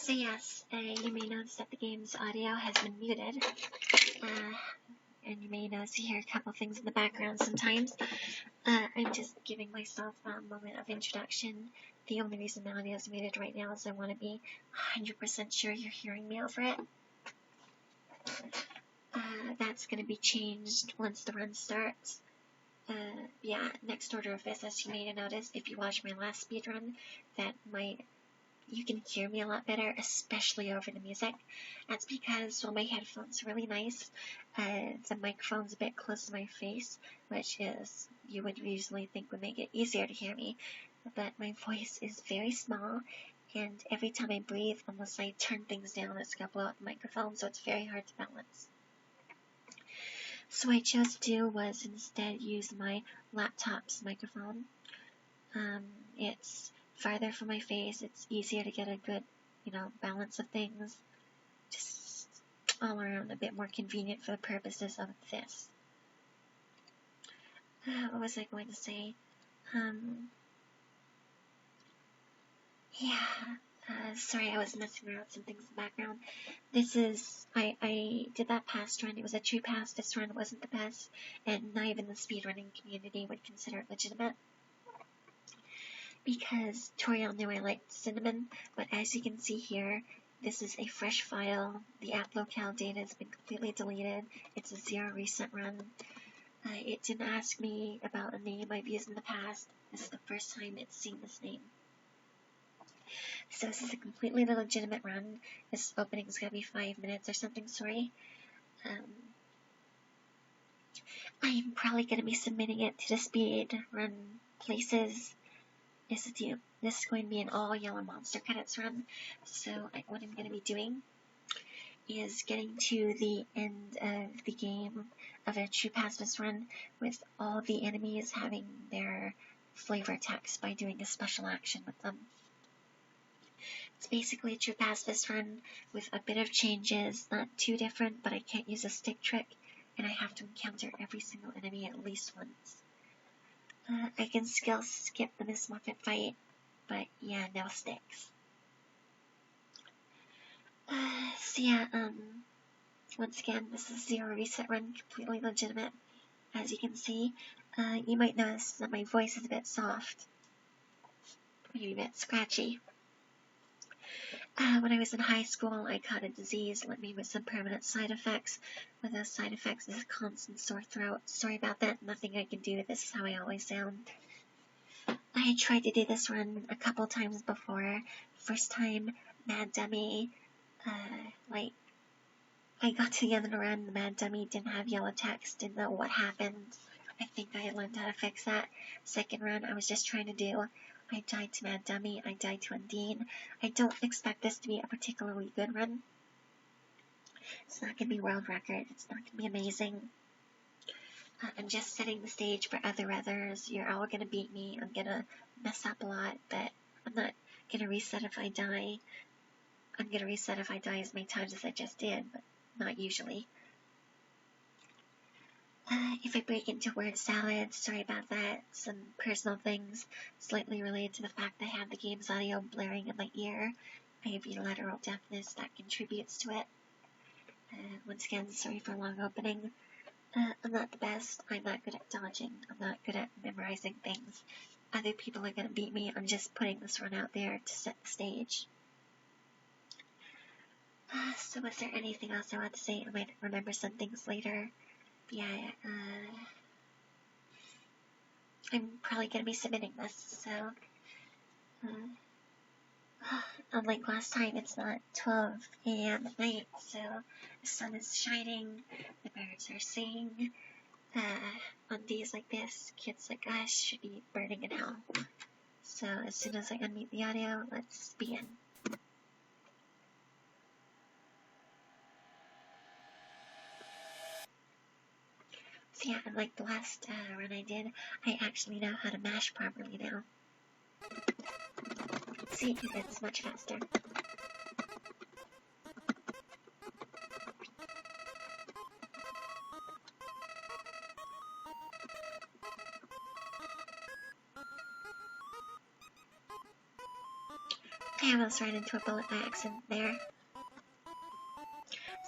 So yes, you may notice that the game's audio has been muted, and you may notice you hear a couple things in the background sometimes. I'm just giving myself a moment of introduction. The only reason the audio is muted right now is I want to be 100% sure you're hearing me over it. That's going to be changed once the run starts. Yeah, next order of business, you may have noticed if you watched my last speedrun that you can hear me a lot better, especially over the music. That's because while my headphones are really nice, the microphone's a bit close to my face, which is, you would usually think would make it easier to hear me, but my voice is very small, and every time I breathe, unless I turn things down, it's going to blow out the microphone, so it's very hard to balance. So what I chose to do was instead use my laptop's microphone. It's farther from my face, it's easier to get a good, balance of things. Just all around a bit more convenient for the purposes of this. What was I going to say? Sorry, I was messing around with some things in the background. This is, I did that past run. It was a true pass. This run wasn't the best, and not even the speedrunning community would consider it legitimate. Because Toriel knew I liked cinnamon, but as you can see here, this is a fresh file. The app locale data has been completely deleted. It's a 0 recent run. It didn't ask me about a name I've used in the past. This is the first time it's seen this name. So this is a completely legitimate run. This opening is going to be 5 minutes or something, sorry. I'm probably going to be submitting it to the speedrun places. This is going to be an all yellow monster credits run. So what I'm going to be doing is getting to the end of the game of a true pass run with all the enemies having their flavor attacks by doing a special action with them. It's basically a true pass run with a bit of changes, not too different, but I can't use a stick trick, and I have to encounter every single enemy at least once. I can skill skip the Miss Muffet fight, but yeah, no sticks. So yeah, once again, this is 0 reset run, completely legitimate. As you can see, you might notice that my voice is a bit soft, maybe a bit scratchy. When I was in high school, I caught a disease that left me with some permanent side effects. One of those side effects is a constant sore throat. Sorry about that, nothing I can do. This is how I always sound. I had tried to do this run a couple times before. First time, Mad Dummy, I got to the end of the run, the Mad Dummy didn't have yellow text, didn't know what happened. I think I had learned how to fix that. Second run, I was just trying to do. I died to Mad Dummy, I died to Undyne. I don't expect this to be a particularly good run. It's not going to be world record, it's not going to be amazing. I'm just setting the stage for others. You're all going to beat me, I'm going to mess up a lot, but I'm not going to reset if I die. I'm going to reset if I die as many times as I just did, but not usually. If I break into word salad, sorry about that. Some personal things slightly related to the fact I have the game's audio blaring in my ear. I have unilateral deafness that contributes to it. Once again, sorry for a long opening. I'm not the best. I'm not good at dodging. I'm not good at memorizing things. Other people are going to beat me. I'm just putting this run out there to set the stage. So was there anything else I want to say? I might remember some things later. Yeah, I'm probably going to be submitting this, so, unlike last time, it's not 12 a.m. at night, so the sun is shining, the birds are singing. On days like this, kids like us should be burning in hell. So as soon as I unmute the audio, let's begin. So yeah, unlike the last run I did, I actually know how to mash properly now. See, it's much faster. I almost ran into a bullet by accident there.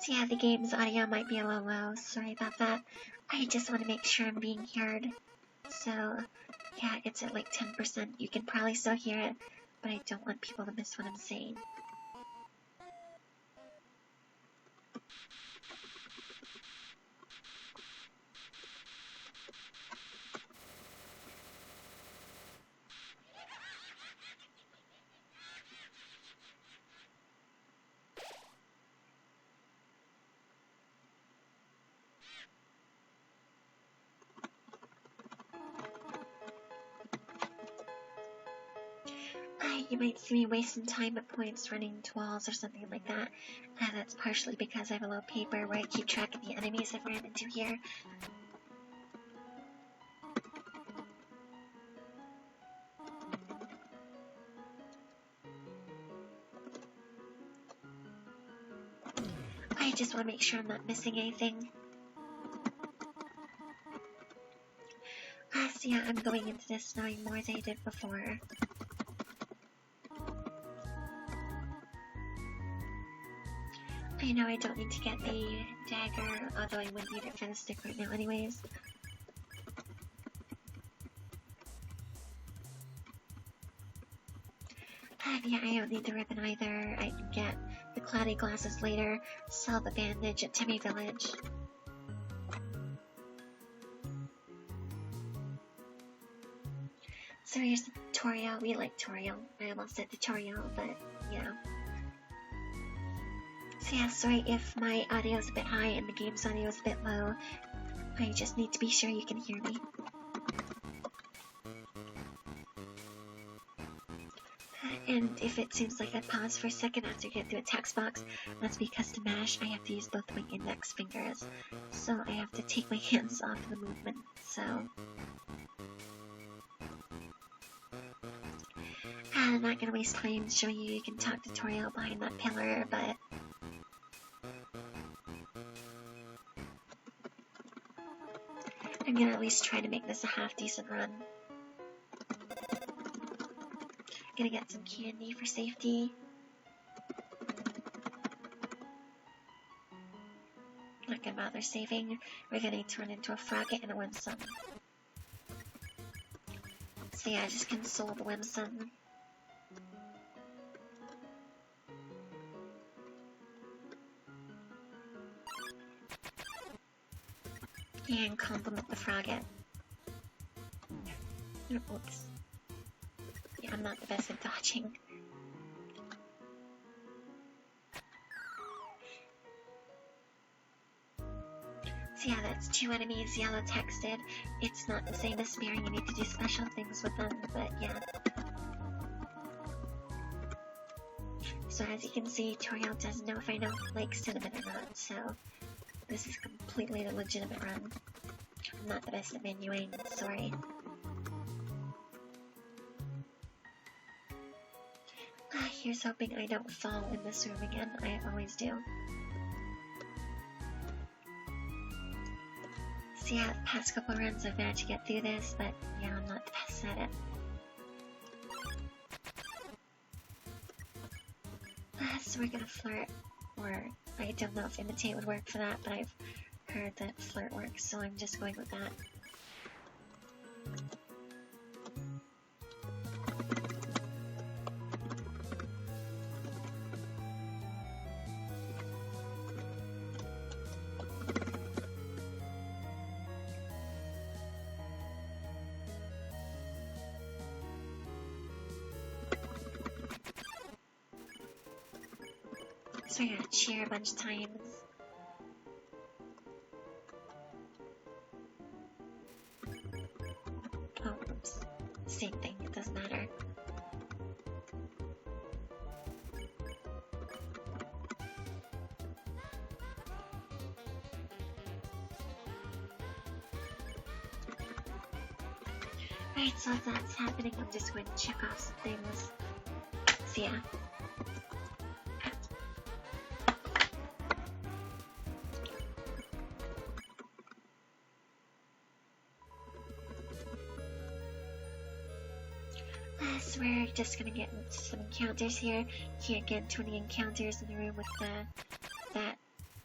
So yeah, the game's audio might be a little low. Sorry about that. I just want to make sure I'm being heard. So yeah, it's at like 10%. You can probably still hear it, but I don't want people to miss what I'm saying. You might see me wasting time at points running into walls or something like that. And that's partially because I have a little paper where I keep track of the enemies I've ran into here. I just want to make sure I'm not missing anything. So yeah, I'm going into this knowing more than I did before. I know I don't need to get the dagger, although I wouldn't need it for the stick right now anyways. Yeah, I don't need the ribbon either. I can get the cloudy glasses later, sell the bandage at Timmy Village. So here's the Toriel. We like Toriel. I almost said the Toriel, but yeah. So yeah, sorry if my audio is a bit high and the game's audio is a bit low. I just need to be sure you can hear me. And if it seems like I pause for a second after I get through a text box, that's because to mash I have to use both my index fingers. So I have to take my hands off the movement, so... I'm not gonna waste time showing you can talk to Toriel behind that pillar, but... I'm gonna at least try to make this a half-decent run. Gonna get some candy for safety. Not gonna bother saving. We're gonna turn into a frogget and a Whimsun. So yeah, just console the Whimsun. And compliment the frogget. Oops. Yeah, I'm not the best at dodging. So yeah, that's 2 enemies, yellow texted. It's not the same as spearing, you need to do special things with them, but yeah. So as you can see, Toriel doesn't know if I like cinnamon or not, so this is completely a legitimate run. I'm not the best at menuing, sorry. Here's hoping I don't fall in this room again, I always do. So yeah, the past couple runs I've managed to get through this, but yeah, I'm not the best at it. So we're gonna flirt, or I don't know if imitate would work for that, but I've heard that flirt works, so I'm just going with that. So I gotta cheer a bunch of times. Oh, oops. Same thing, it doesn't matter. Alright, so if that's happening, I'm just going to check off some things. So yeah. So we're just gonna get into some encounters here. Can't get into any encounters in the room with that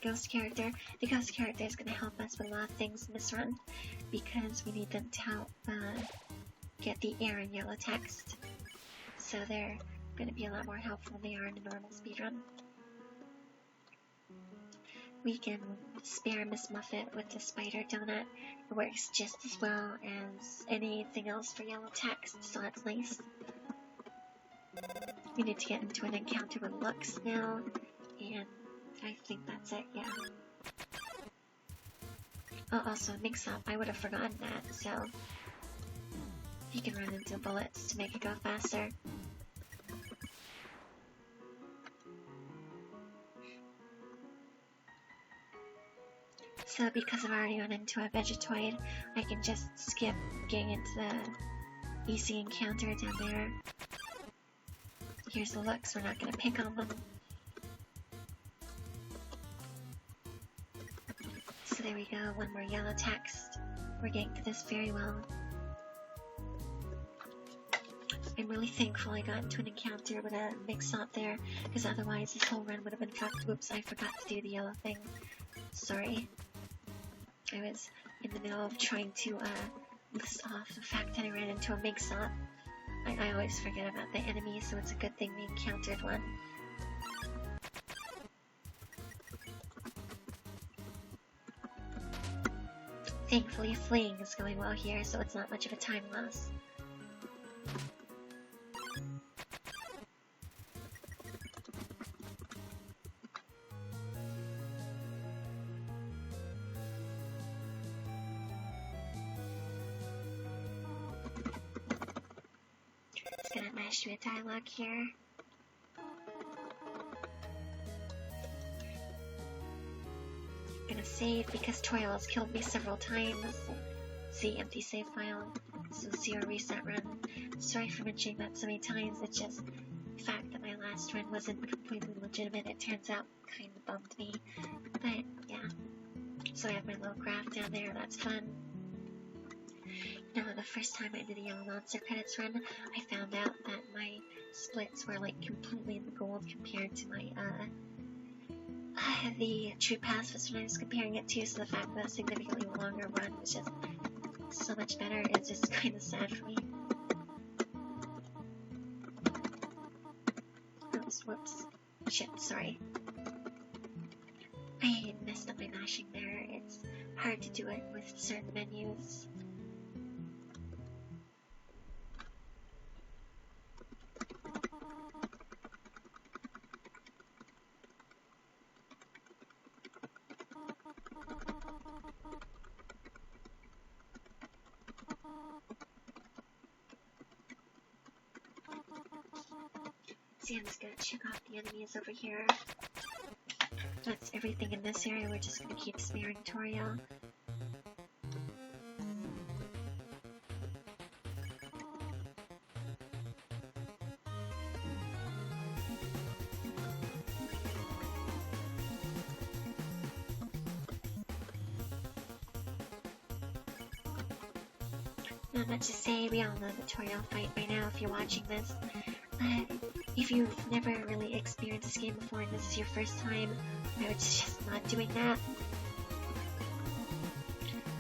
ghost character. The ghost character is gonna help us with a lot of things in this run because we need them to help get the air and yellow text. So they're gonna be a lot more helpful than they are in a normal speedrun. We can spare Miss Muffet with the spider donut. It works just as well as anything else for yellow text, so that's nice. We need to get into an encounter with Lux now, and I think that's it, yeah. Oh, also, mix-up, I would have forgotten that, so you can run into bullets to make it go faster. So because I've already run into a Vegetoid, I can just skip getting into the easy encounter down there. Here's the looks, we're not going to pick on them. So there we go, one more yellow text. We're getting through this very well. I'm really thankful I got into an encounter with a mix-up there, because otherwise this whole run would have been fucked. Oops, I forgot to do the yellow thing. Sorry. I was in the middle of trying to list off the fact that I ran into a mix-up. I always forget about the enemy, so it's a good thing we encountered one. Thankfully, fleeing is going well here, so it's not much of a time loss. Just gonna mash through a dialogue here. Gonna save because Toriel has killed me several times. See empty save file. So 0 reset run. Sorry for mentioning that so many times. It's just the fact that my last run wasn't completely legitimate. It turns out kind of bummed me. But yeah. So I have my low graph down there. That's fun. You know, the first time I did a Yellow Monster credits run, I found out that my splits were like completely in the gold compared to my the True Pass was when I was comparing it to, so the fact that a significantly longer run was just so much better. It's just kind of sad for me. Oops, whoops. Shit, sorry. I messed up my mashing there. It's hard to do it with certain menus. See, I'm just gonna check off the enemies over here. That's everything in this area. We're just gonna keep smearing Toriel. Not much to say. We all know the Toriel fight by now if you're watching this. If you've never really experienced this game before and this is your first time, I would suggest not doing that.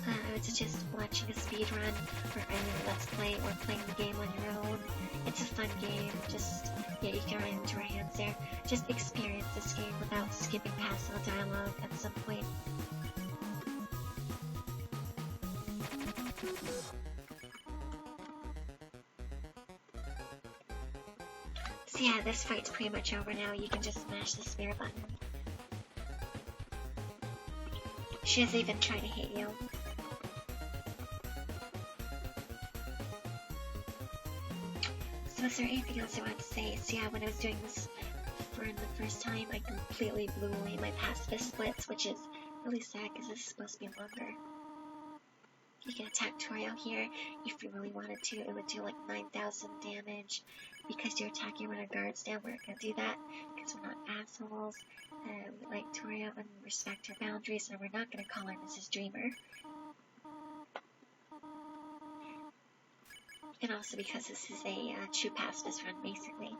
I would suggest watching a speedrun or any Let's Play or playing the game on your own. It's a fun game, just, yeah, you can run into our hands there. Just experience this game without skipping past all dialogue at some point. So yeah, this fight's pretty much over now. You can just smash the spare button. She doesn't even try to hit you. So is there anything else I want to say? So yeah, when I was doing this for the first time, I completely blew away my pacifist splits, which is really sad because this is supposed to be longer. You can attack Toriel here if you really wanted to. It would do like 9,000 damage. Because you're attacking when our guard's down, we're not going to do that because we're not assholes. We like Toriel and respect her boundaries, and we're not going to call her Mrs. Dreamer. And also because this is a true pacifist run, basically.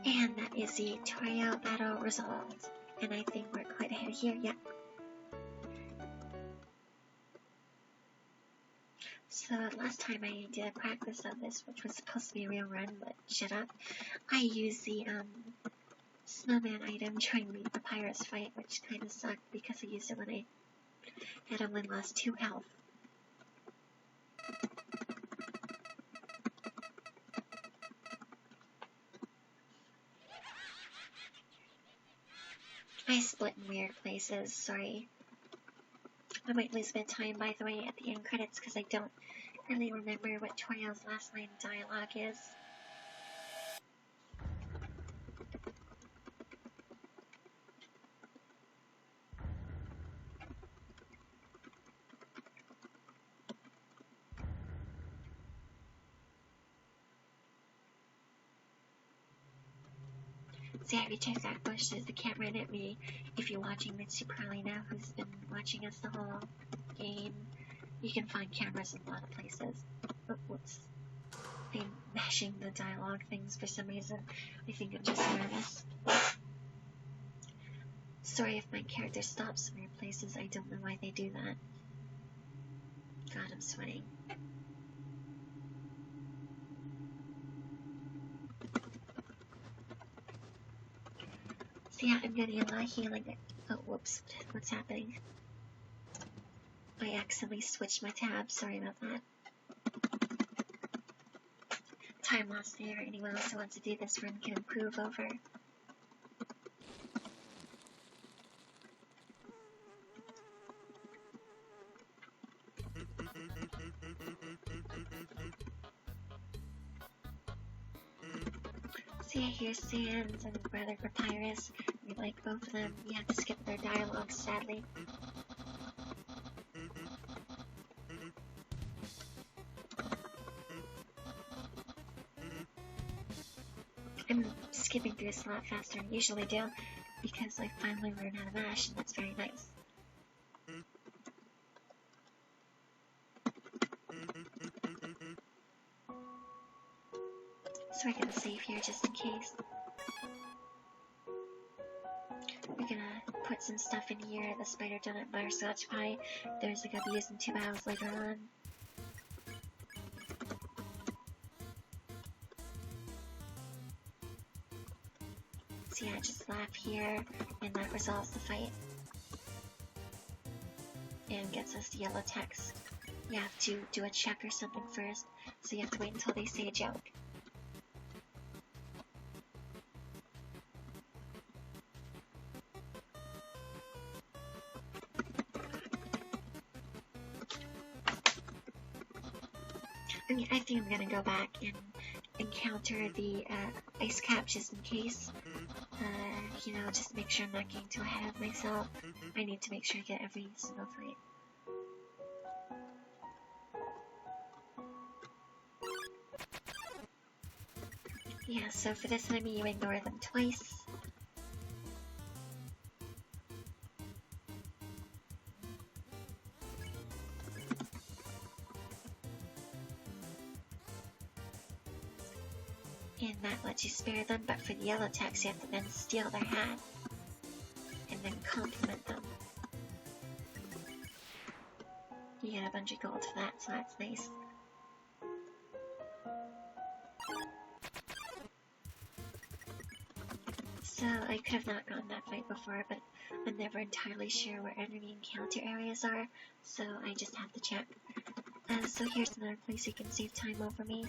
And that is the Toriel battle resolved. And I think we're quite ahead here, yeah. So last time I did a practice of this, which was supposed to be a real run, but shut up. I used the snowman item during the Papyrus fight, which kind of sucked because I used it when I had only lost 2 health. I split in weird places, sorry. I might lose a bit of time, by the way, at the end credits, because I don't really remember what Toriel's last line of dialogue is. See, I checked that bush, there's the camera in at me. If you're watching this, you probably know who's been watching us the whole game. You can find cameras in a lot of places. Oh, whoops. I'm mashing the dialogue things for some reason. I think I'm just nervous. Sorry if my character stops in weird places, I don't know why they do that. God, I'm sweating. So yeah, I'm getting a lot of healing. Oh, whoops. What's happening? I accidentally switched my tab. Sorry about that. Time lost there. Anyone else who wants to do this run can improve over. See, here's Sans and Brother Papyrus. We like both of them. You have to skip their dialogue, sadly. I'm skipping through this a lot faster than I usually do because I finally learned how to mash, and that's very nice. So we're gonna save here just in case. We're gonna put some stuff in here. The spider donut butterscotch pie. Those are gonna be used in 2 battles later on. So yeah, just laugh here, and that resolves the fight. And gets us the yellow text. You have to do a check or something first, so you have to wait until they say a joke. I think I'm gonna go back and encounter the ice cap just in case. You know, just to make sure I'm not getting too ahead of myself. I need to make sure I get every single fight. Yeah, so for this enemy you ignore them twice. And that lets you spare them, but for the yellow text you have to then steal their hat and then compliment them. You get a bunch of gold for that, so that's nice. So I could have not gotten that fight before, but I'm never entirely sure where enemy encounter areas are, so I just have to check. So here's another place you can save time over me.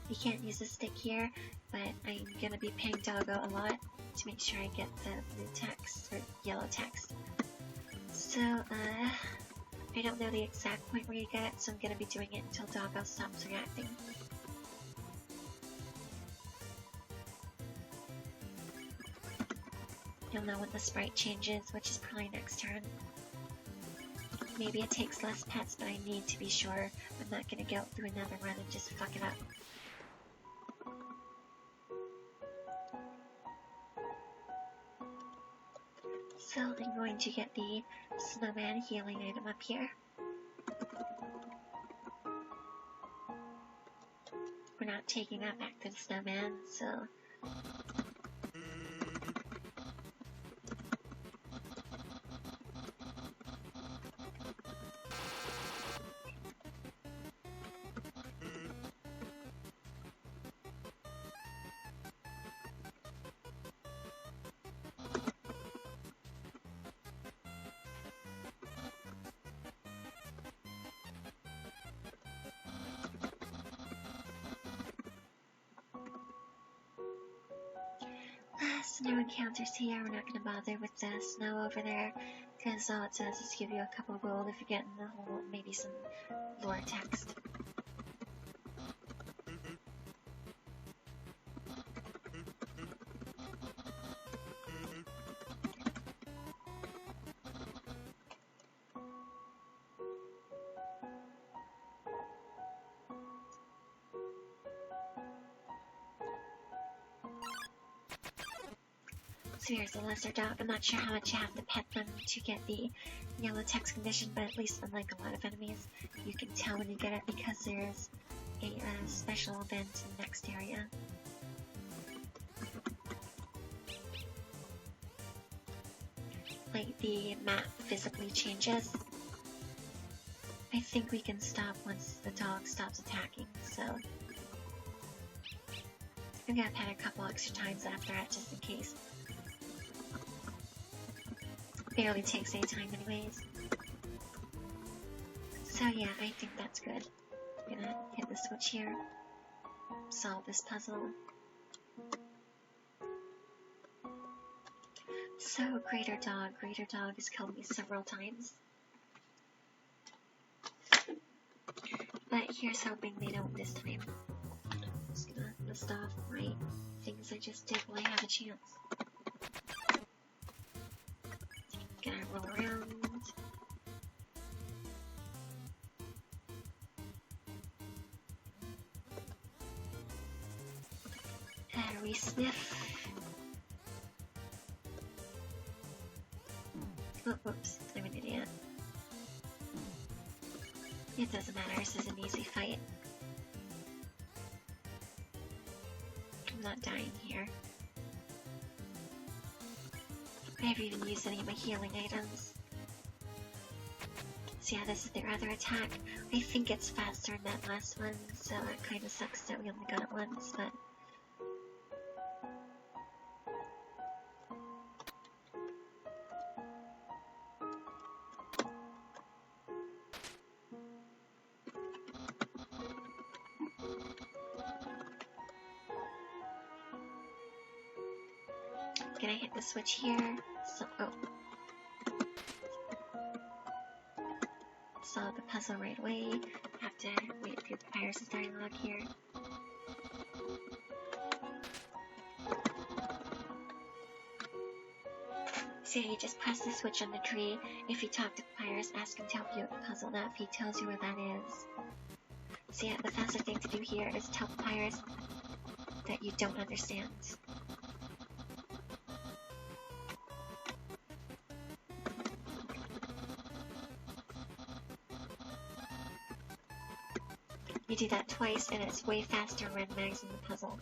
You can't use a stick here, but I'm gonna be paying Doggo a lot to make sure I get the blue text, or yellow text. So, I don't know the exact point where you get it, so I'm gonna be doing it until Doggo stops reacting. You'll know when the sprite changes, which is probably next turn. maybe it takes less pets, but I need to be sure I'm not gonna go through another run and just fuck it up. So I'm going to get the snowman healing item up here. We're not taking that back to the snowman, so... Snow encounters here. We're not going to bother with the snow over there, because all it says is give you a couple of gold if you get in the hole, maybe some lore text. So here's the lesser dog. I'm not sure how much you have to pet them to get the yellow text condition, but at least unlike a lot of enemies, you can tell when you get it because there's a special event in the next area. Like the map visibly changes. I think we can stop once the dog stops attacking, so I'm gonna pet a couple extra times after that just in case. Barely takes any time anyways. So yeah, I think that's good. I'm gonna hit the switch here. Solve this puzzle. So, Greater Dog has killed me several times. But here's hoping they don't this time. I'm just gonna list off my things I just did while I have a chance. Gonna roll around. We sniff. Oh, whoops, I'm an idiot. It doesn't matter, this is an easy fight. I'm not dying here. I haven't even used any of my healing items. So yeah, this is their other attack. I think it's faster than that last one, so it kinda sucks that we only got it once, but... Can I hit the switch here? So, oh. Solve the puzzle right away. Have to wait for the Papyrus' dialogue here. So you just press the switch on the tree. If you talk to Papyrus, ask him to help you with the puzzle. Now if he tells you where that is. So yeah, the faster thing to do here is tell Papyrus that you don't understand. You do that twice, and it's way faster randomizing the puzzle.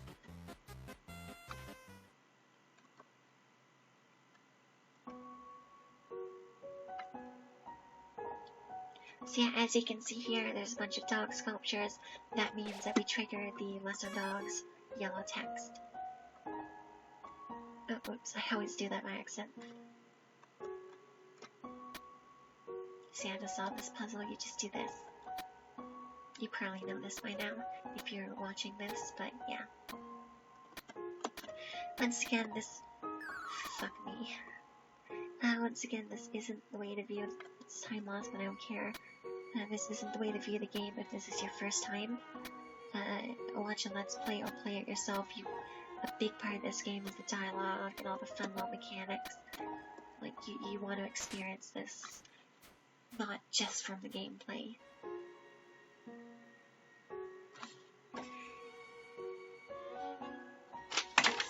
So yeah, as you can see here, there's a bunch of dog sculptures. That means that we trigger the lesser dog's yellow text. Oh, whoops, I always do that by accident. So yeah, to solve this puzzle, you just do this. You probably know this by now, if you're watching this, but yeah. Once again, this... Fuck me. Once again, this isn't the way to view it. It's time lost, but I don't care. This isn't the way to view the game if this is your first time. Watch a Let's Play or play it yourself. A big part of this game is the dialogue and all the fun little mechanics. Like, you want to experience this not just from the gameplay.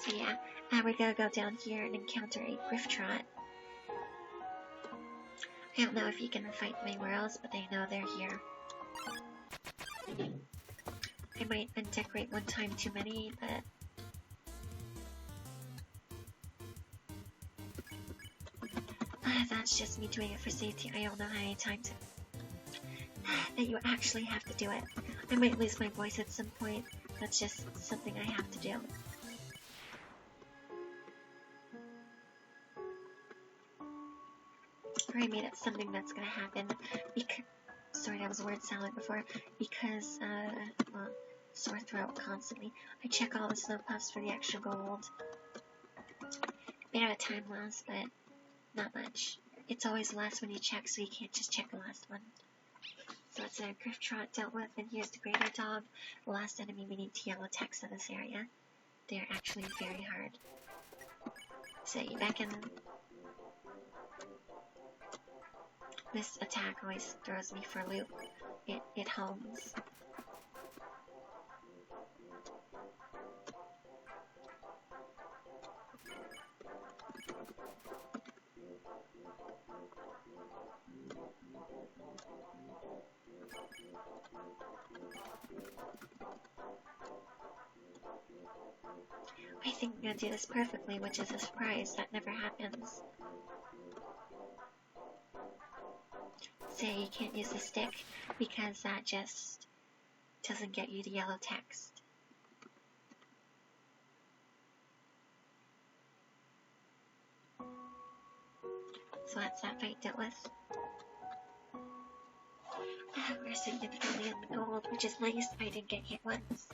So yeah, we're gonna go down here and encounter a Grifftrot. I don't know if you can fight them anywhere else, but I know they're here. I might undecorate one time too many, but that's just me doing it for safety. I don't know how many times that you actually have to do it. I might lose my voice at some point. That's just something I have to do. Or I made it something that's gonna happen because, sorry, that was word salad before, because, well, sore throat constantly. I check all the snow puffs for the extra gold. Bit of a time loss, but not much. It's always the last one you check, so you can't just check the last one. So it's a Grifftrot dealt with, and here's the Greater Dog, the last enemy we need to yellow text in this area. They're actually very hard. So you beckon. This attack always throws me for a loop. It homes. I think I'm gonna do this perfectly, which is a surprise. That never happens. Say you can't use the stick because that just doesn't get you the yellow text. So that's that fight dealt with. We're significantly in the gold, which is nice. I didn't get hit once.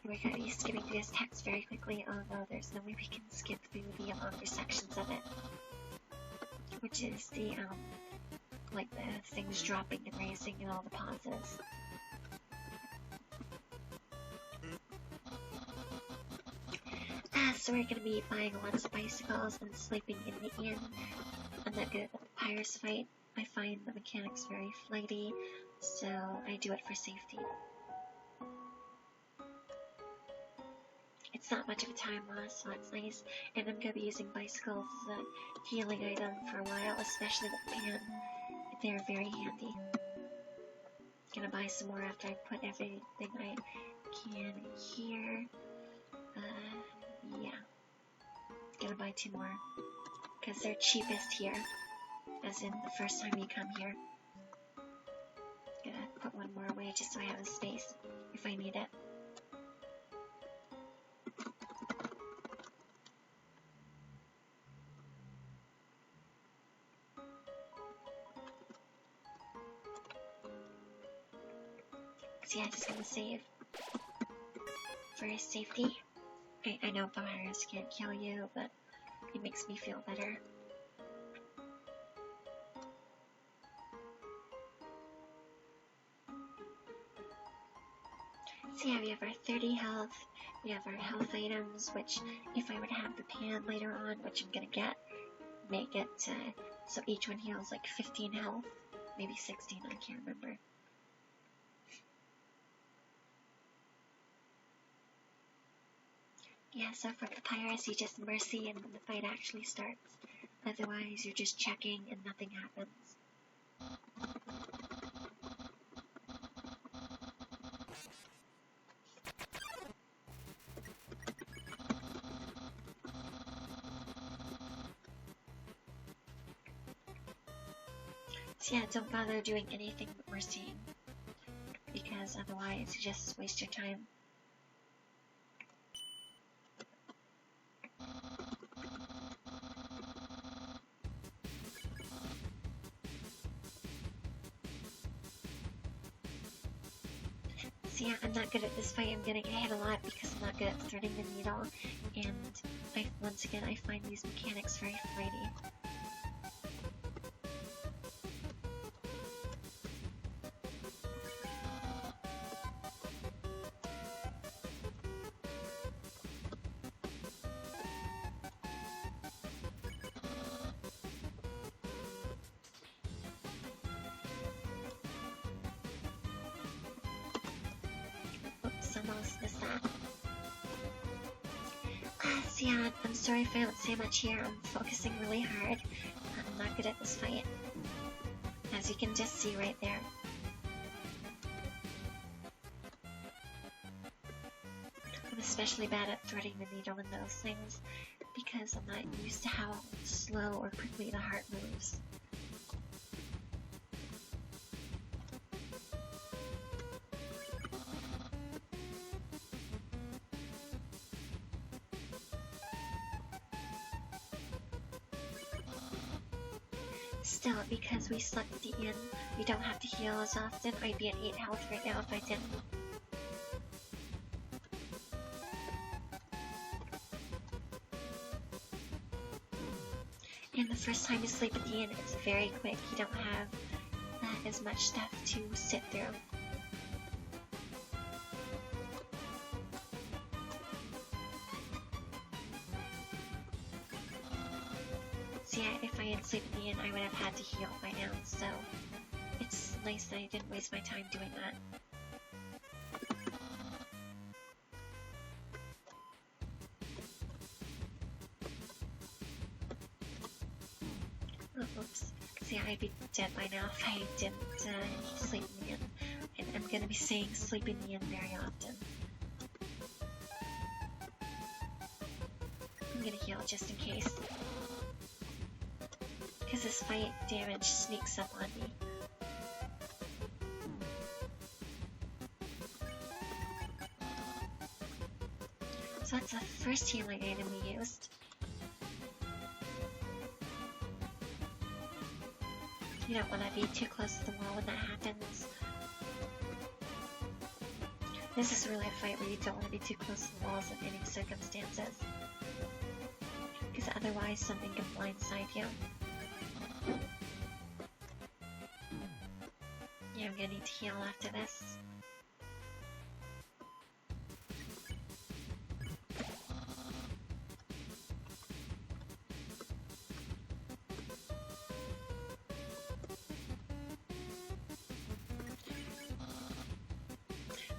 We're gonna be skipping through this text very quickly, although there's no way we can skip through the longer sections of it. Which is the, like the things dropping and raising and all the pauses. So we're gonna be buying lots of bicycles and sleeping in the inn. I'm not good at the Papyrus fight. I find the mechanics very flighty, so I do it for safety. It's not much of a time loss, so it's nice, and I'm gonna be using bicycles as a healing item for a while, especially with the pan. They're very handy. Gonna buy some more after I put everything I can here. Yeah. Gonna buy 2 more, because they're cheapest here, as in the first time you come here. Gonna put 1 more away just so I have the space if I need it. So yeah, just gonna save for safety. I know Papyrus can't kill you, but it makes me feel better. So yeah, we have our 30 health, we have our health items, which if I were to have the pan later on, which I'm gonna get, make it so each one heals like 15 health, maybe 16, I can't remember. Yeah, so for Papyrus, you just mercy and then the fight actually starts. Otherwise, you're just checking and nothing happens. So yeah, don't bother doing anything but mercying, because otherwise you just waste your time. So yeah, I'm not good at this fight. I'm gonna get hit a lot because I'm not good at threading the needle, and once again I find these mechanics very flighty. So yeah, I'm sorry if I don't say much here. I'm focusing really hard. I'm not good at this fight. As you can just see right there. I'm especially bad at threading the needle in those things because I'm not used to how slow or quickly the heart moves. Still, because we slept at the inn, we don't have to heal as often. I'd be at 8 health right now if I didn't. And the first time you sleep at the inn, it's very quick. You don't have as much stuff to sit through. So yeah, if I had slept at the inn, I would have had to heal by now, so it's nice that I didn't waste my time doing that. Oh, oops. So yeah, I'd be dead by now if I didn't sleep in the inn. And I'm gonna be saying sleep in the inn very often. I'm gonna heal just in case. Because this fight damage sneaks up on me. So that's the first healing item we used. You don't want to be too close to the wall when that happens. This is really a fight where you don't want to be too close to the walls in any circumstances. Because otherwise something can blindside you. Yeah, I'm gonna need to heal after this.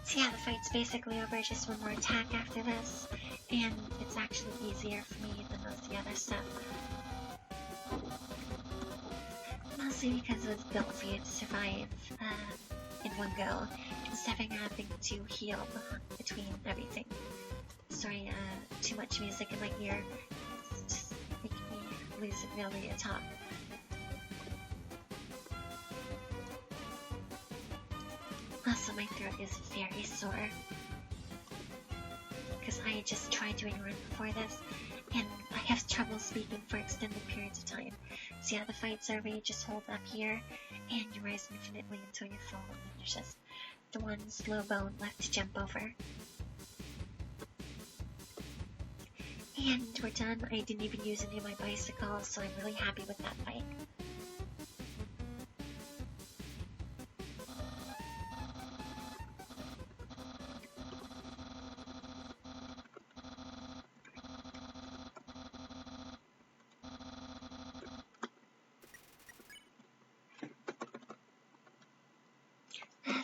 So yeah, the fight's basically over, just one more attack after this, and it's actually easier for me than most of the other stuff. Mostly because it was built for you to survive in one go, instead of having to heal between everything. Sorry, too much music in my ear. It's just making me lose the ability to talk. Also, my throat is very sore. Because I just tried doing a run before this, and I have trouble speaking for extended periods of time. So yeah, the fight's over, you just hold up here, and you rise infinitely until you fall, and then there's just the one slow bone left to jump over. And we're done. I didn't even use any of my bicycles, so I'm really happy with that fight.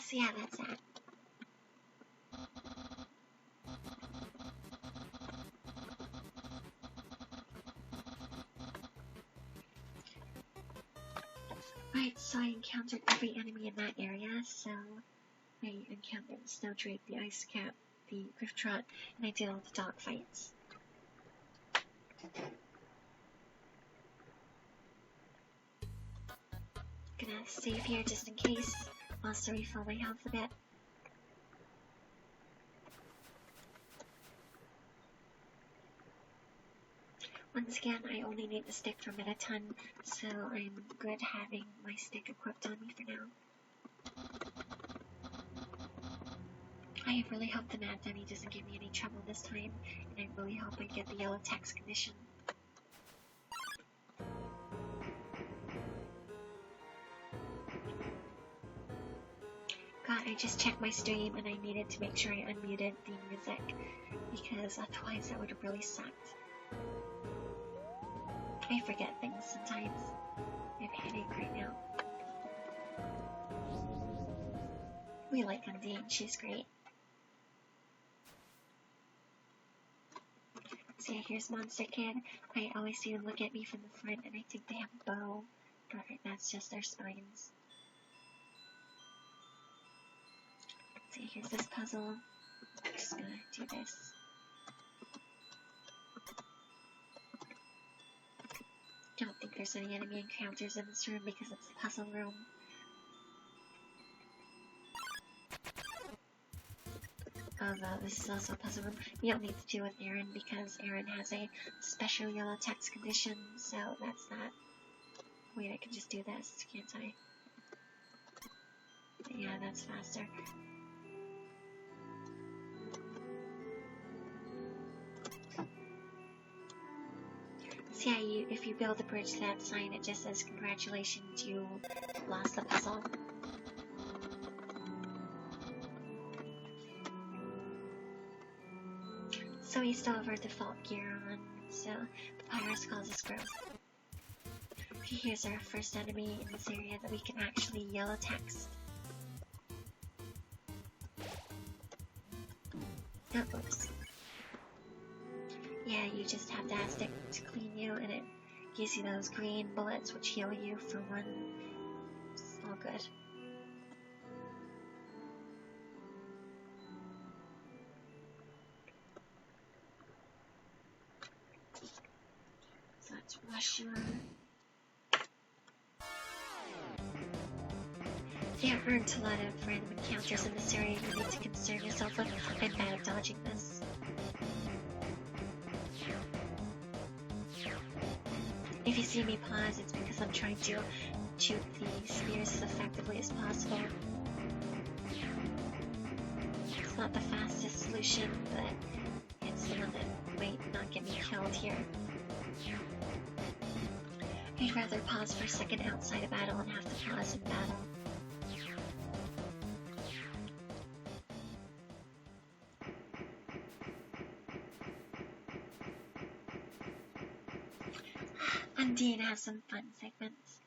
So yeah, that's that. Right, so I encountered every enemy in that area, so I encountered the Snowdrake, the Ice Cap, the Grifftrot, and I did all the dog fights. Gonna save here just in case, also refill my health a bit. Once again, I only need the stick for Mettaton, so I'm good having my stick equipped on me for now. I really hope the Mad Dummy doesn't give me any trouble this time, and I really hope I get the yellow text condition. God, I just checked my stream and I needed to make sure I unmuted the music, because otherwise that would have really sucked. I forget things sometimes. I have a headache right now. We like Undyne, she's great. So yeah, here's Monster Kid. I always see them look at me from the front, and I think they have a bow, but that's just their spines. So yeah, here's this puzzle. I'm just gonna do this. Don't think there's any enemy encounters in this room because it's a puzzle room. Although this is also a puzzle room. We don't need to do with Aaron because Aaron has a special yellow text condition, so that's not. Wait, I can just do this, can't I? But yeah, that's faster. So yeah, if you build a bridge to that sign, it just says, "Congratulations, you lost the puzzle." So we still have our default gear on, so Papyrus calls us gross. Okay, here's our first enemy in this area that we can actually yellow text. Oh, oops. Yeah, you just have to ask it to clean you, and it gives you those green bullets which heal you for one. It's all good. So let's rush you on. There aren't a lot of random encounters in this area you need to concern yourself with. I'm bad at dodging this. If you see me pause, it's because I'm trying to shoot the spears as effectively as possible. It's not the fastest solution, but it's the one that might not get me killed here. I'd rather pause for a second outside a battle and have to pause in battle. Undyne has some fun segments.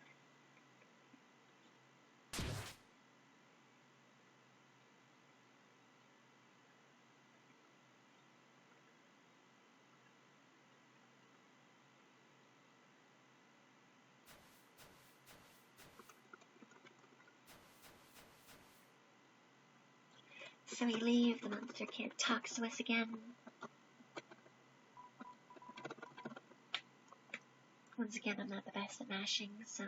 So we leave, the monster kid talks to us again. Once again, I'm not the best at mashing, so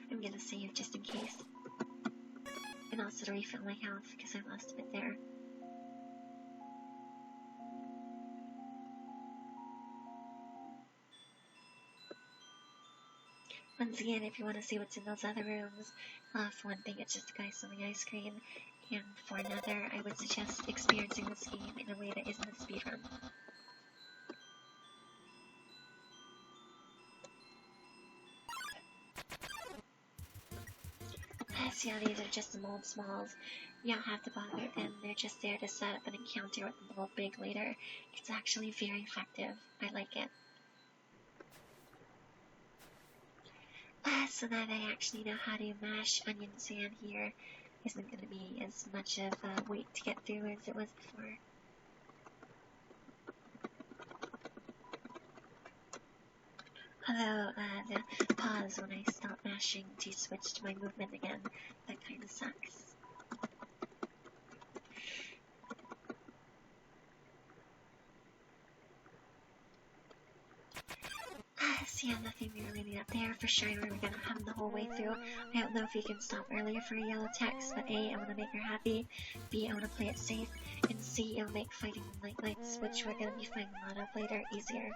I'm gonna save just in case. And also to refill my health, because I lost a bit there. Once again, if you want to see what's in those other rooms, for one thing, it's just a guy selling ice cream, and for another, I would suggest experiencing this game in a way that isn't a speedrun. So yeah, these are just some old smalls. You don't have to bother them, they're just there to set up an encounter with the little big later. It's actually very effective. I like it. So that I actually know how to mash onion sand here isn't going to be as much of a wait to get through as it was before. Although, the pause when I stop mashing to switch to my movement again, that kind of sucks. So yeah, nothing really neat up there. For sure, we're gonna hum the whole way through. I don't know if you can stop earlier for a yellow text, but A, I want to make her happy, B, I want to play it safe, and C, it'll make fighting the lights, which we're gonna be fighting a lot of later, easier.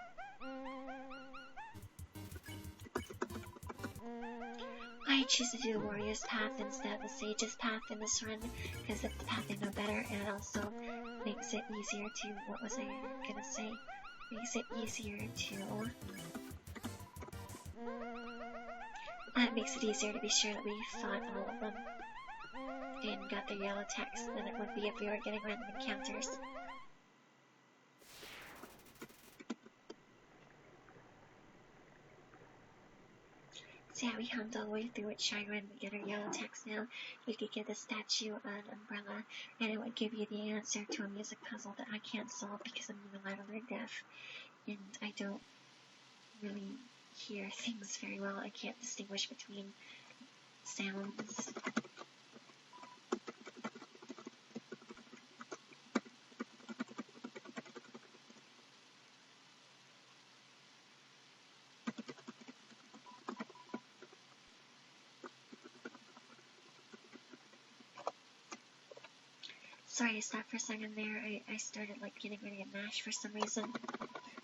I choose to do the warrior's path instead of the sage's path in this run, because it's the path I know better, and it also makes it easier to, what was I gonna say? Makes it easier to, it makes it easier to be sure that we fought all of them and got their yellow text than it would be if we were getting random encounters. So yeah, we hunt all the way through with Shyren, we get our yellow text now. You could give the statue an umbrella, and it would give you the answer to a music puzzle that I can't solve because I'm reliably deaf, and I don't really hear things very well. I can't distinguish between sounds. Sorry, I stopped for a second there. I started like getting ready to mash for some reason,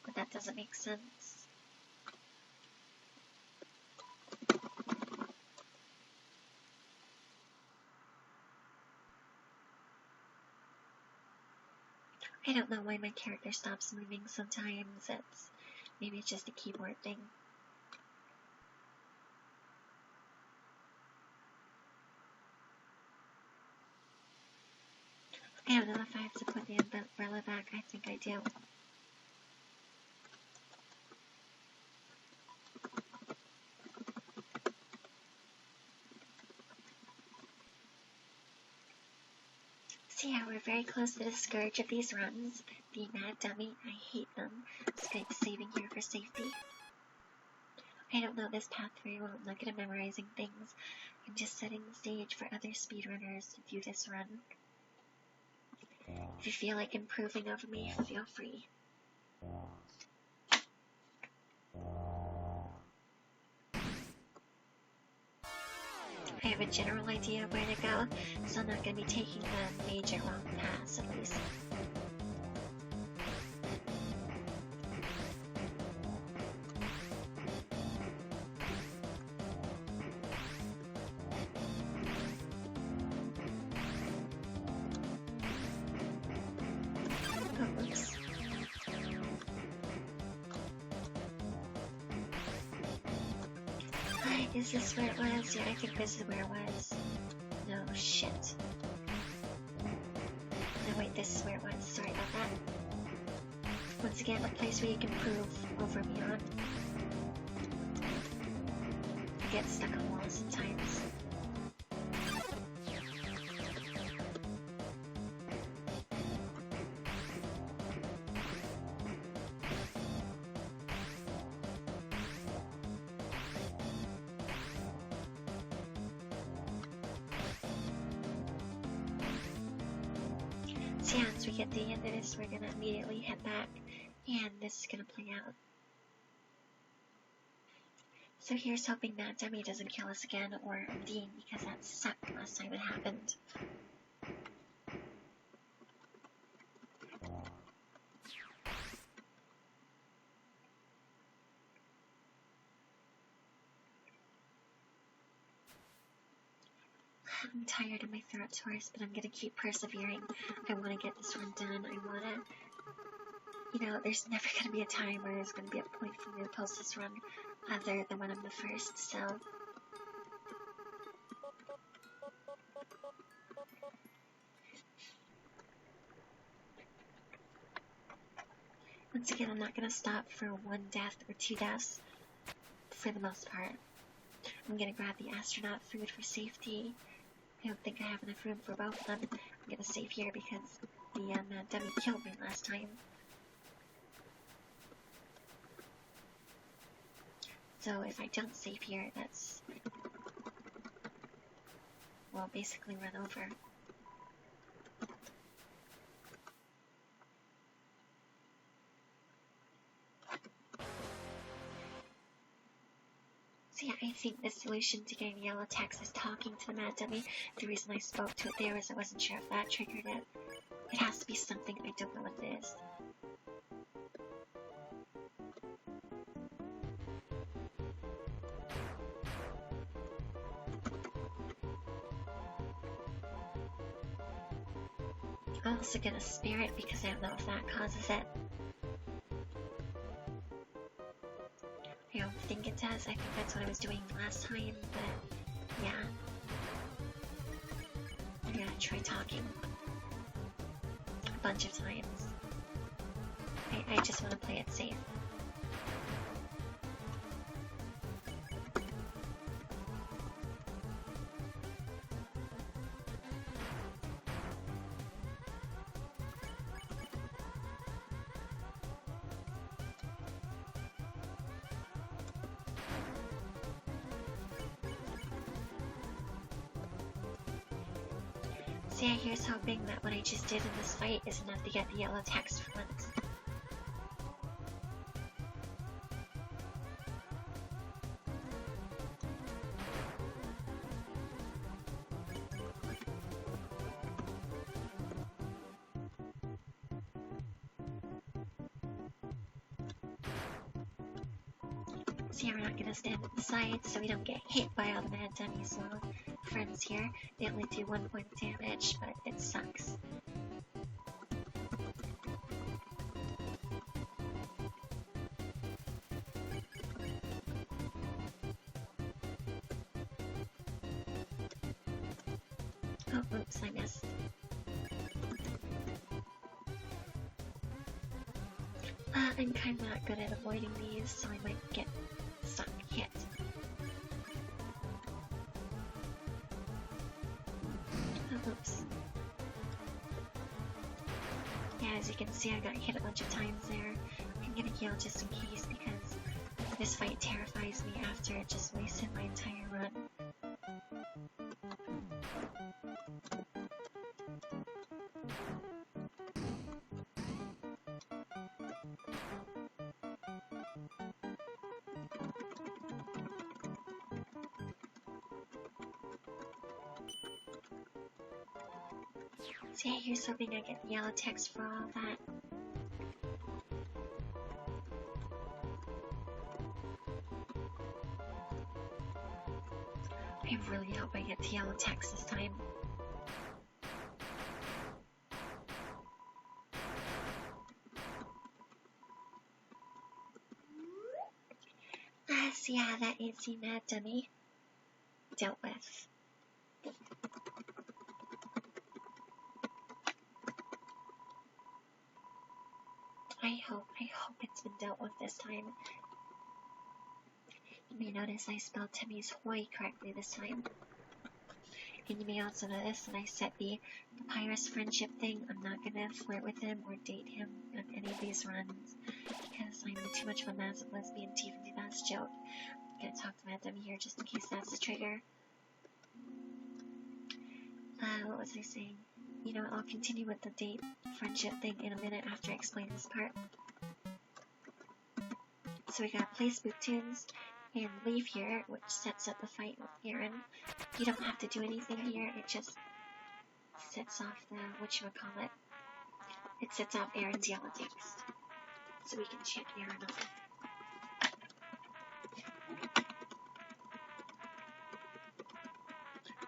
but that doesn't make sense. I don't know why my character stops moving sometimes. Maybe it's just a keyboard thing. I don't know if I have to put the umbrella back. I think I do. So yeah, we're very close to the scourge of these runs. The mad dummy, I hate them. Skype saving here for safety. I don't know this path very well. I'm not good at memorizing things. I'm just setting the stage for other speedrunners to do this run. If you feel like improving over me, feel free. I have a general idea of where to go, so I'm not going to be taking the major wrong paths at least. Is this where it was? Yeah, I think this is where it was. No, shit. No, wait, this is where it was. Sorry about that. Once again, a place where you can prove over and beyond. I get stuck on walls sometimes. So yeah, once we get to the end of this, we're gonna immediately head back, and this is gonna play out. So here's hoping that Demi doesn't kill us again, or Undyne, because that sucked last time it happened. I'm tired and my throat's hoarse, but I'm gonna keep persevering. I wanna get this one done. I wanna... You know, there's never gonna be a time where there's gonna be a point for me to post this run other than when I'm the first, so... Once again, I'm not gonna stop for one death or two deaths, for the most part. I'm gonna grab the astronaut food for safety. I don't think I have enough room for both of them. I'm gonna save here because the dummy killed me last time. So if I don't save here, that's... well, basically run over. So yeah, I think the solution to getting yellow text is talking to the mad dummy. The reason I spoke to it there was I wasn't sure if that triggered it. It has to be something, I don't know what it is. I'm also gonna spare it because I don't know if that causes it. I don't think it does. I think that's what I was doing last time, but yeah. I'm gonna try talking a bunch of times. I just want to play it safe. So yeah, here's hoping that what I just did in this fight is enough to get the yellow text for once. So yeah, we're not gonna stand at the side so we don't get hit by all the mad dummies while friends here. They only do 1 point of damage, but it sucks. Oh, oops, I missed. I'm kinda not good at avoiding these, so I might get some hit. Oh, oops. Yeah, as you can see, I got hit a bunch of times there. I'm gonna heal just in case because this fight terrifies me after it just wasted my entire run. So yeah, here's hoping I get the yellow text for all that. I really hope I get the yellow text this time. So yeah, that is the mad dummy dealt with. I hope it's been dealt with this time. You may notice I spelled Timmy's Hoy correctly this time. And you may also notice that I set the Papyrus friendship thing. I'm not gonna flirt with him or date him on any of these runs because I'm too much of a massive lesbian to even do that joke. I'm gonna talk to Mad Dummy here just in case that's the trigger. What was I saying? You know, I'll continue with the date friendship thing in a minute after I explain this part. So we got play spook tunes and leave here, which sets up the fight with Aaron. You don't have to do anything here, it just sets off the, whatchamacallit. It sets off Aaron's yellow text. So we can check Aaron off.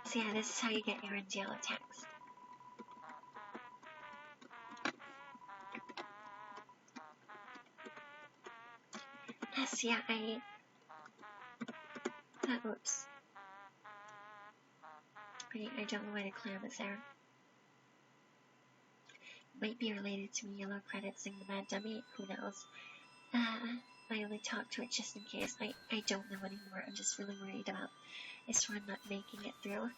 So yeah, this is how you get Aaron's yellow text. So yeah, oops. I don't know why the clam is there. Might be related to me yellow credits and the mad dummy, who knows. I only talked to it just in case. I don't know anymore. I'm just really worried about this one not making it through.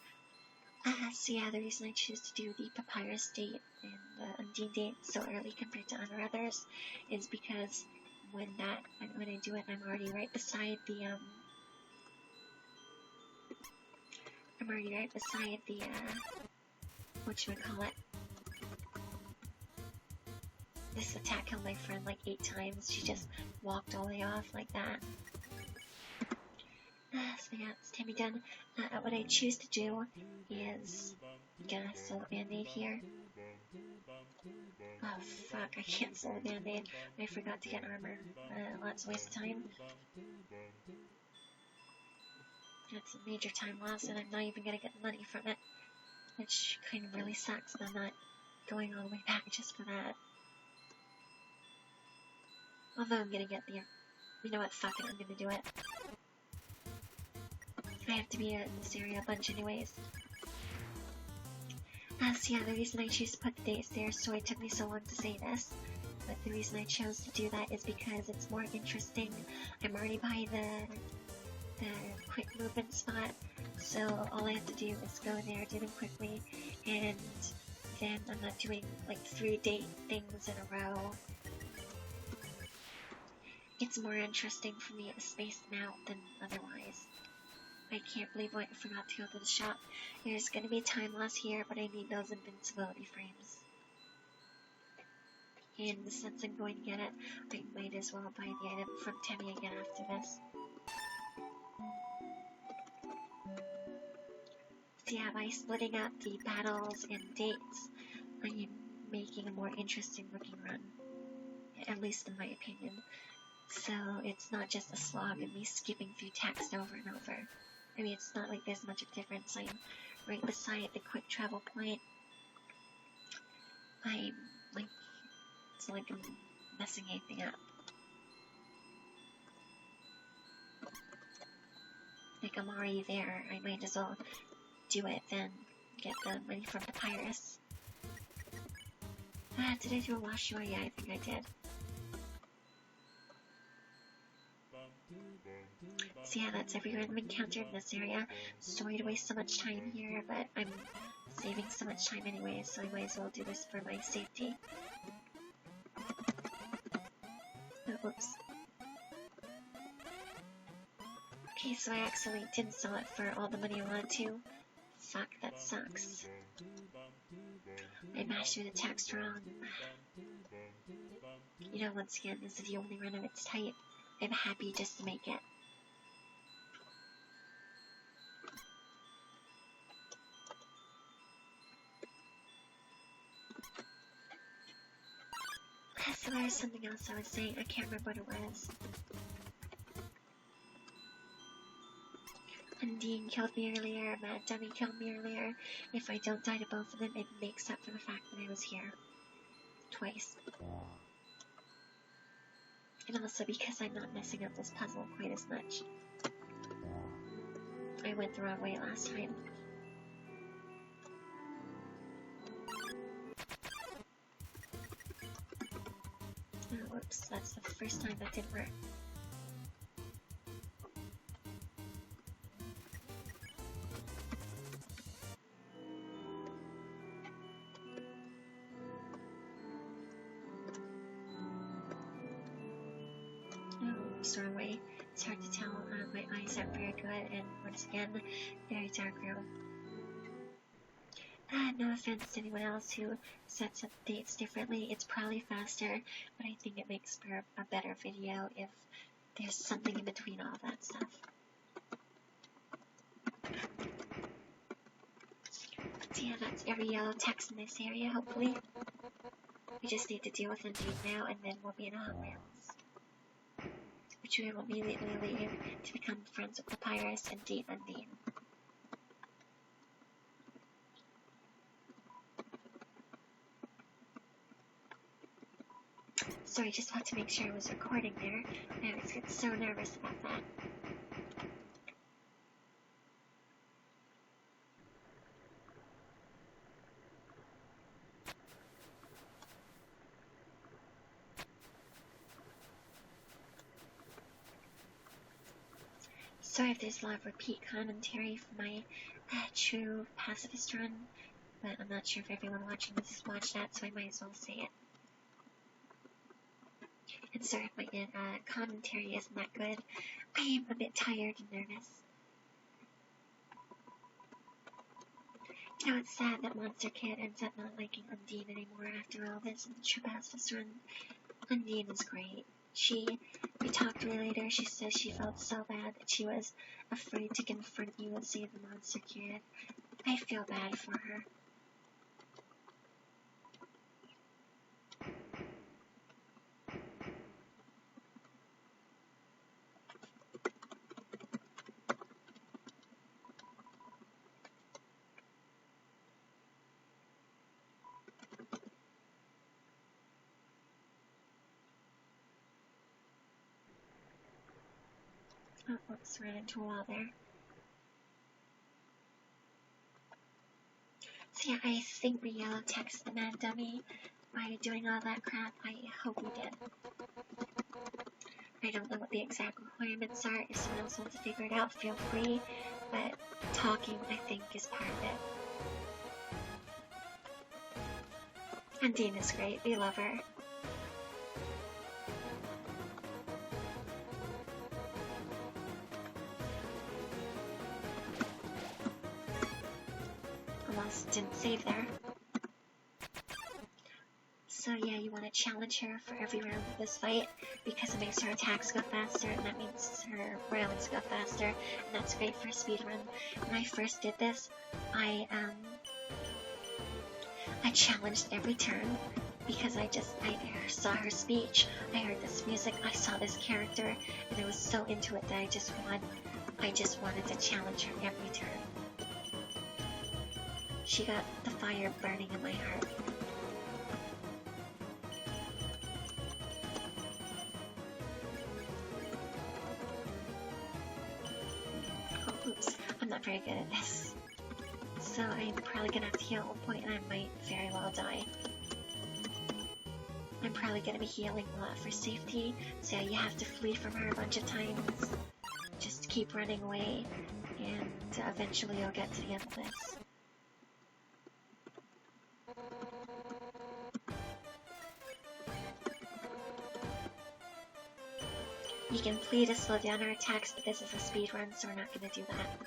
So yeah, the reason I choose to do the Papyrus date and the Undyne date so early compared to other others is because when I do it, I'm already right beside the whatchamacallit. This attack killed my friend like 8 times. She just walked all the way off like that. So yeah, it's Tammy done. What I choose to do is get a soul band-aid here. Oh fuck, I can't soul band-aid. I forgot to get armor. Lots of waste of time. That's a major time loss and I'm not even gonna get money from it. Which kind of really sucks that I'm not going all the way back just for that. Although I'm gonna get the... You know what, fuck it, I'm gonna do it. I have to be in this area a bunch anyways. So yeah, the reason I choose to put the dates there, so it took me so long to say this, but the reason I chose to do that is because it's more interesting. I'm already by the quick movement spot, so all I have to do is go there, do them quickly, and then I'm not doing like 3 date things in a row. It's more interesting for me to space them out than otherwise. I can't believe I forgot to go to the shop. There's gonna be time loss here, but I need those invincibility frames. And since I'm going to get it, I might as well buy the item from Temmie again after this. So yeah, by splitting up the battles and dates, I am making a more interesting looking run. At least in my opinion. So it's not just a slog of me skipping through text over and over. I mean, it's not like there's much of a difference. I'm right beside the quick travel point. I'm like, it's like I'm messing anything up. Like I'm already there. I might as well do it then get the money from Papyrus. Did I do a wash? Oh yeah, I think I did. So yeah, that's every random encounter in this area. Sorry to waste so much time here, but I'm saving so much time anyway, so I might as well do this for my safety. Oh, oops. Okay, so I actually didn't sell it for all the money I wanted to. Fuck, that sucks. I mashed through the text wrong. You know, once again, this is the only run of its type. I'm happy just to make it. So there was something else I was saying, I can't remember what it was. Undyne killed me earlier, Mettaton killed me earlier. If I don't die to both of them, it makes up for the fact that I was here. Twice. And also because I'm not messing up this puzzle quite as much. I went the wrong way last time. Oh, whoops, that's the first time that didn't work. Wrong way. It's hard to tell. My eyes aren't very good, and once again, very dark room. No offense to anyone else who sets up dates differently. It's probably faster, but I think it makes for a better video if there's something in between all that stuff. So yeah, that's every yellow text in this area, hopefully. We just need to deal with Undyne now, and then we'll be in Hotland. Which we will immediately leave to become friends with Papyrus and date Undyne. Sorry, just want to make sure I was recording there. I always get so nervous about that. Sorry if there's a lot of repeat commentary for my true pacifist run, but I'm not sure if everyone watching this has watched that, so I might as well say it. And sorry if my commentary isn't that good. I am a bit tired and nervous. You know, it's sad that Monster Kid ends up not liking Undyne anymore after all this in the true pacifist run. Undyne is great. We talked to her later, she says she felt so bad that she was afraid to confront you and save the Monster Kid. I feel bad for her. Oh, whoops, ran into a wall there. So yeah, I think we yellow text the man dummy by doing all that crap. I hope we did. I don't know what the exact requirements are. If someone else wants to figure it out, feel free. But talking, I think, is part of it. Undyne is great. We love her. mouse didn't save there. So yeah, you want to challenge her for every round of this fight because it makes her attacks go faster, and that means her rounds go faster, and that's great for speedrun. When I first did this, I challenged every turn because I saw her speech, I heard this music, I saw this character, and I was so into it that I just wanted to challenge her every turn. She got the fire burning in my heart. Oh, oops, I'm not very good at this. So I'm probably gonna have to heal at one point, and I might very well die. I'm probably gonna be healing a lot for safety, so yeah, you have to flee from her a bunch of times. Just keep running away, and eventually you'll get to the end of this. You can flee to slow down our attacks, but this is a speed run, so we're not gonna do that.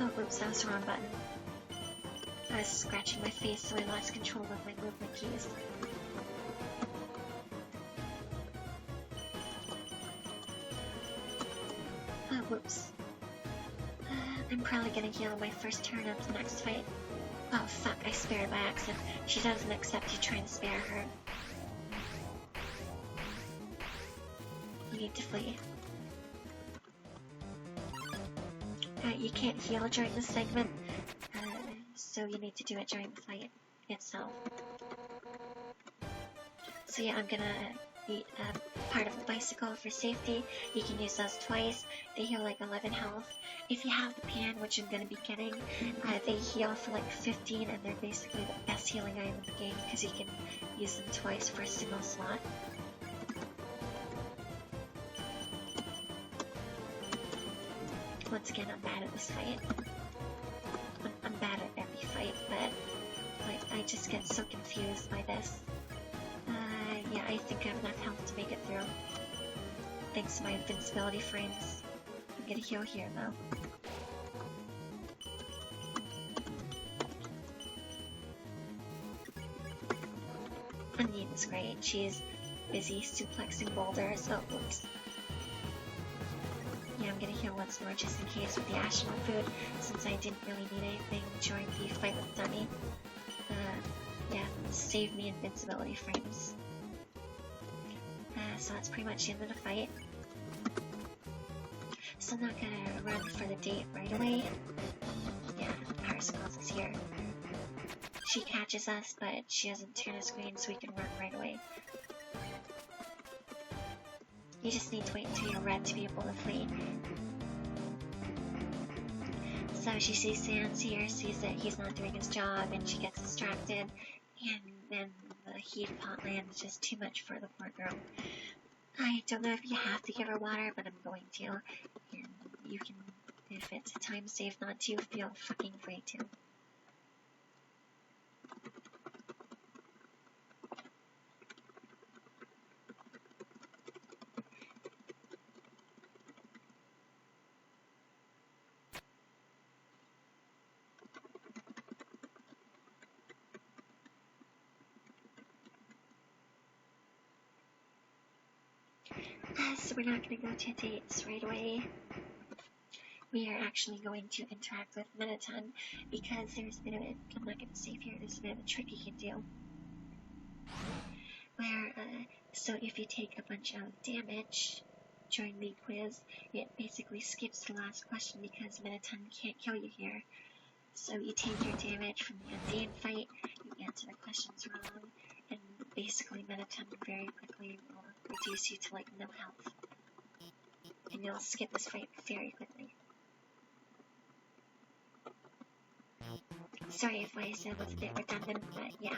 Oh, oops, that was the wrong button. I was scratching my face, so I lost control of my movement keys. Oh, whoops. I'm probably gonna heal my first turn of the next fight. Oh, fuck, I spared by accident. She doesn't accept you trying to spare her. You need to flee. You can't heal during this segment, so you need to do it during the fight itself. So yeah, I'm gonna eat part of the bicycle for safety. You can use those twice. They heal like 11 health. If you have the pan, which I'm gonna be getting, they heal for like 15, and they're basically the best healing item in the game because you can use them twice for a single slot. Once again, I'm bad at this fight. I'm bad at every fight, but like I just get so confused by this. Yeah, I think I have enough health to make it through. Thanks to my invincibility frames. I'm gonna heal here though. Undyne's great. She's busy suplexing boulders. Oh, oops. Yeah, I'm gonna heal once more just in case with the astronaut food, since I didn't really need anything during the fight with Dummy. Yeah, save me invincibility frames. So that's pretty much the end of the fight. So I'm not gonna run for the date right away. Yeah, Papyrus calls us here. She catches us, but she doesn't turn us green, so we can run right away. You just need to wait until you're red to be able to flee. So she sees Sans here, sees that he's not doing his job, and she gets distracted, and then the heat of Hotland is just too much for the poor girl. I don't know if you have to give her water, but I'm going to. And you can, if it's a time save not to, feel fucking free to. So we're not going to go to dates right away. We are actually going to interact with Mettaton because there's a bit of it. I'm not going to save here. There's a bit of a trick you can do. Where, so if you take a bunch of damage during the quiz, it basically skips the last question because Mettaton can't kill you here. So you take your damage from the Undyne fight, you answer the questions wrong, and basically Mettaton very quickly will reduce you to like no health. And you'll skip this fight very quickly. Sorry if what I said was a bit redundant, but yeah.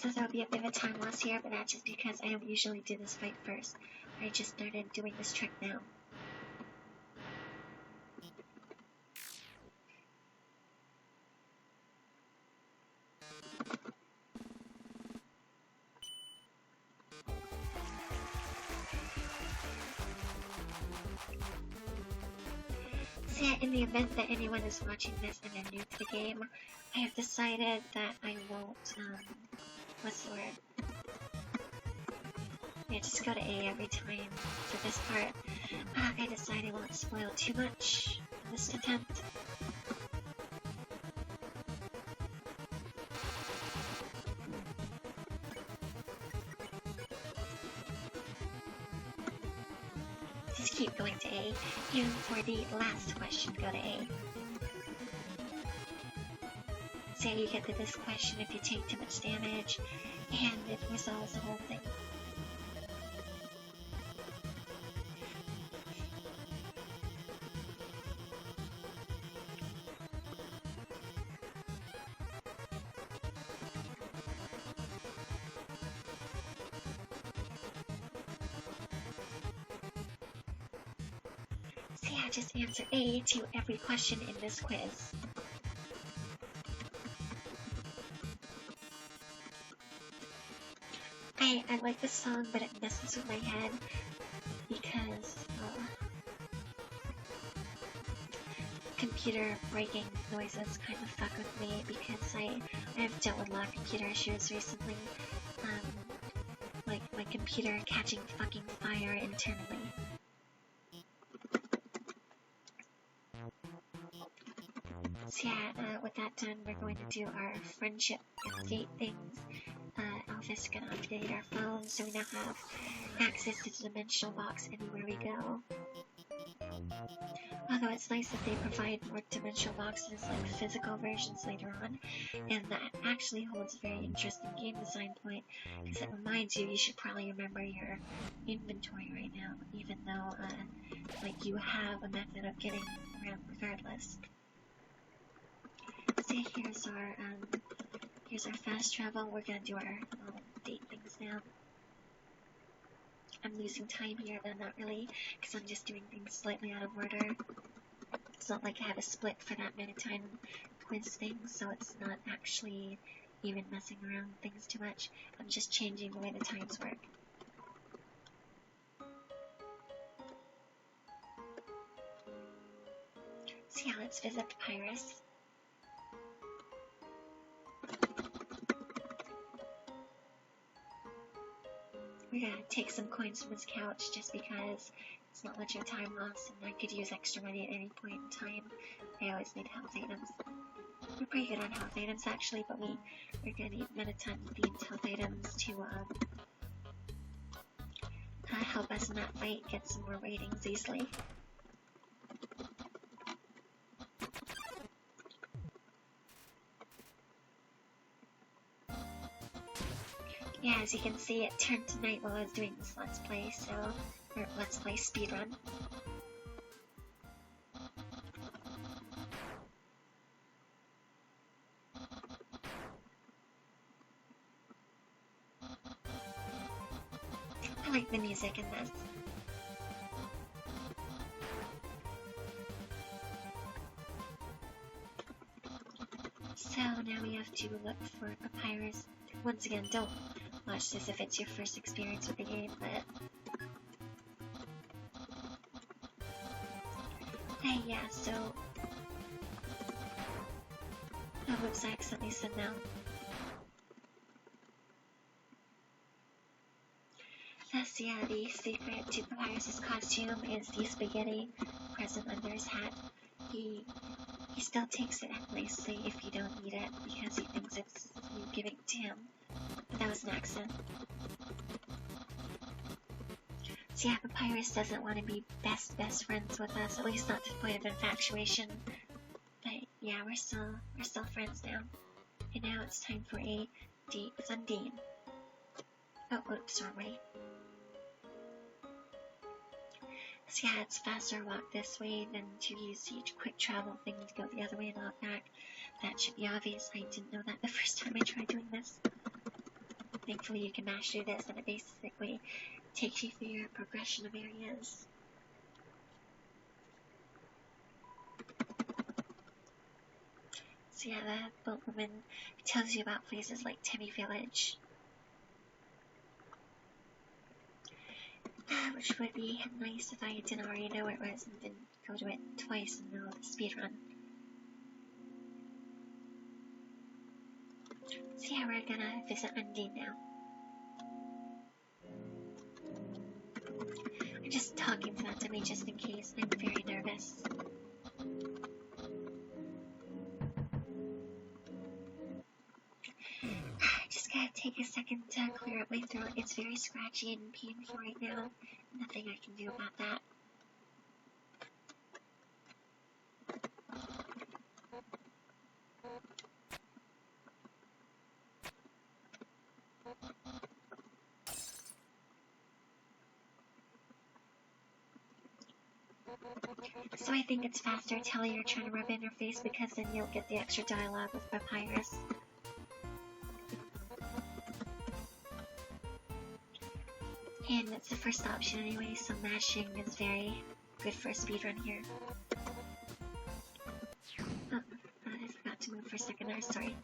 So there'll be a bit of a time loss here, but that's just because I don't usually do this fight first. I just started doing this trick now. So yeah, in the event that anyone is watching this and they're new to the game, I have decided that I won't, what's the word? Yeah, just go to A every time for this part. I decided I won't spoil too much in this attempt. Just keep going to A. Even for the last question, go to A. So you get to this question if you take too much damage, and it resolves the whole thing. So yeah, just answer A to every question in this quiz. I like the song, but it messes with my head because computer breaking noises kind of fuck with me because I've dealt with a lot of computer issues recently. Like my computer catching fucking fire internally. So yeah, with that done, we're going to do our friendship update things. Elvis is going to update our phones so we now have access to the dimensional box anywhere we go. Although it's nice that they provide more dimensional boxes like physical versions later on, and that actually holds a very interesting game design point, because it reminds you should probably remember your inventory right now, even though like you have a method of getting around regardless. So here's our fast travel. We're gonna do our date things now. I'm losing time here, but not really, because I'm just doing things slightly out of order. It's not like I have a split for that Mettaton quiz thing, so it's not actually even messing around with things too much. I'm just changing the way the times work. So yeah, let's visit Papyrus. We're gonna take some coins from his couch just because it's not much of a time loss and I could use extra money at any point in time. I always need health items. We're pretty good on health items actually, but we're gonna need Mettaton themed health items to help us in that fight get some more ratings easily. Yeah, as you can see, it turned to night while I was doing this Let's Play, or Let's Play Speedrun. I like the music in this. So now we have to look for Papyrus. Once again, don't watch this if it's your first experience with the game, but hey, yeah, so whoops, I accidentally said no. Thus, yeah, the secret to Papyrus's costume is the spaghetti present under his hat. He still takes it nicely if you don't need it because he thinks it's you giving it to him. But that was an accident. So yeah, Papyrus doesn't want to be best friends with us, at least not to the point of infatuation. But yeah, we're still friends now. And now it's time for a date with Undyne. Oh, oops, wrong way. So yeah, it's faster walk this way than to use the quick travel thing to go the other way and not back. That should be obvious. I didn't know that the first time I tried doing this. Thankfully you can mash through this and it basically takes you through your progression of areas. So yeah, the boat woman tells you about places like Timmy Village. Which would be nice if I didn't already know where it was and didn't go to it twice in the middle of the speedrun. So yeah, we're gonna visit Undyne now. I'm just talking to that dummy just in case. I'm very nervous. I just gotta take a second to clear up my throat. It's very scratchy and painful right now. Nothing I can do about that. So I think it's faster telling you're trying to rub in her face because then you'll get the extra dialogue with Papyrus. And that's the first option anyway, so mashing is very good for a speedrun here. Oh, I forgot to move for a second there, sorry.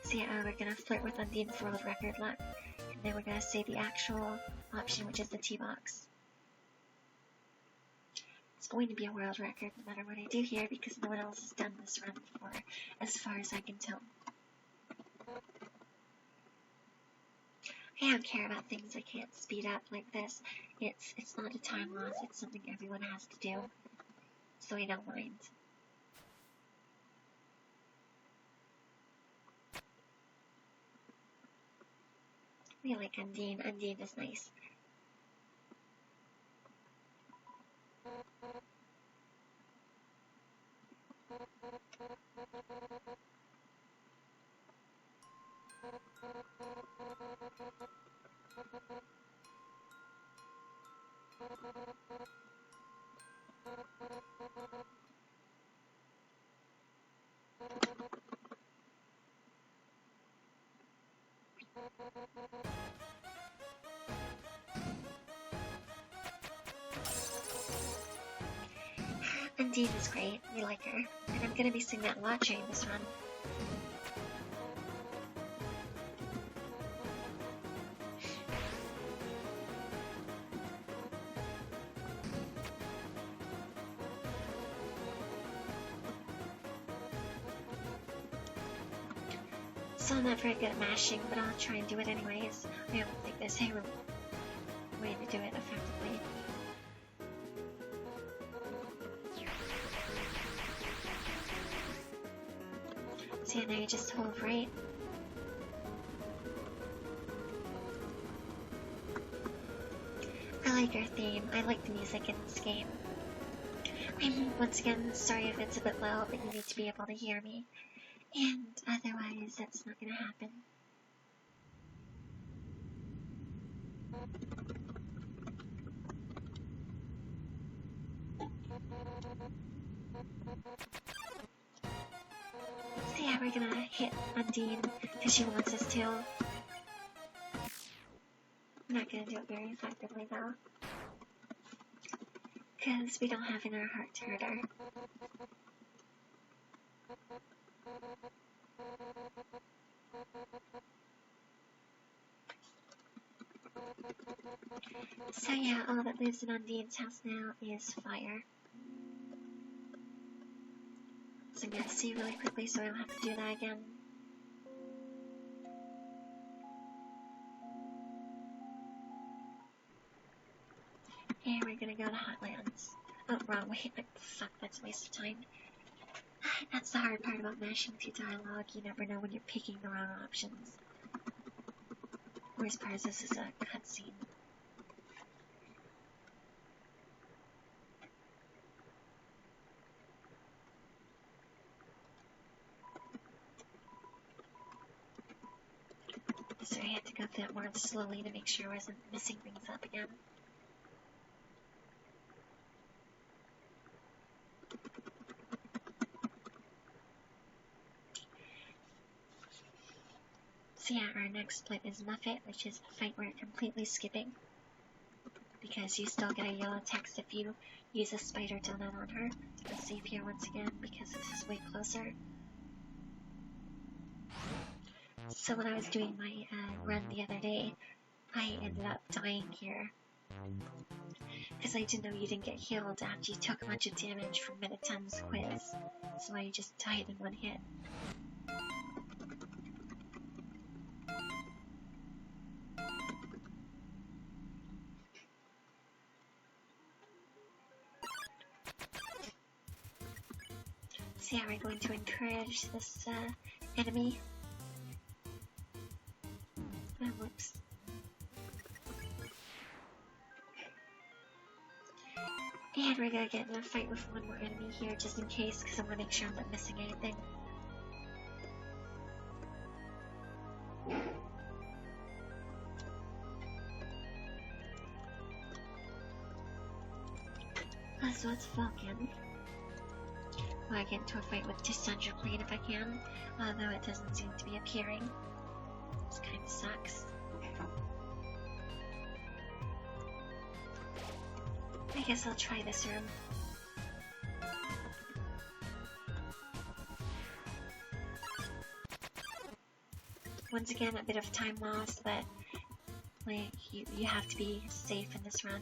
So yeah, we're gonna flirt with Undyne for world record luck, and then we're gonna say the actual option, which is the T-box. It's going to be a world record no matter what I do here because no one else has done this run before, as far as I can tell. I don't care about things I can't speed up like this. It's not a time loss, it's something everyone has to do, so I don't mind. We like Undyne. Undyne is nice. Undyne is great. We like her. And I'm gonna be singing that a lot during this run. So I'm not very good at mashing, but I'll try and do it anyways. I don't think there's a way to do it effectively. So yeah, now you just hold right. I like your theme. I like the music in this game. I'm once again sorry if it's a bit low, but you need to be able to hear me. And otherwise, that's not gonna happen. So yeah, we're gonna hit Undyne because she wants us to. I'm not gonna do it very effectively though, because we don't have in our heart to hurt her. So yeah, all that lives in Undyne's house now is fire. So I'm gonna see really quickly so I don't have to do that again. And we're gonna go to Hotlands. Oh, wrong way. Fuck, that's a waste of time. That's the hard part about mashing through dialogue. You never know when you're picking the wrong options. Worst part is this is a cutscene. So I had to go through that more slowly to make sure I wasn't messing things up again. So yeah, our next split is Muffet, which is a fight we're completely skipping. Because you still get a yellow text if you use a spider donut on her. Let's save here once again because this is way closer. So when I was doing my run the other day, I ended up dying here Because I didn't know you didn't get healed after you took a bunch of damage from Mettaton's quiz. That's why you just died in one hit. So yeah, we're going to encourage this enemy. Oh, whoops. And we're gonna get in a fight with one more enemy here just in case, because I want to make sure I'm not missing anything. So it's Falcon. Well, I get into a fight with Dissandra Plane if I can, although it doesn't seem to be appearing. This kind of sucks. I guess I'll try this room. Once again, a bit of time loss, but like you have to be safe in this run.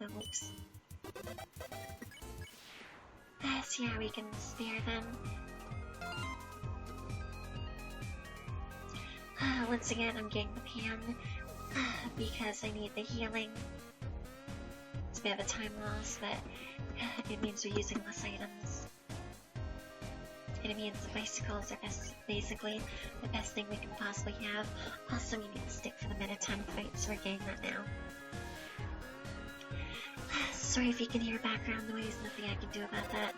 Oh, whoops. So yeah, we can spare them. Once again, I'm getting the pan because I need the healing. It's a bit of a time loss, but it means we're using less items. And it means the bicycles are basically the best thing we can possibly have. Also, we need to stick for the Mettaton fight, so we're getting that now. Sorry if you can hear background noise, nothing I can do about that.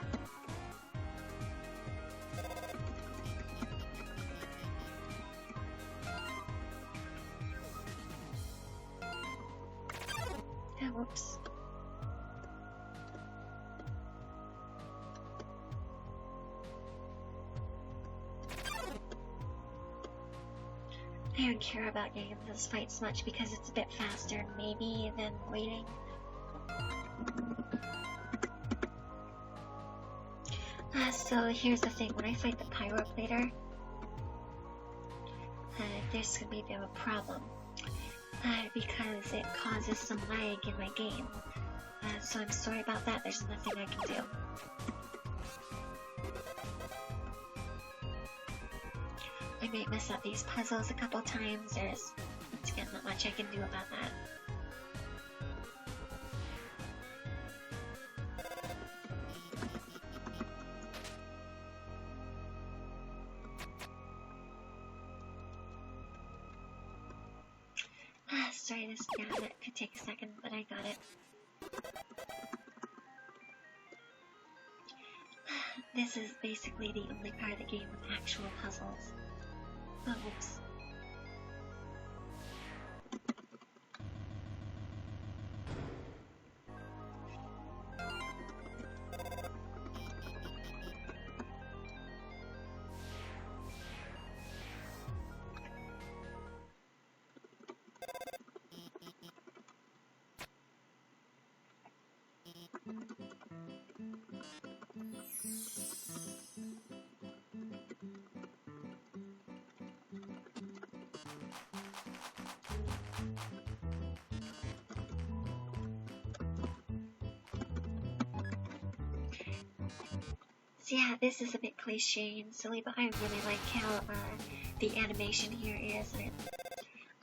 Oh, whoops. I don't care about getting into this fight so much because it's a bit faster, maybe, than waiting. So here's the thing, when I fight the Pyro later, there's gonna be a bit of a problem. Because it causes some lag in my game. So I'm sorry about that, there's nothing I can do. I might mess up these puzzles a couple times, there's, once again, not much I can do about that. Sorry, this it could take a second, but I got it. This is basically the only part of the game with actual puzzles. Oh, whoops. So yeah, this is a bit cliche and silly, but I really like how the animation here is.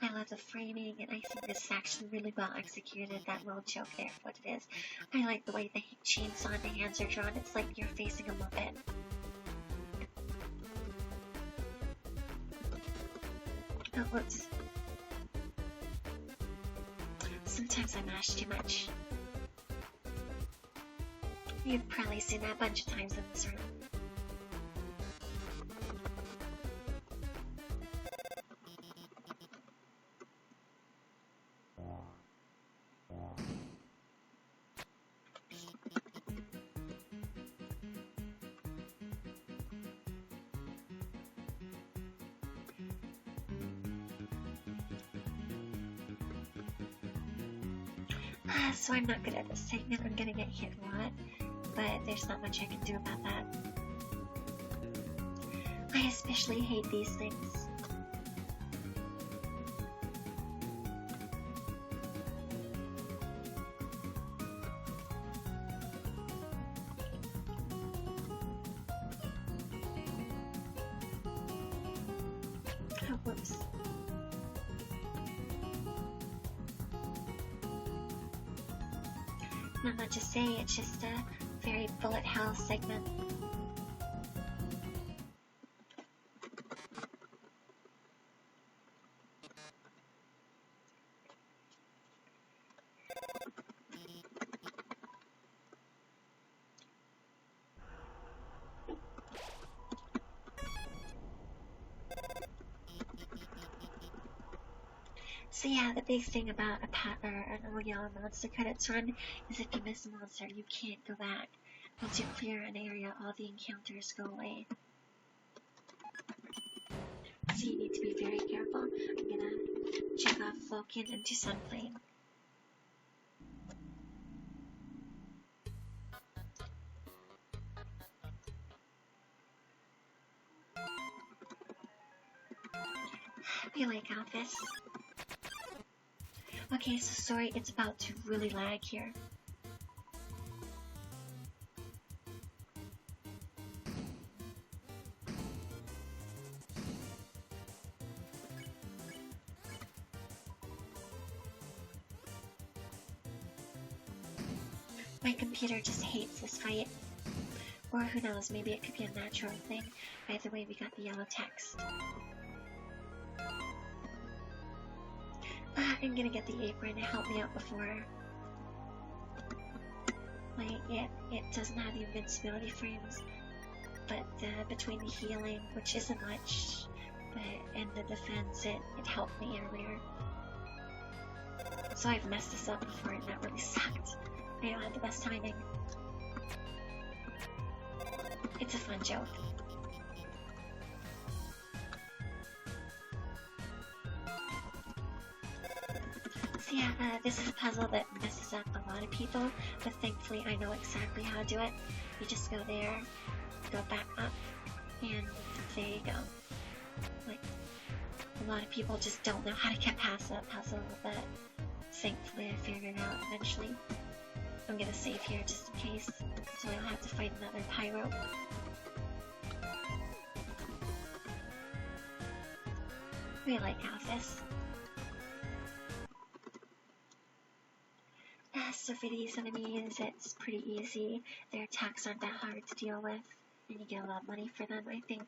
I love the framing, and I think this is actually really well executed, that little joke there for what it is. I like the way the chainsaw and the hands are drawn, it's like you're facing a Muffet. Oh, whoops. Sometimes I mash too much. You've probably seen that a bunch of times in this room. So I'm not good at this segment, I'm gonna get hit a lot, but there's not much I can do about that. I especially hate these things. not much to say, it's just a very bullet hell segment. So yeah, the big thing about an Toriel monster credits run is if you miss a monster, you can't go back. Once you clear an area, all the encounters go away. So you need to be very careful. I'm gonna check off Vulcan into Sunplane. We like Office. Okay, so sorry, it's about to really lag here. My computer just hates this fight. Or who knows, maybe it could be a natural thing. Either way, we got the yellow text. I'm gonna get the apron to help me out before. Like, it doesn't have the invincibility frames, but between the healing, which isn't much, but and the defense, it helped me earlier. So I've messed this up before and that really sucked. I don't have the best timing. It's a fun joke. So yeah, this is a puzzle that messes up a lot of people, but thankfully I know exactly how to do it. You just go there, go back up, and there you go. Like, a lot of people just don't know how to get past that puzzle, but thankfully I figured it out eventually. I'm gonna save here just in case, so I don't have to fight another pyro. We like Office. So for these enemies, it's pretty easy. Their attacks aren't that hard to deal with, and you get a lot of money for them, I think.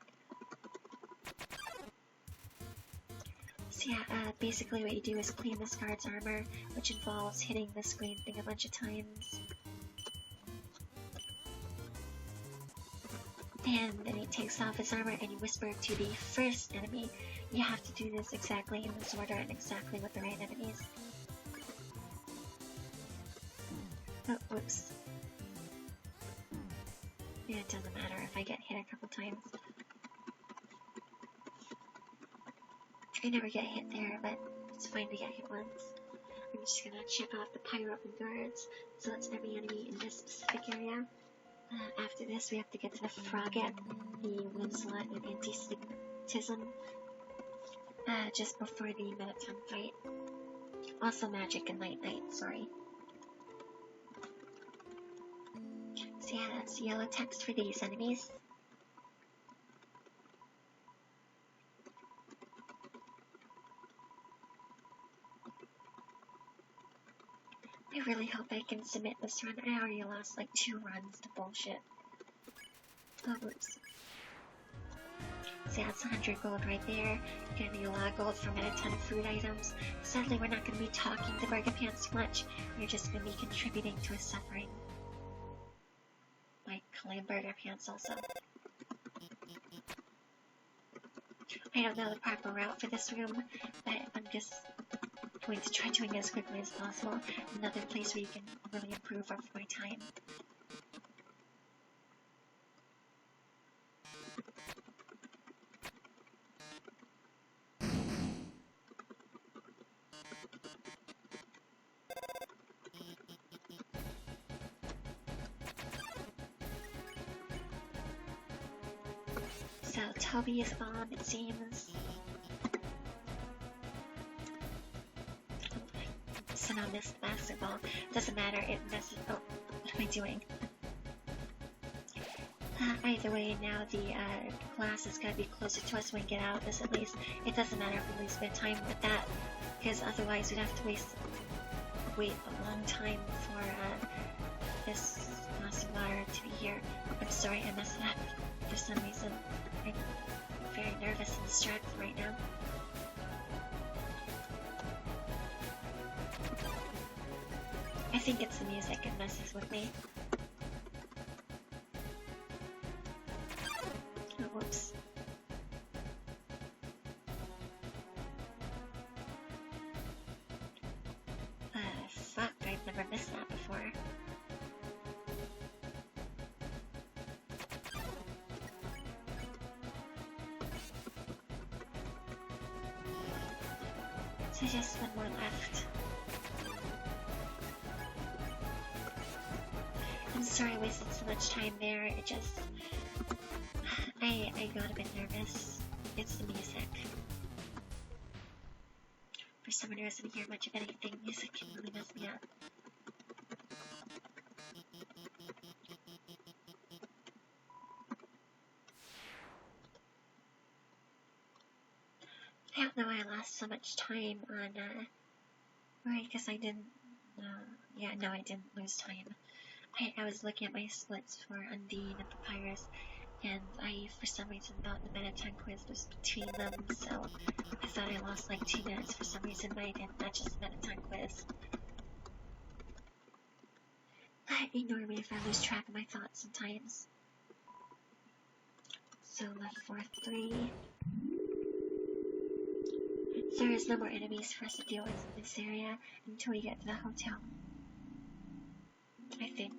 So yeah, basically what you do is clean this guard's armor, which involves hitting this green thing a bunch of times. And then he takes off his armor and you whisper to the first enemy. You have to do this exactly in this order and exactly with the right enemies. Oh, whoops. Yeah, it doesn't matter if I get hit a couple times. I never get hit there, but it's fine to get hit once. I'm just gonna check off the pyro and guards, so that's every enemy in this specific area. After this, we have to get to the Frogget, the Winslet, and Anti-Stigmatism, just before the Mettaton fight. Also Magic and Night Knight, sorry. So yeah, that's yellow text for these enemies. I really hope I can submit this run. I already lost like 2 runs to bullshit. Oh, whoops. So yeah, it's 100 gold right there. You're gonna need a lot of gold for Mettaton food items. Sadly, we're not gonna be talking to Burger Pants much. We're just gonna be contributing to his suffering. Like Claim Burger Pants also. I don't know the proper route for this room, but I'm just going to try doing it as quickly as possible. Another place where you can really improve over my time. So Toby is on, it seems. Somehow missed basketball. Doesn't matter, it messes. Oh, what am I doing? Either way, now the class is gonna be closer to us when we get out of this at least. It doesn't matter if we lose a bit of time with that, because otherwise we'd have to waste wait a long time for this glass of water to be here. I'm sorry I messed up for some reason. I'm very nervous and distracted right now. I think it's the music, it messes with me. Oh, whoops. Fuck, I've never missed that before. So just one more left. I'm sorry I wasted so much time there, it just... I got a bit nervous. It's the music. For someone who doesn't hear much of anything, music can really mess me up. I don't know why I lost so much time on, right, because I didn't, yeah, no, I didn't lose time. I was looking at my splits for Undyne and Papyrus, and I, for some reason, thought the Mettaton quiz was between them, so I thought I lost like 2 minutes for some reason, but I didn't. That's just the Mettaton quiz. Ignore me if I lose track of my thoughts sometimes. So left 4-3. There is no more enemies for us to deal with in this area until we get to the hotel. I think.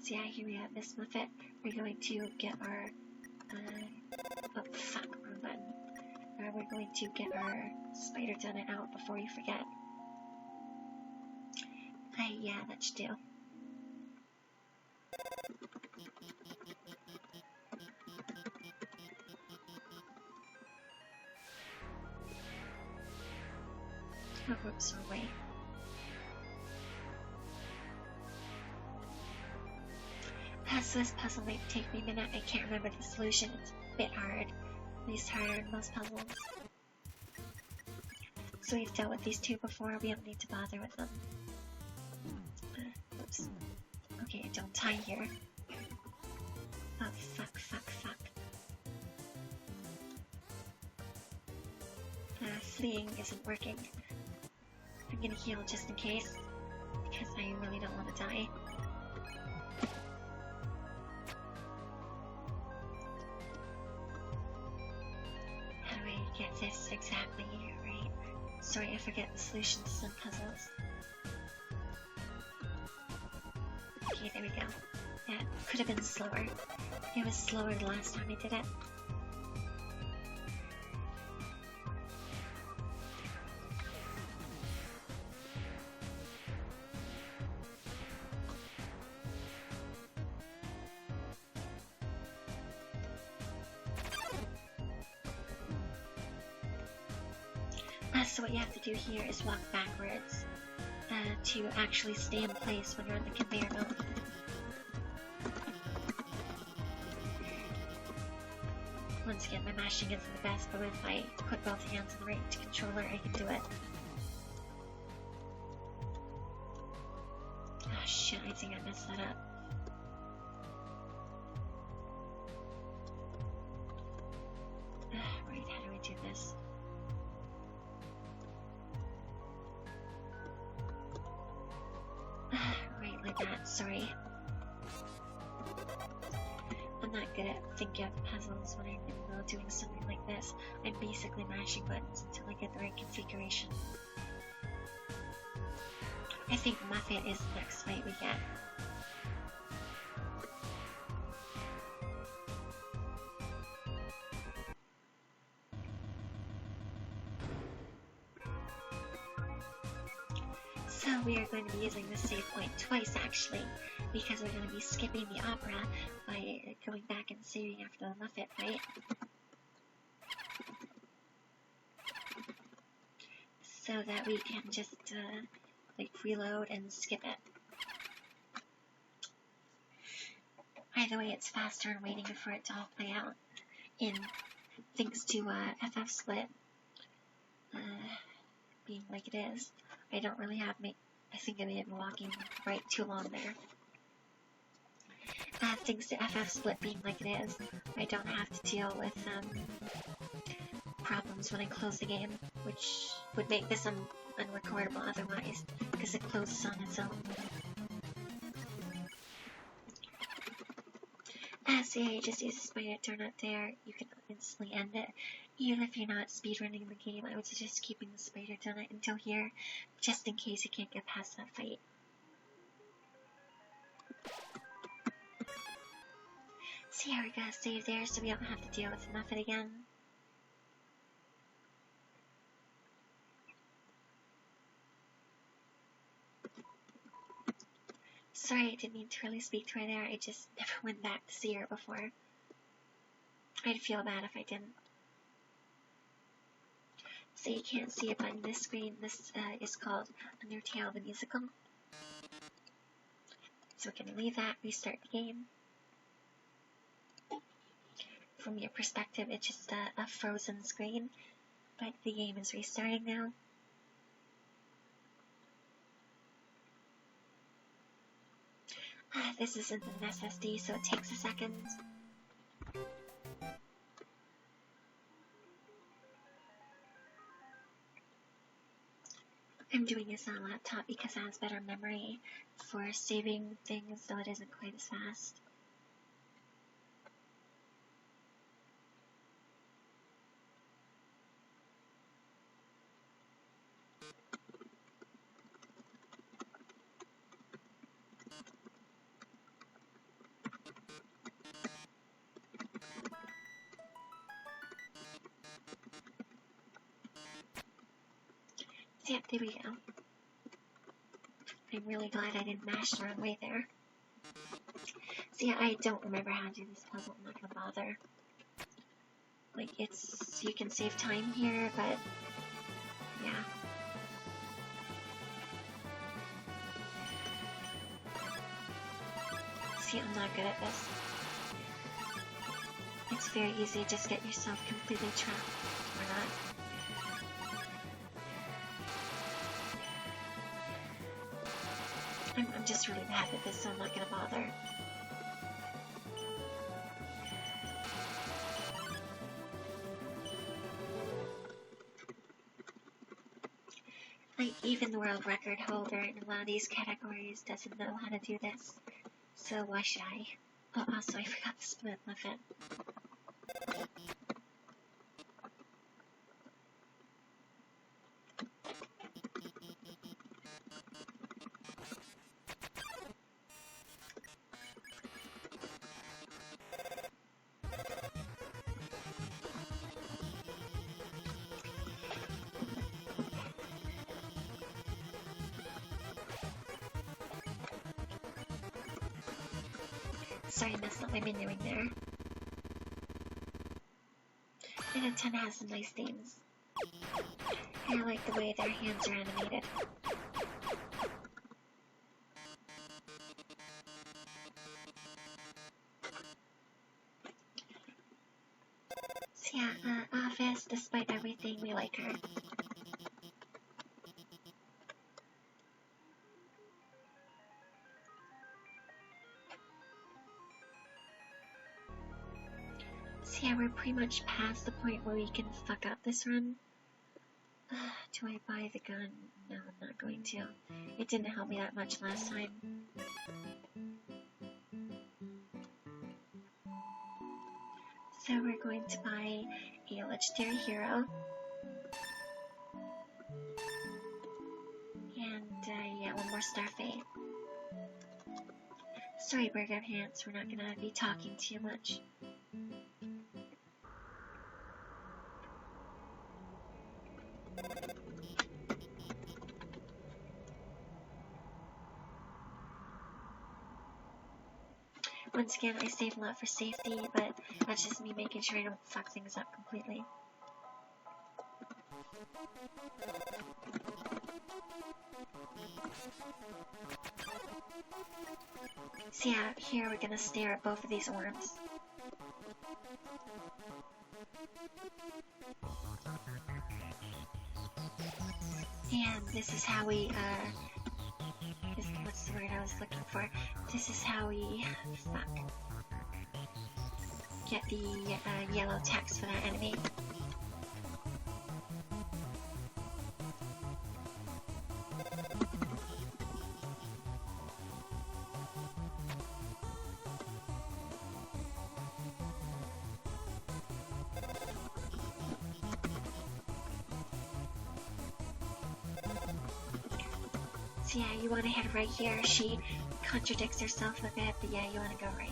So yeah, here we have this Muffet. We're going to get our, oh fuck, wrong button. We're going to get our spider donut out before we forget. Yeah, that should do. Oh, whoops, wrong way. So this puzzle might take me a minute. I can't remember the solution. It's a bit hard. At least harder than most puzzles. So we've dealt with these two before. We don't need to bother with them. Oops. Okay, don't die here. Oh, fuck, fuck, fuck. Fleeing isn't working. I'm gonna heal just in case, because I really don't want to die. How do I get this exactly right? Sorry, I forget the solution to some puzzles. Okay, there we go. That could have been slower. It was slower the last time I did it. So what you have to do here is walk backwards to actually stay in place when you're on the conveyor belt. Once again, my mashing isn't the best, but if I put both hands on the right controller, I can do it. Oh shit, I think I messed that up. Right, how do I do this? Right, like that, sorry. I'm not good at thinking of puzzles when I'm in the middle of doing something like this. I'm basically mashing buttons until I get the right configuration. I think Muffet is the next fight we get. So we are going to be using this save point twice actually, because we're going to be skipping the opera by going back and saving after the Muffet fight. So that we can just like reload and skip it. Either way, it's faster and waiting for it to all play out. In thanks to FF split being like it is, I don't really have I think I may have been walking right too long there. Thanks to FF Split being like it is, I don't have to deal with problems when I close the game, which would make this unrecordable otherwise, because it closes on its own. So yeah, you just use the spider donut there, you can instantly end it. Even if you're not speedrunning the game, I would suggest keeping the spider donut until here, just in case you can't get past that fight. So yeah, we're gonna save there so we don't have to deal with Muffet again. Sorry, I didn't mean to really speak to her there, I just never went back to see her before. I'd feel bad if I didn't. So you can't see it on this screen, this is called Undertale the Musical. So we're gonna leave that, restart the game. From your perspective, it's just a frozen screen, but the game is restarting now. This isn't an SSD, so it takes a second. I'm doing this on a laptop because it has better memory for saving things, so it isn't quite as fast. So yep, there we go. I'm really glad I didn't mash the wrong way there. So yeah, I don't remember how to do this puzzle, I'm not gonna bother. Like, you can save time here, but yeah. See, I'm not good at this. It's very easy to just get yourself completely trapped, or not. I'm just really bad at this, so I'm not gonna bother. Like, even the world record holder in a lot of these categories doesn't know how to do this, so why should I? Oh, also, I forgot to split Muffet. Sorry, that's not what I've been doing there. Mettaton has some nice themes. I like the way their hands are animated. So yeah, Office, despite everything, we like her. So yeah, we're pretty much past the point where we can fuck up this run. Do I buy the gun? No, I'm not going to. It didn't help me that much last time. So we're going to buy a legendary hero. And yeah, one more Starfade. Sorry, Burger Pants, we're not gonna be talking too much. Once again, I save a lot for safety, but that's just me making sure I don't fuck things up completely. So yeah, here we're gonna stare at both of these orbs. And this is how we the word I was looking for. This is how we get the yellow text for that enemy. So yeah, you want to head right here. She contradicts herself a bit, but yeah, you want to go right.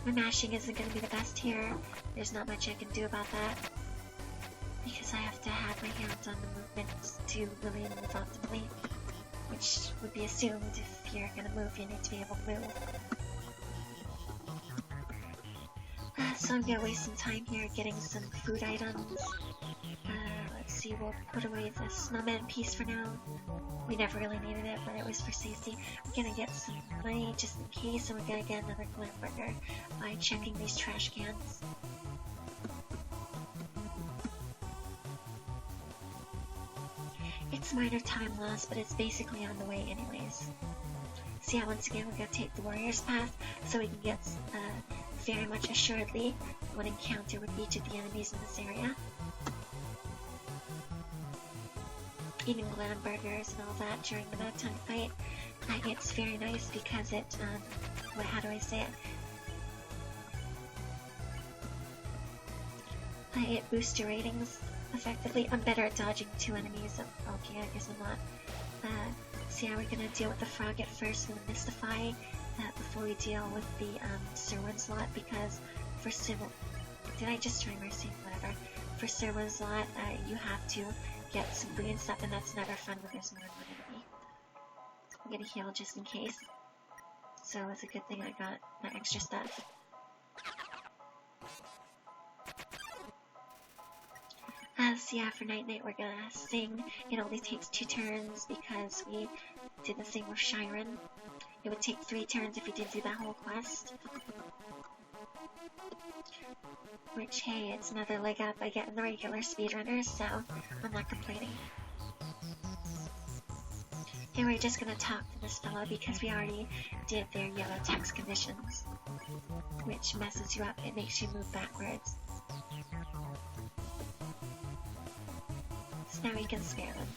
My mashing isn't going to be the best here. There's not much I can do about that, because I have to have my hands on the movements to really move optimally, which would be assumed if you're going to move, you need to be able to move. So I'm going to waste some time here getting some food items. Let's see, we'll put away the snowman piece for now. We never really needed it, but it was for safety. We're going to get some money just in case, and we're going to get another glam burger by checking these trash cans. It's minor time loss, but it's basically on the way anyways. So yeah, once again, we're going to take the warrior's path so we can get very much assuredly one encounter with each of the enemies in this area. Eating glam burgers and all that during the Mettaton fight, it's very nice because it, how do I say it? It boosts your ratings effectively. I'm better at dodging two enemies. Okay, I guess I'm not. So yeah, we're gonna deal with the frog at first with Mystify before we deal with the Sir Winslow, because for Civil... Did I just try Mercy? Whatever. For Sir Winslow, you have to get some green stuff, and that's never fun when there's more than one enemy. I'm gonna heal just in case. So it's a good thing I got my extra stuff. So yeah, for Night Night we're gonna sing. It only takes 2 turns because we did the thing with Shiren. It would take 3 turns if you did do that whole quest. Which, hey, it's another leg up I get in the regular speedrunners, so I'm not complaining. And we're just gonna talk to this fella because we already did their yellow text conditions, which messes you up. It makes you move backwards. So now we can spare them.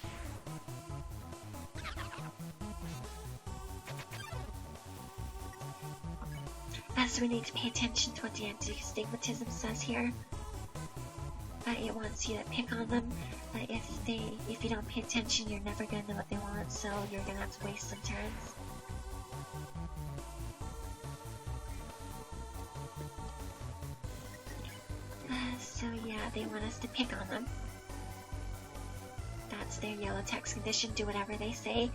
So we need to pay attention to what the anti-stigmatism says here. It wants you to pick on them. If you don't pay attention, you're never gonna know what they want, so you're gonna have to waste some turns. So yeah, they want us to pick on them. That's their yellow text condition. Do whatever they say.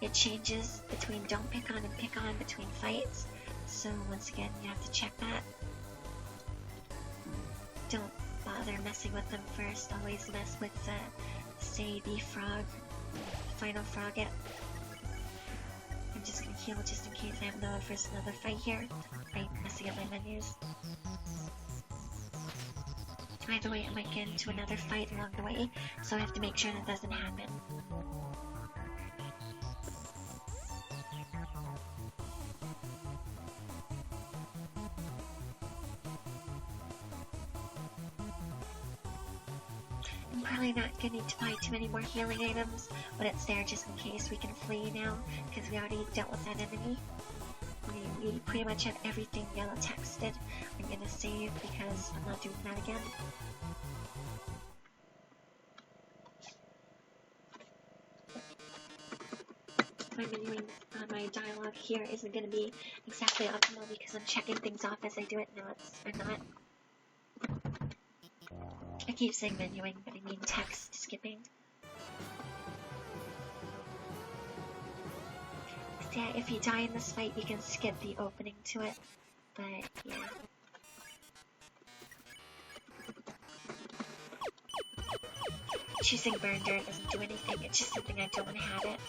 It changes between don't pick on and pick on between fights. So once again, you have to check that. Don't bother messing with them first. Always mess with, say, the frog, final frog it. I'm just gonna heal just in case I have no first another fight here. By messing up my menus. Either way, I might get into another fight along the way, so I have to make sure that doesn't happen. I'm probably not gonna need to buy too many more healing items, but it's there just in case we can flee now, because we already dealt with that enemy. We pretty much have everything yellow texted. I'm gonna save because I'm not doing that again. My dialogue here isn't gonna be exactly optimal because I'm checking things off as I do it. No, I'm not. I keep saying menuing, but I mean text skipping. So yeah, if you die in this fight, you can skip the opening to it, but yeah. Choosing burn dirt doesn't do anything, it's just something I don't want to have it.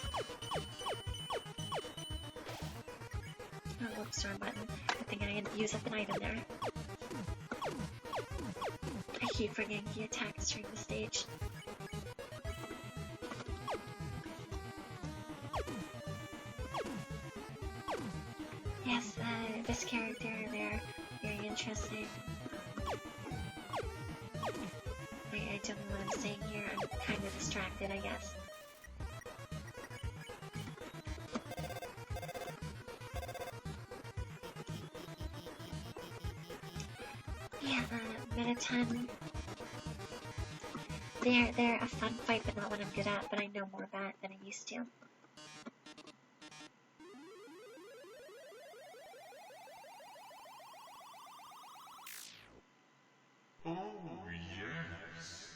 X run button. I think I can use up an item there. I keep forgetting he attacks during the stage. Yes, this character, they're very interesting. I don't know what I'm saying here, I'm kind of distracted, I guess. Yeah, Mettaton. They're a fun fight, but not what I'm good at, but I know more about it than I used to. Oh, yes.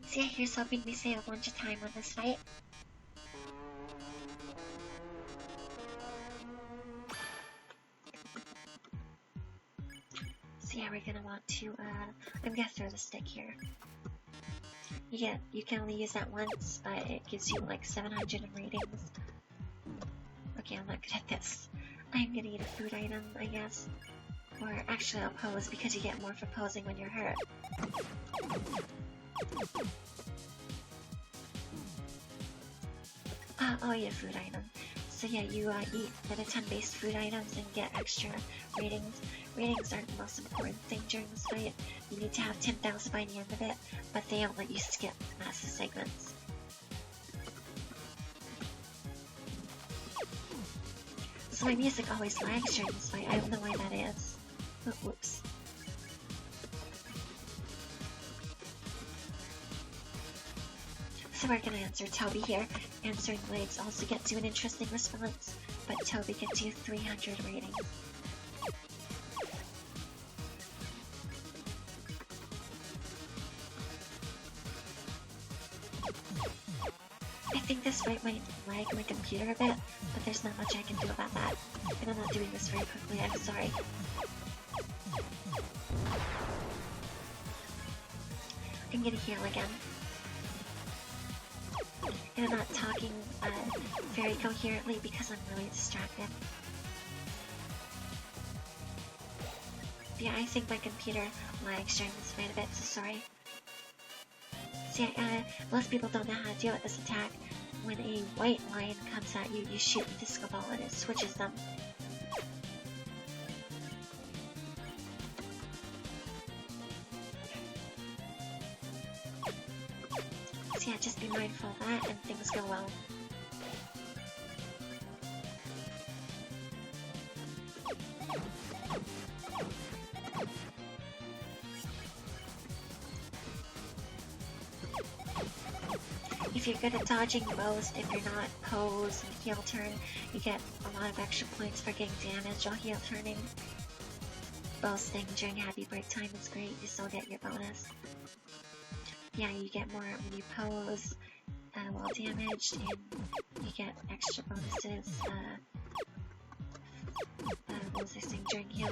See, here's hoping we save a bunch of time on this fight. So yeah, we're gonna want to, I'm gonna throw the stick here. You can only use that once, but it gives you like 700 in ratings. Okay, I'm not good at this. I'm gonna eat a food item, I guess. Or actually I'll pose, because you get more for posing when you're hurt. Oh yeah, food item. So yeah, you eat Mettaton-based food items and get extra ratings. Ratings aren't the most important thing during this fight. You need to have 10,000 by the end of it, but they don't let you skip massive segments. So my music always lags during this fight. I don't know why that is. Oh, whoops. So we're gonna answer Toby here. Answering Blades also gets you an interesting response, but Toby gets you 300 ratings. I think this fight might lag my computer a bit, but there's not much I can do about that. And I'm not doing this very quickly, I'm sorry. I'm gonna heal again. And I'm not talking very coherently because I'm really distracted. But yeah, I think my computer lags during this fight a bit, so sorry. So yeah, most people don't know how to deal with this attack. When a white lion comes at you, you shoot the disco ball and it switches them. So yeah, just be mindful of that and things go well. If you're good at dodging the most, if you're not pose and heel turn, you get a lot of extra points for getting damage while heel turning. Boasting during happy break time is great, you still get your bonus. Yeah, you get more when you pose while damaged, and you get extra bonuses. What was I saying? During heel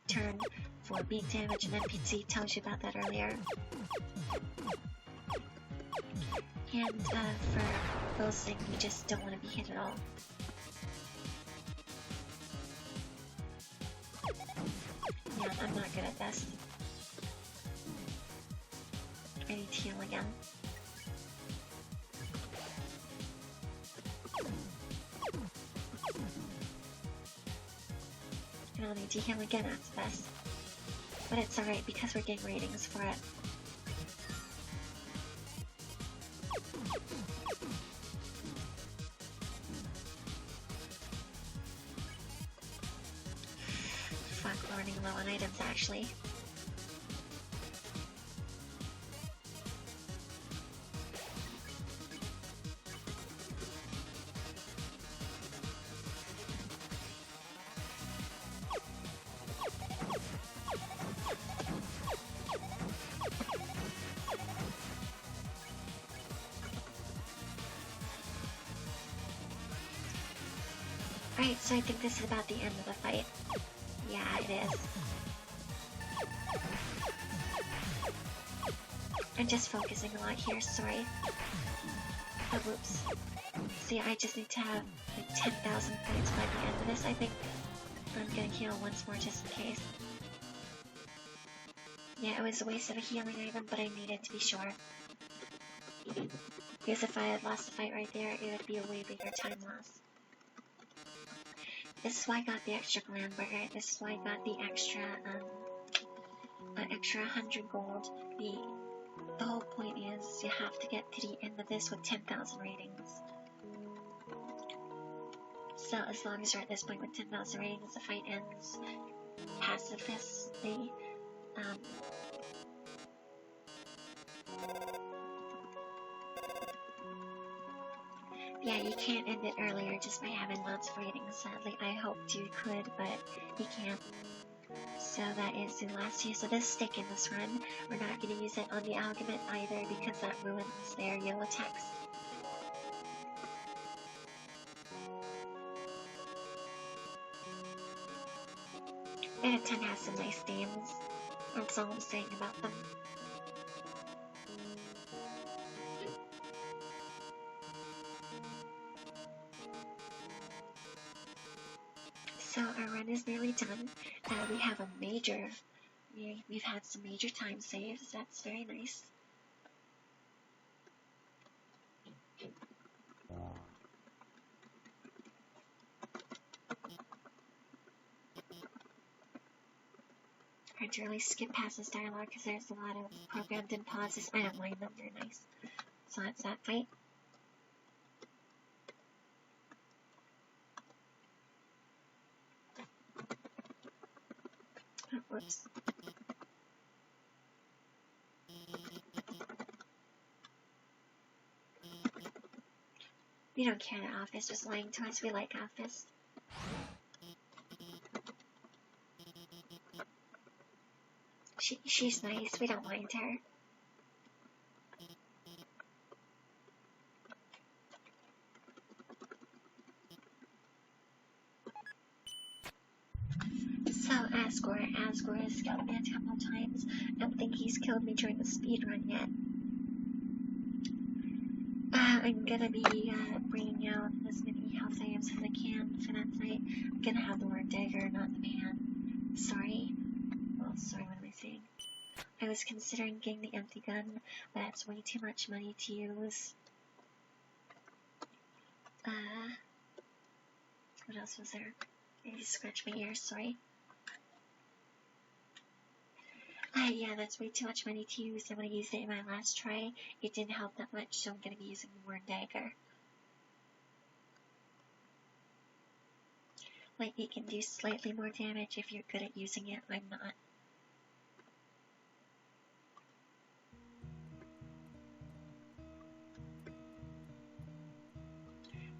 turn for being damaged, and NPC tells you about that earlier. And for boasting, you just don't want to be hit at all. Yeah, I'm not good at this. I need to heal again. And I'll need to heal again after this. But it's alright because we're getting ratings for it. Fuck, we're running low on items actually. Alright, so I think this is about the end of the fight. Yeah, it is. I'm just focusing a lot here, sorry. Oh, whoops. See, I just need to have like 10,000 points by the end of this, I think. I'm gonna heal once more just in case. Yeah, it was a waste of a healing item, but I needed to be sure. Because if I had lost the fight right there, it would be a way bigger time loss. This is why I got the extra gland burger. This is why I got the extra 100 gold. The whole point is you have to get to the end of this with 10,000 ratings. So as long as you're at this point with 10,000 ratings, the fight ends pacifistly. Yeah, you can't end it earlier just by having lots of ratings, sadly. I hoped you could, but you can't. So that is the last use of this stick in this run. We're not going to use it on the argument either because that ruins their yellow text. Mettaton has some nice themes. That's all I'm saying about them. So our run is nearly done. We have a major, we've had some major time saves. That's very nice. Hard to really skip past this dialogue because there's a lot of programmed in pauses. I don't mind them, they're nice. So that's that fight. Oh, whoops. We don't care that Office was lying to us. We like Office. She's nice. We don't mind her. So Asgore has killed me a couple times. I don't think he's killed me during the speedrun yet. I'm gonna be bringing out as many health items as I can for that fight. I'm gonna have the word dagger, not the man. Sorry. Well, sorry, what am I saying? I was considering getting the empty gun, but that's way too much money to use. What else was there? Maybe scratch my ears, sorry. Yeah, that's way too much money to use, and when I used it in my last try, it didn't help that much, so I'm gonna be using the word dagger. Like, it can do slightly more damage if you're good at using it. I'm not.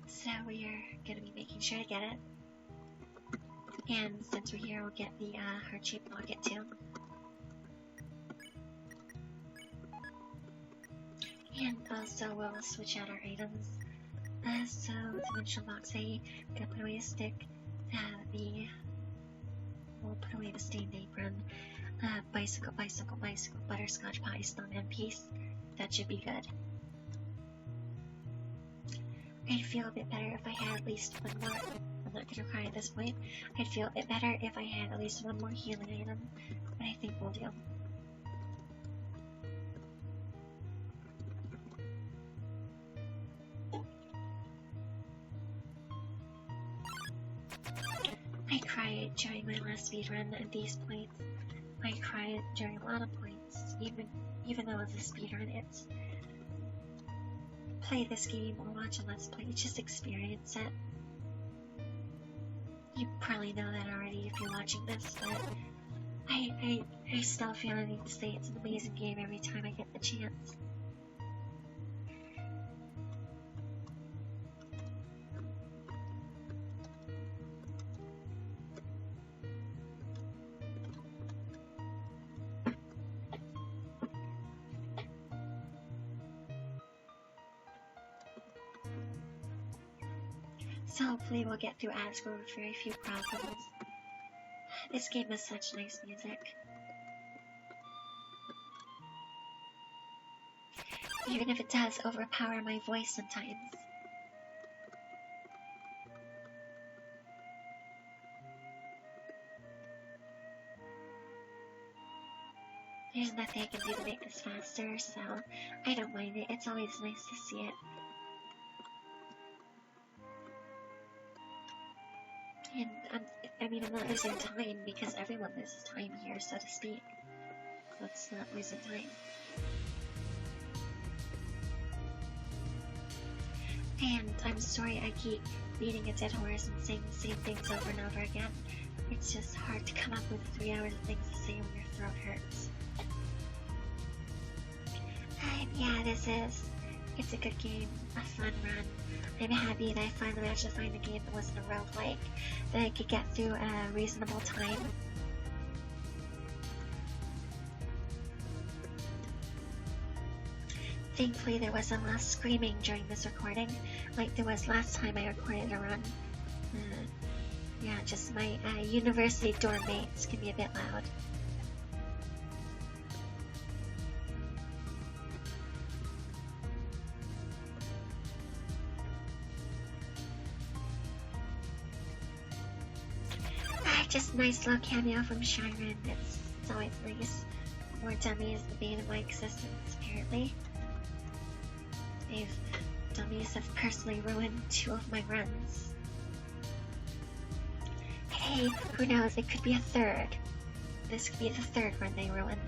So we are gonna be making sure to get it. And since we're here, we'll get the heart-shaped locket too. And also we'll switch out our items. So dimensional box A, gonna put away a stick. We'll put away the stained apron. Bicycle, butterscotch pie, snowman piece. That should be good. I'd feel a bit better if I had at least one more. I'm not gonna cry at this point. I'd feel a bit better if I had at least one more healing item, but I think we'll do. I cried during my last speedrun at these points. I cried during a lot of points, even though it's a speedrun. It's play this game or watch a Let's Play, just experience it. You probably know that already if you're watching this, but I still feel I need to say it's an amazing game every time I get the chance. So hopefully we'll get through Asgore with very few problems. This game has such nice music. Even if it does overpower my voice sometimes. There's nothing I can do to make this faster, so I don't mind it. It's always nice to see it. And I'm not losing time because everyone loses time here, so to speak. That's not losing time. And I'm sorry I keep beating a dead horse and saying the same things over and over again. It's just hard to come up with 3 hours of things to say when your throat hurts. And yeah, it's a good game, a fun run. I'm happy that I finally managed to find a game that wasn't a roguelike, that I could get through at a reasonable time. Thankfully, there wasn't less screaming during this recording, like there was last time I recorded a run. Yeah, just my university dorm mates can be a bit loud. Just nice little cameo from Shyren. It's always nice. More dummies, the bane of my existence, apparently. Dummies have personally ruined 2 of my runs. Hey, who knows, it could be a 3rd. This could be the 3rd run they ruin.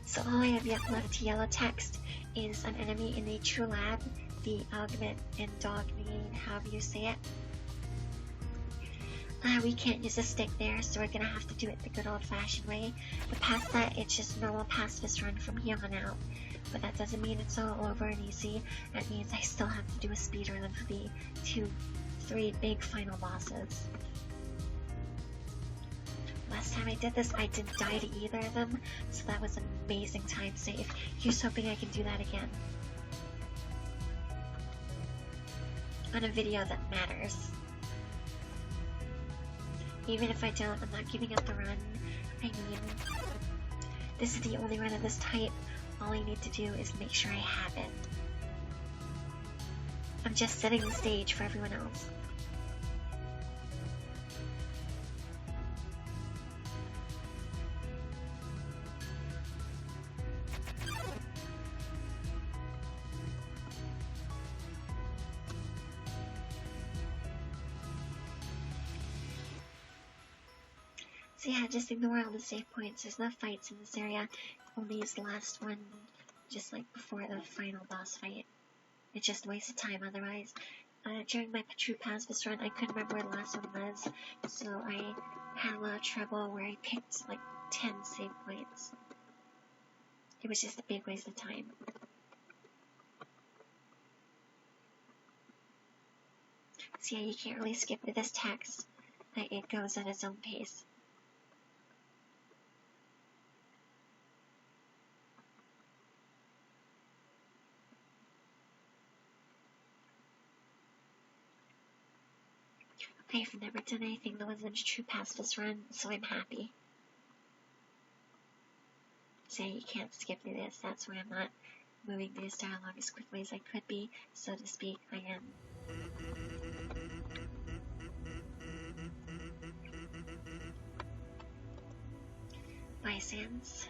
So all I have yet left to yellow text is an enemy in the True Lab, the augment and dog name, however you say it. We can't use a stick there, so we're gonna have to do it the good old-fashioned way. But past that, it's just normal pacifist run from here on out. But that doesn't mean it's all over and easy. That means I still have to do a speedrun for the 3 big final bosses. Last time I did this, I didn't die to either of them, so that was an amazing time save. Here's hoping I can do that again. On a video that matters. Even if I don't, I'm not giving up the run. I mean, this is the only run of this type. All I need to do is make sure I have it. I'm just setting the stage for everyone else. So yeah, just ignore all the save points. There's no fights in this area. Only use the last one, just like before the final boss fight. It's just a waste of time otherwise. During my true pacifist run, I couldn't remember where the last one was, so I had a lot of trouble where I picked like 10 save points. It was just a big waste of time. So yeah, you can't really skip through this text. It goes at its own pace. I've never done anything that wasn't a true pacifist run, so I'm happy. So you can't skip through this, that's why I'm not moving through this dialogue as quickly as I could be, so to speak. I am. Bye, Sans.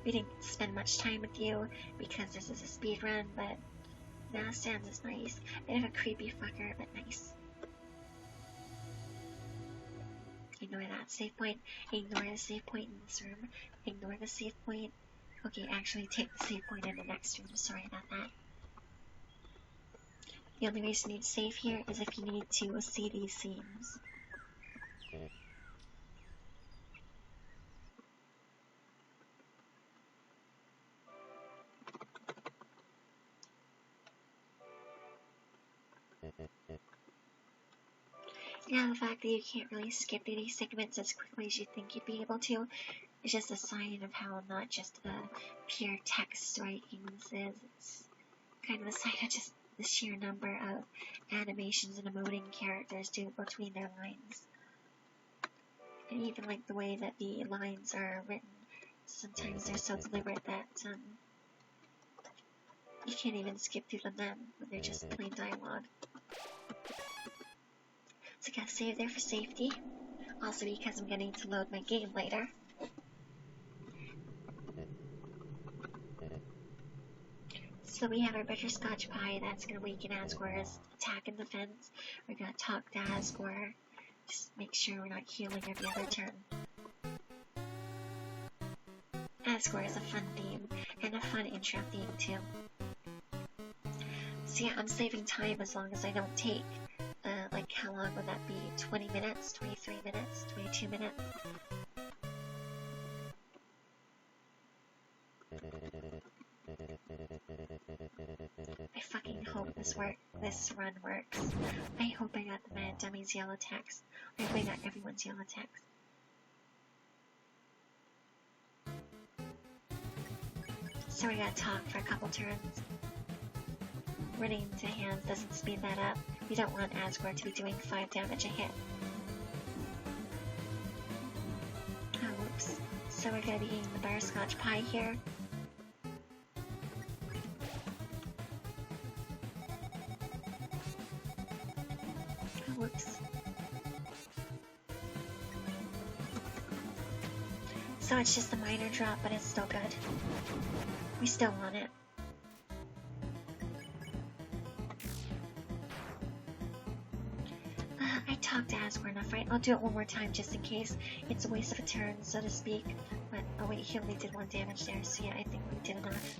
We didn't spend much time with you because this is a speed run, but now Sans is nice. Bit of a creepy fucker, but nice. Ignore that save point. Ignore the save point in this room. Ignore the save point. Okay, actually take the save point in the next room. Sorry about that. The only reason you'd save here is if you need to see these scenes. Yeah, the fact that you can't really skip through these segments as quickly as you think you'd be able to is just a sign of how not just pure text writings is. It's kind of a sign of just the sheer number of animations and emoting characters do between their lines. And even like the way that the lines are written, sometimes they're so deliberate that you can't even skip through them when they're just plain dialogue. So I gotta save there for safety. Also because I'm getting to load my game later. So we have our butterscotch pie that's gonna weaken Asgore's attack and defense. We're gonna talk to Asgore. Just make sure we're not healing every other turn. Asgore is a fun theme, and a fun intro theme too. So yeah, I'm saving time as long as I don't take, like how long would that be? 20 minutes, 23 minutes, 22 minutes? I fucking hope this run works. I hope I got the Mad Dummy's yellow text. I hope I got everyone's yellow text. So we gotta talk for a couple turns. Running into hands doesn't speed that up. We don't want Asgore to be doing 5 damage a hit. Oh, whoops. So we're gonna be eating the butterscotch pie here. Whoops. So it's just a minor drop, but it's still good. We still want it. I talked to Asgore enough, right? I'll do it one more time just in case. It's a waste of a turn, so to speak. But, oh wait, he only did 1 damage there, so yeah, I think we did enough.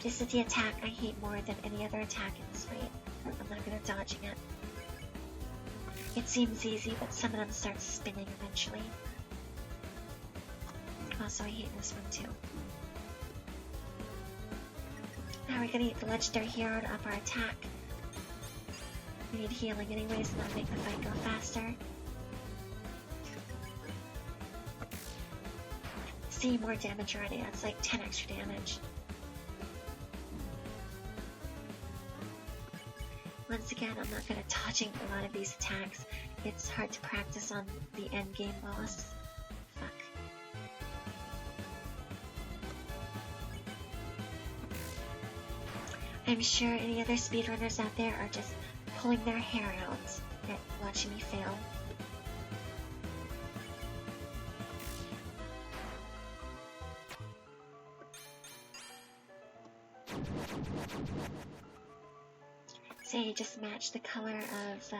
This is the attack I hate more than any other attack in this fight. I'm not good at dodging it. It seems easy, but some of them start spinning eventually. Also, I hate this one too. Now we're gonna eat the legendary hero to up our attack. We need healing anyways, so that'll make the fight go faster. See, more damage already. That's like 10 extra damage. Once again, I'm not good at dodging a lot of these attacks. It's hard to practice on the end game boss. Fuck. I'm sure any other speedrunners out there are just pulling their hair out at watching me fail. Say, just match the color of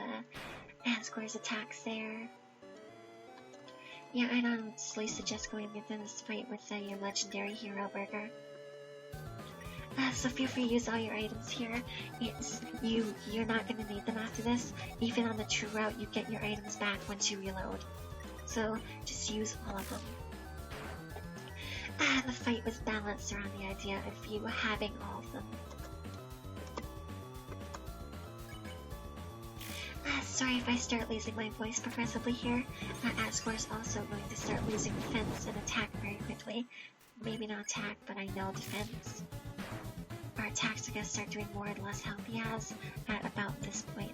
Asgore's attacks there. Yeah, I'd honestly suggest going into this fight with a legendary hero burger. So feel free to use all your items here. You're not gonna need them after this. Even on the true route, you get your items back once you reload. So just use all of them. The fight was balanced around the idea of you having all of them. Sorry if I start losing my voice progressively here. Asgore's also going to start losing defense and attack very quickly. Maybe not attack, but I know defense. Our attacks are going to start doing more and less health he has at about this point.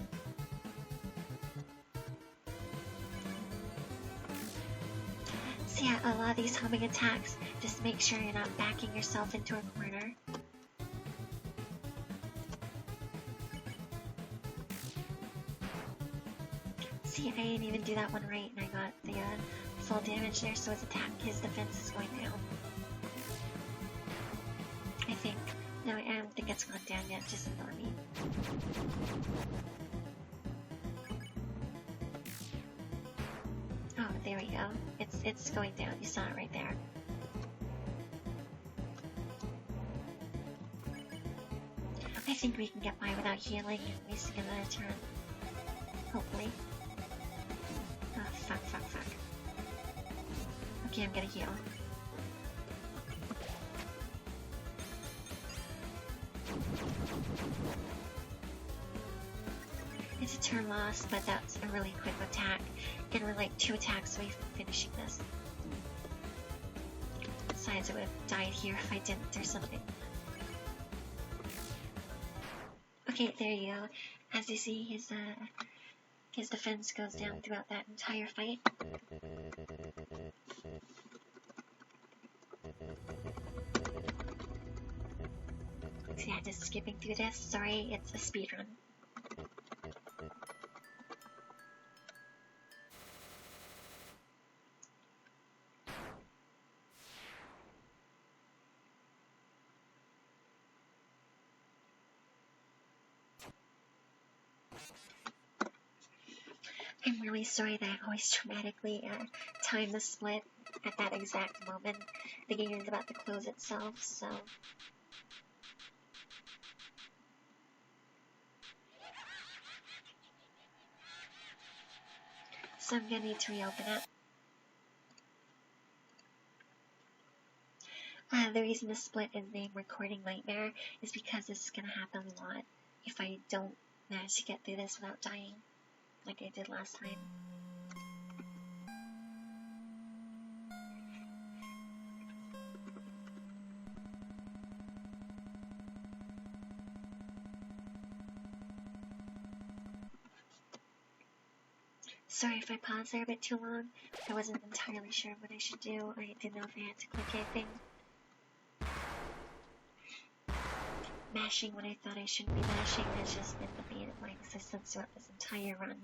So yeah, a lot of these homing attacks, just make sure you're not backing yourself into a corner. See, I didn't even do that one right, and I got the full damage there, so his defense is going down. I think. No, I don't think it's gone down yet, just ignore me. Oh, there we go. It's going down, you saw it right there. I think we can get by without healing and wasting another turn. Hopefully. Oh, fuck. Okay, I'm gonna heal. It's a turn loss, but that's a really quick attack, and we're like 2 attacks away from finishing this. Besides, I would have died here if I didn't or something. Okay, there you go. As you see, his His defense goes down throughout that entire fight. So yeah, just skipping through this. Sorry, it's a speedrun. I'm really sorry that I always dramatically time the split at that exact moment. The game is about to close itself, so... So I'm gonna need to reopen it. The reason the split is named Recording Nightmare is because this is gonna happen a lot if I don't manage to get through this without dying, like I did last time. Sorry if I paused there a bit too long. I wasn't entirely sure what I should do. I didn't know if I had to click anything. Mashing when I thought I shouldn't be mashing has just been the bane of my existence throughout this entire run.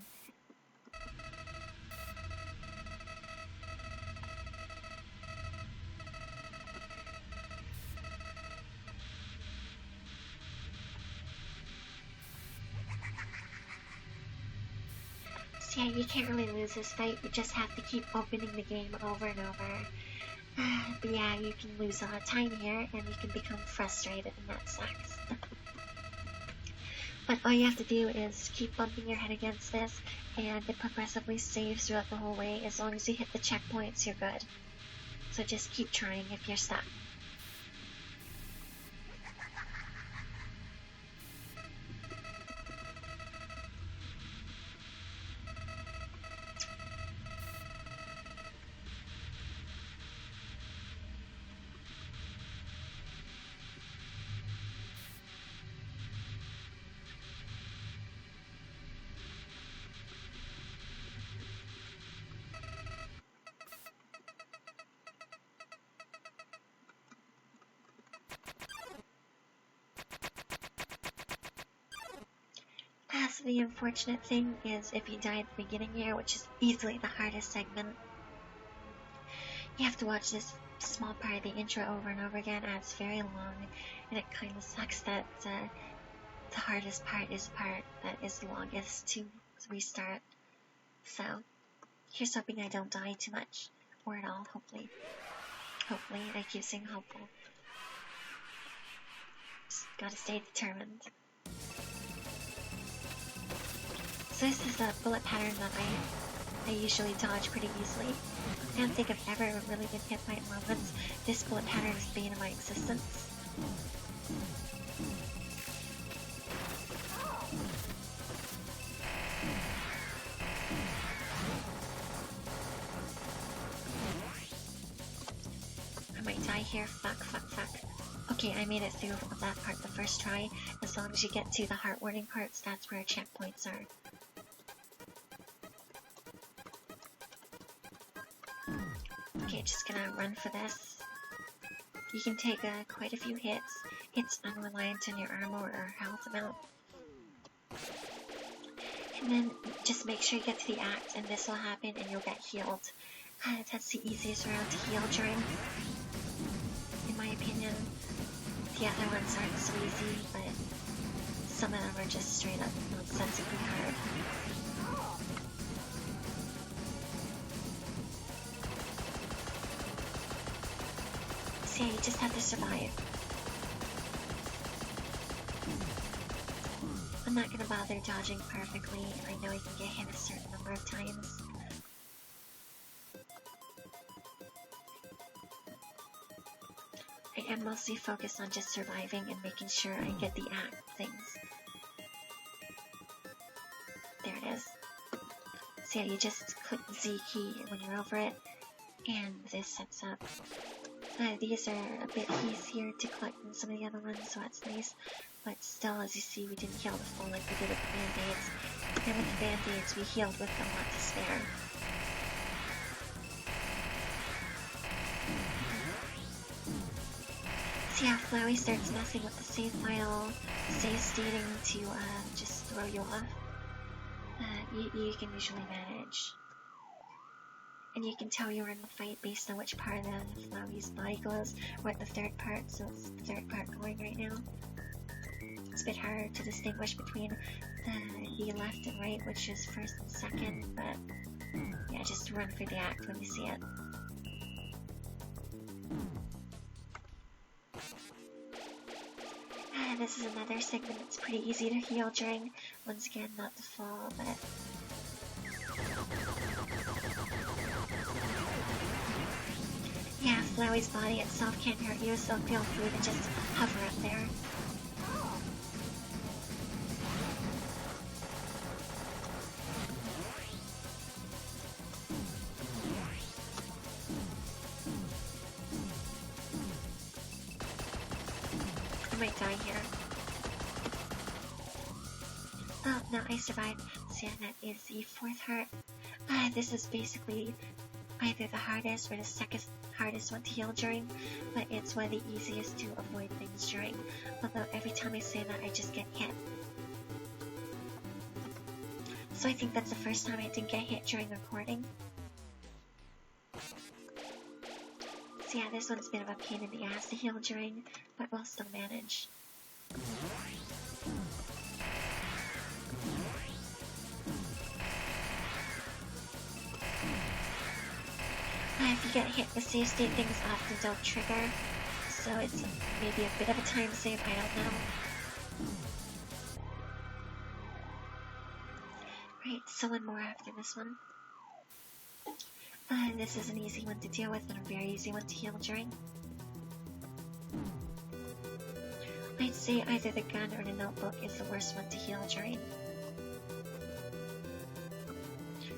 So yeah, you can't really lose this fight, you just have to keep opening the game over and over. But yeah, you can lose a lot of time here, and you can become frustrated, and that sucks. But all you have to do is keep bumping your head against this, and it progressively saves throughout the whole way. As long as you hit the checkpoints, you're good. So just keep trying if you're stuck. So the unfortunate thing is if you die at the beginning here, which is easily the hardest segment, you have to watch this small part of the intro over and over again, and it's very long, and it kind of sucks that the hardest part is the part that is the longest to restart. So, here's hoping I don't die too much, or at all, hopefully. Hopefully, I keep saying hopeful. Just gotta stay determined. So this is a bullet pattern that I usually dodge pretty easily. I don't think I've ever really been hit by it once. This bullet pattern is the bane of my existence. I might die here. Fuck. Okay, I made it through that part the first try. As long as you get to the heart warning parts, that's where checkpoints are. Okay, just gonna run for this. You can take quite a few hits. It's unreliant on your armor or health amount. And then just make sure you get to the axe, and this will happen, and you'll get healed. That's the easiest route to heal during, in my opinion. The other ones aren't so easy, but some of them are just straight up nonsensically hard. So yeah, you just have to survive. I'm not gonna bother dodging perfectly. I know I can get hit a certain number of times. I am mostly focused on just surviving and making sure I get the things. There it is. So yeah, you just click the Z key when you're over it, and this sets up. These are a bit easier to collect than some of the other ones, so that's nice. but still, as you see, we didn't heal the full like we did with the band-aids. And with the band-aids, we healed with a lot to spare. So yeah, Flowey starts messing with the save file, save stating to just throw you off. You can usually manage. And you can tell you're in the fight based on which part of Flowey's body glows. We're at the third part, so it's the third part going right now. It's a bit hard to distinguish between the left and right, which is first and second, but yeah, just run for the act when you see it. This is another segment that's pretty easy to heal during. Once again, not the fall, but... yeah, Flowey's body itself can't hurt you, so feel free to just hover up there. I might die here. Oh, no, I survived. So yeah, that is the fourth heart. This is basically either the hardest or the second hardest one to heal during, but it's one of the easiest to avoid things during. Although every time I say that, I just get hit. So I think that's the first time I didn't get hit during recording. So yeah, this one's a bit of a pain in the ass to heal during, but we'll still manage. If you get hit, the save state things often don't trigger, so it's maybe a bit of a time save, I don't know. Right, so one more after this one. This is an easy one to deal with and a very easy one to heal during. I'd say either the gun or the notebook is the worst one to heal during.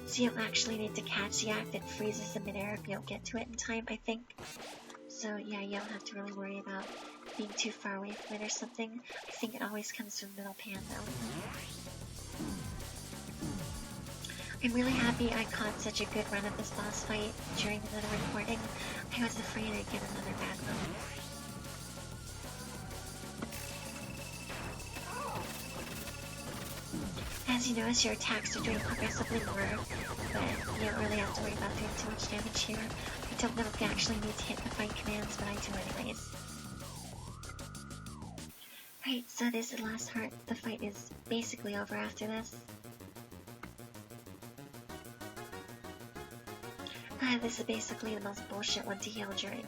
So you'll actually need to catch the act that freezes in midair if you don't get to it in time, I think. So yeah, you don't have to really worry about being too far away from it or something. I think it always comes from middle pan though. I'm really happy I caught such a good run at this boss fight during another recording. I was afraid I'd get another bad one. As you notice, your attacks are doing progressively more, but you don't really have to worry about doing too much damage here. I don't know if you actually need to hit the fight commands, but I do anyways. Right, so this is the last heart. The fight is basically over after this. This is basically the most bullshit one to heal during.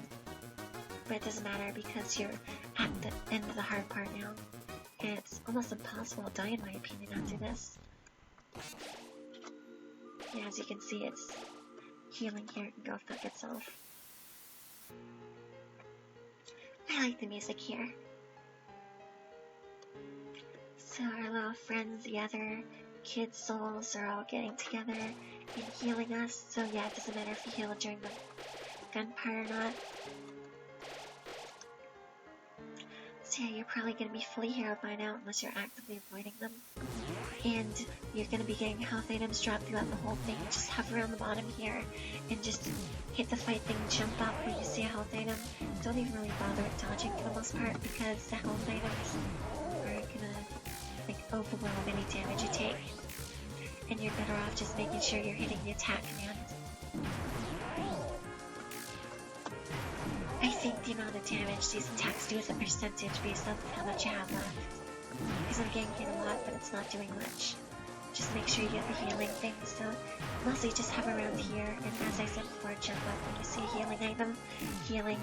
But it doesn't matter because you're at the end of the hard part now. And it's almost impossible to die in my opinion after this. Yeah, as you can see, it's healing here. It can go fuck itself. I like the music here. So our little friends, the other kid souls, are all getting together and healing us. So yeah, it doesn't matter if you heal during the gun part or not. So yeah, you're probably going to be fully healed by now unless you're actively avoiding them. And you're going to be getting health items dropped throughout the whole thing. Just hover on the bottom here and just hit the fight thing, jump up when you see a health item. Don't even really bother with dodging for the most part because the health items are going to like overwhelm any damage you take. And you're better off just making sure you're hitting the attack command. I think the amount of damage these attacks do is a percentage based on how much you have left. Because I'm getting hit a lot, but it's not doing much. Just make sure you get the healing thing, so mostly just hover around here, and as I said before, jump up when you see a healing item. Healing,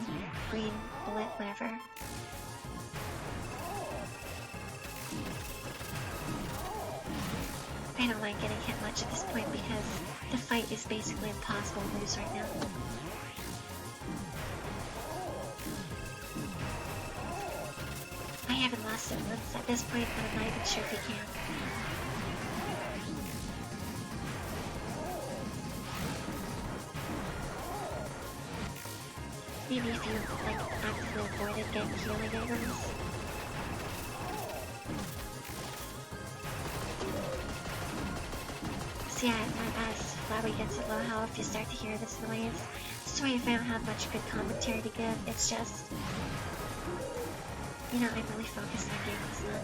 green, bullet, whatever. I don't like getting hit much at this point because the fight is basically impossible to lose right now. I haven't lost it once at this point, but I'm not even sure if you can. Maybe if you, like, actively avoided getting healing items. So yeah, as Flowey gets at low health, you start to hear this noise. Sorry if I don't have much good commentary to give, it's just, you know, I'm really focused on getting this done.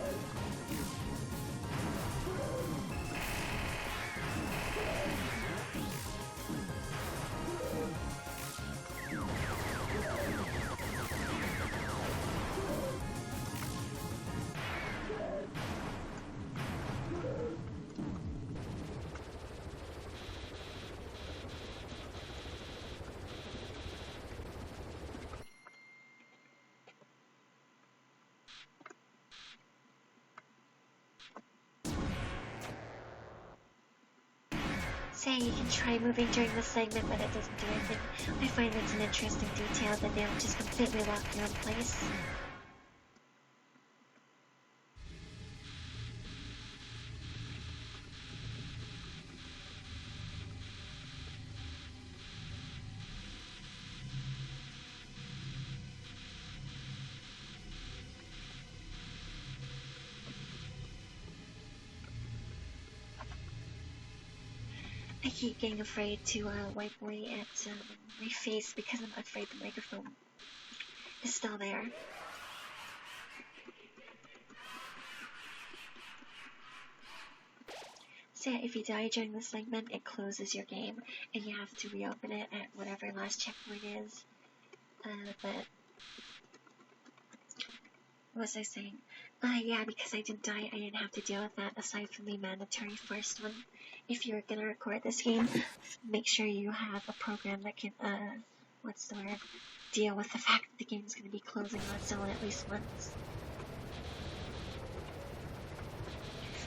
Say you can try moving during the segment, but it doesn't do anything. I find it's an interesting detail that they don't just completely lock you in place. I keep getting afraid to wipe away at my face because I'm afraid the microphone is still there. So yeah, if you die during the segment, it closes your game, and you have to reopen it at whatever last checkpoint is. But what was I saying? Yeah, because I didn't die, I didn't have to deal with that aside from the mandatory first one. If you're gonna record this game, make sure you have a program that can, deal with the fact that the game's gonna be closing on its own at least once.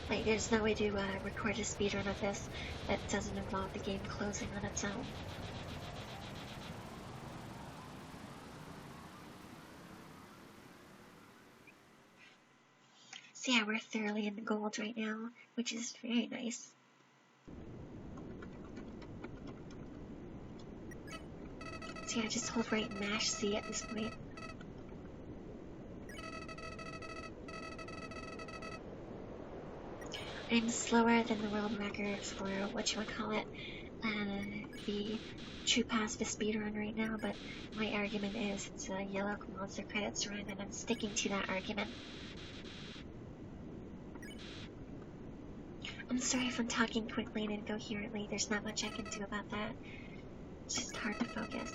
Like, there's no way to record a speedrun of this that doesn't involve the game closing on its own. So yeah, we're thoroughly in the gold right now, which is very nice. So yeah, just hold right and mash C at this point. I'm slower than the world record for whatchamacallit, the True Pacifist speedrun right now, but my argument is it's a yellow monster credits run, and I'm sticking to that argument. I'm sorry if I'm talking quickly and incoherently, there's not much I can do about that. It's just hard to focus.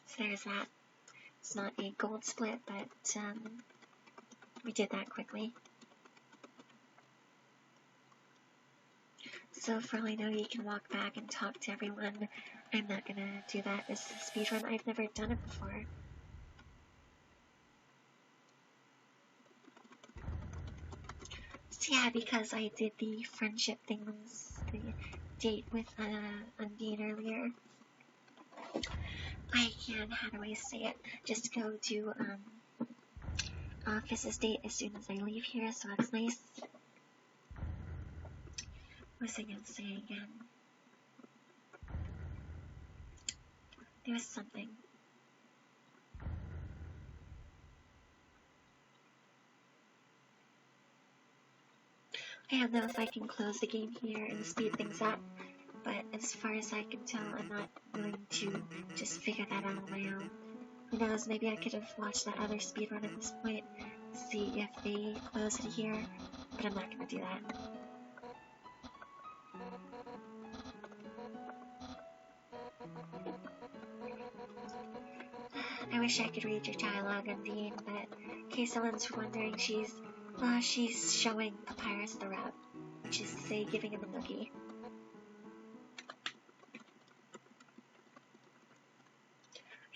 So there's that. It's not a gold split, but we did that quickly. So for all I know, you can walk back and talk to everyone. I'm not gonna do that. This is a speedrun. I've never done it before. So yeah, because I did the friendship things, the date with Undyne earlier, I can, how do I say it, just go to office's date as soon as I leave here, so that's nice. What was I gonna say again? There was something. I don't know if I can close the game here and speed things up, but as far as I can tell, I'm not willing to just figure that out on my own. Who knows, maybe I could have watched that other speedrun at this point, see if they close it here, but I'm not gonna do that. I wish I could read your dialogue, Undyne, but in case someone's wondering, she's showing Papyrus the route, which is to say, giving him a noogie.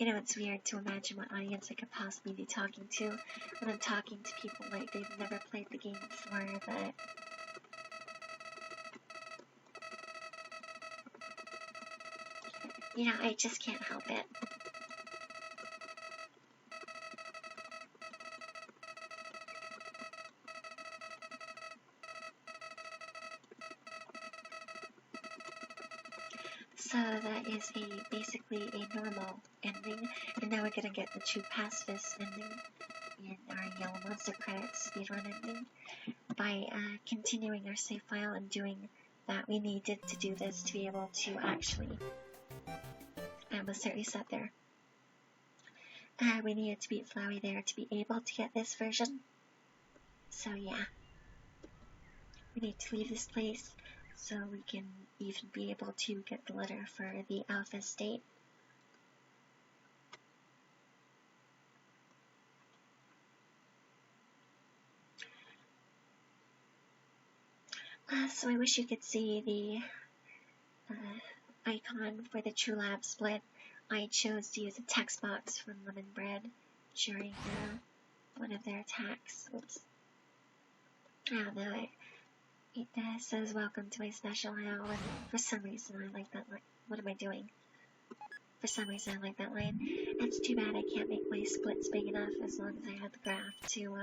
I know it's weird to imagine what audience I could possibly be talking to when I'm talking to people like they've never played the game before, but you know, I just can't help it. So that is basically a normal ending, and now we're gonna get the true pacifist ending in our Yellow Monster credits speedrun ending by continuing our save file and doing that. We needed to do this to be able to actually start reset there. We needed to beat Flowey there to be able to get this version. So yeah, we need to leave this place so we can even be able to get the letter for the alpha state. So I wish you could see the icon for the True Lab split. I chose to use a text box from Lemon Bread during one of their attacks. Oops. I don't know. It says welcome to my special hell, and for some reason I like that line. What am I doing? For some reason I like that line. It's too bad I can't make my splits big enough as long as I have the graph to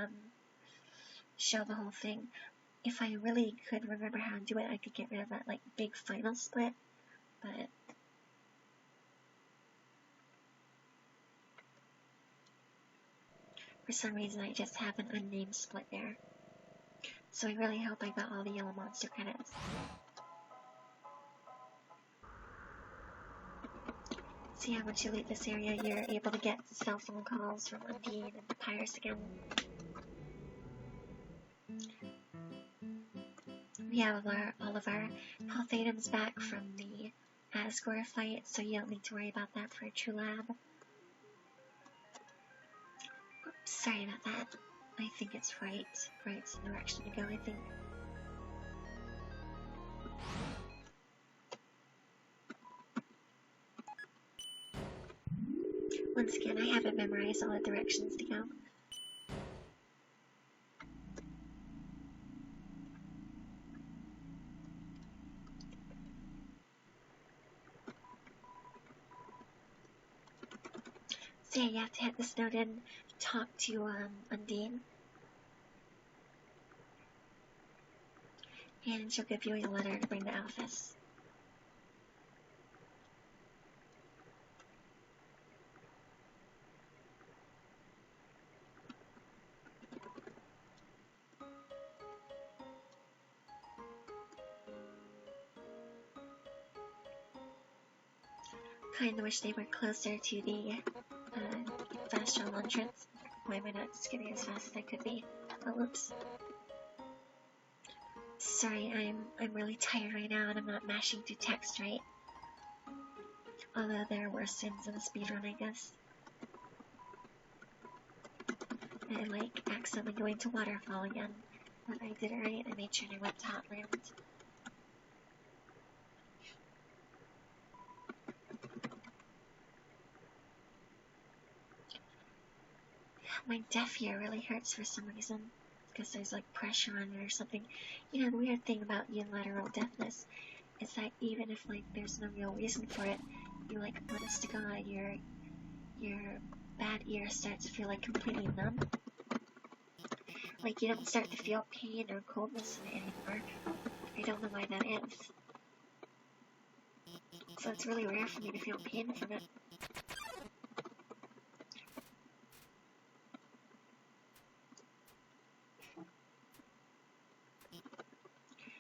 show the whole thing. If I really could remember how to do it, I could get rid of that like big final split, but for some reason I just have an unnamed split there. So I really hope I got all the Yellow Monster credits. See how once you leave this area, you're able to get cell phone calls from Undyne and Papyrus again. We have all of our health items back from the Asgore fight, so you don't need to worry about that for a True Lab. Oops, sorry about that. I think it's right. Right's the direction to go, I think. Once again, I haven't memorized all the directions to go. So yeah, you have to hit the Snowdin, talk to Undyne, and she'll give you a letter to bring to Alphys. Kinda wish they were closer to the fast travel entrance. Why am I not skipping as fast as I could be? Oh, whoops. Sorry, I'm really tired right now and I'm not mashing through text right. Although there were sins in the speedrun, I guess. I like accidentally going to Waterfall again. But I did it right, I made sure I went to Hotland. My deaf ear really hurts for some reason. Because there's like pressure on it or something. You know, the weird thing about unilateral deafness is that even if like there's no real reason for it, you like honest to God, your bad ear starts to feel like completely numb. Like you don't start to feel pain or coldness in it anymore. I don't know why that is. So it's really rare for me to feel pain from it.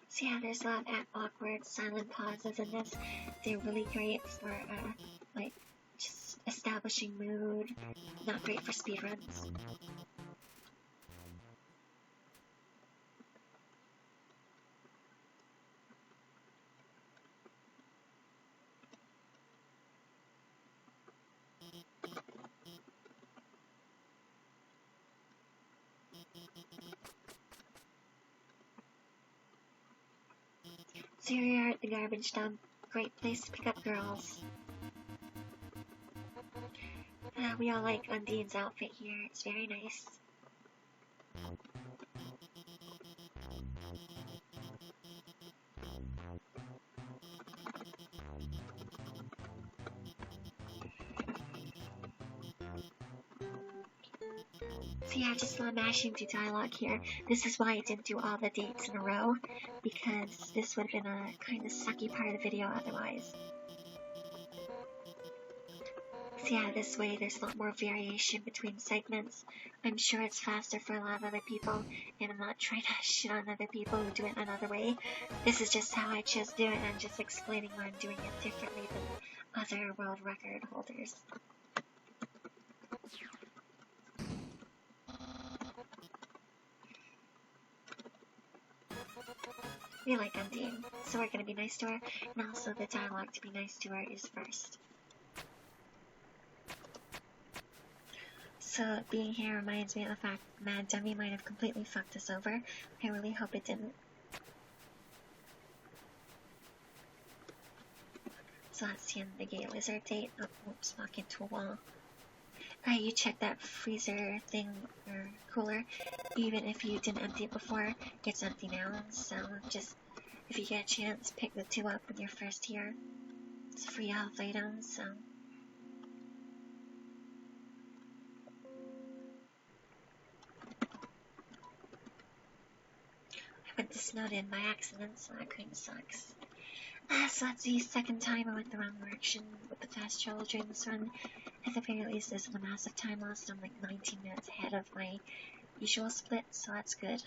So yeah, there's a lot of awkward silent pauses in this. They're really great for like just establishing mood. Not great for speedruns. So here we are at the garbage dump. Great place to pick up girls. We all like Undyne's outfit here. It's very nice. So yeah, just mashing through dialogue here. This is why I didn't do all the dates in a row, because this would have been a kind of sucky part of the video otherwise. So yeah, this way there's a lot more variation between segments. I'm sure it's faster for a lot of other people, and I'm not trying to shit on other people who do it another way. This is just how I chose to do it, and I'm just explaining why I'm doing it differently than other world record holders. We like Undyne, so we're gonna be nice to her, and also the dialogue to be nice to her is first. So being here reminds me of the fact Mad Dummy might have completely fucked us over. I really hope it didn't. So that's the end of the gay lizard date. Oh, whoops, walk into a wall. You check that freezer thing, or cooler. Even if you didn't empty it before, it's empty now. So just, if you get a chance, pick the 2 up when you're first here. It's a free health item, so... I went to Snowdin by accident, so that kinda sucks. So that's the second time I went the wrong direction with the fast travel during this run. At the very least, this is a massive time loss. I'm like 19 minutes ahead of my usual split, so that's good.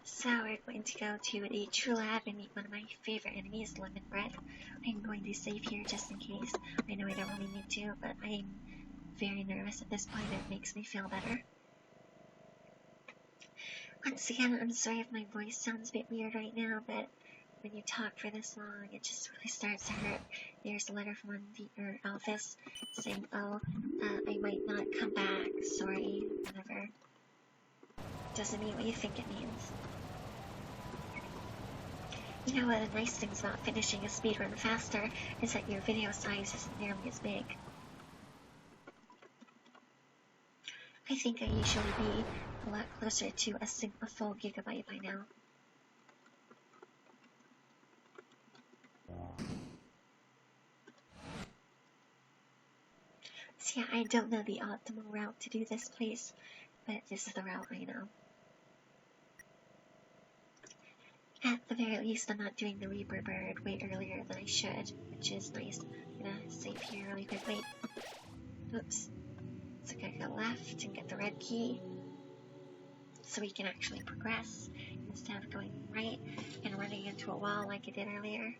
So we're going to go to the True Lab and meet one of my favorite enemies, Lemon Bread. I'm going to save here just in case. I know I don't really need to, but I'm very nervous at this point. It makes me feel better. Once again, I'm sorry if my voice sounds a bit weird right now, but when you talk for this long, it just really starts to hurt. There's a letter from Alphys saying, oh, I might not come back, sorry, whatever. Doesn't mean what you think it means. You know, one of the nice things about finishing a speedrun faster is that your video size isn't nearly as big. I think I usually be a lot closer to a full gigabyte by now. So yeah, I don't know the optimal route to do this place, but this is the route I know. At the very least, I'm not doing the Reaper Bird way earlier than I should, which is nice. I'm gonna save here really quickly. Oops. So I gotta go left and get the red key, so we can actually progress, instead of going right and running into a wall like I did earlier.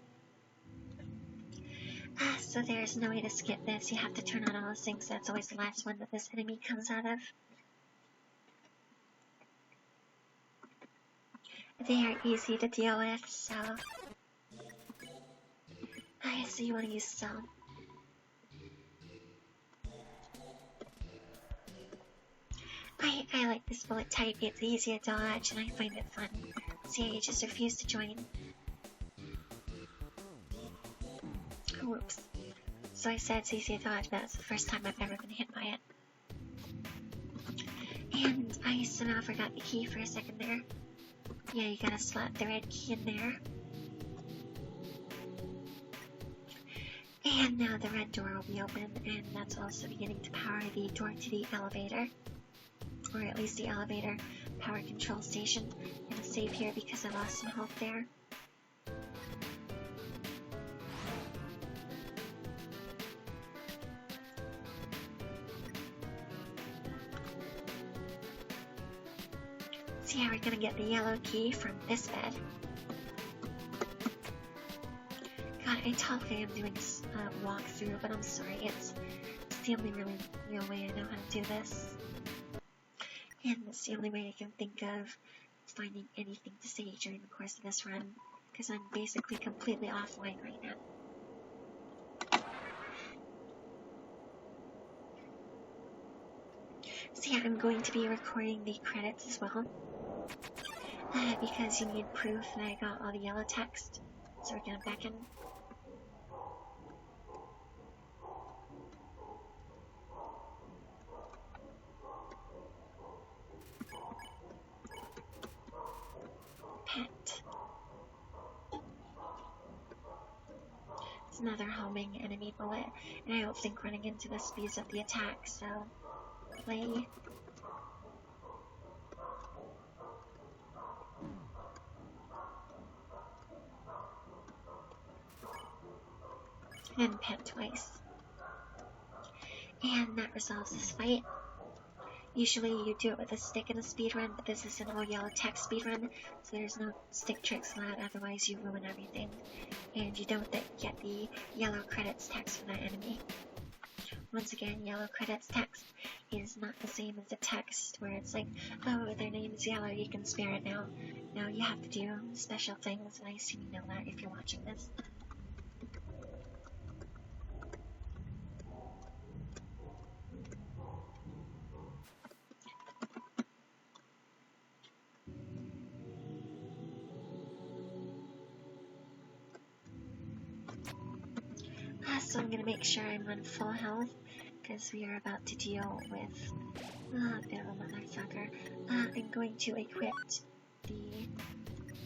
So there's no way to skip this. You have to turn on all those things. That's always the last one that this enemy comes out of. They are easy to deal with, so... so you want to use some. I like this bullet type. It's easy to dodge, and I find it fun. So yeah, you just refuse to join. Oh, whoops. So I said it's easy to dodge, but that's the first time I've ever been hit by it. And I somehow forgot the key for a second there. Yeah, you gotta slot the red key in there. And now the red door will be open, and that's also beginning to power the door to the elevator. Or at least the elevator power control station. I'm gonna save here because I lost some health there. So yeah, we're gonna get the yellow key from this bed. God, I totally am doing a walkthrough, but I'm sorry, it's the only really real way I know how to do this. And it's the only way I can think of finding anything to say during the course of this run, because I'm basically completely offline right now. So yeah, I'm going to be recording the credits as well, because you need proof that I got all the yellow text. So we're gonna back in. It's another homing enemy bullet, and I don't think running into the speeds of the attack, so play. And pet twice. And that resolves this fight. Usually you do it with a stick in a speedrun, but this is an all yellow text speedrun, so there's no stick tricks allowed, otherwise you ruin everything. And you don't get the yellow credits text for that enemy. Once again, yellow credits text is not the same as the text where it's like, oh, their name is yellow, you can spare it now. No, you have to do special things, and I assume you know that if you're watching this. So I'm gonna make sure I'm on full health, because we are about to deal with a bit of a motherfucker. I'm going to equip the...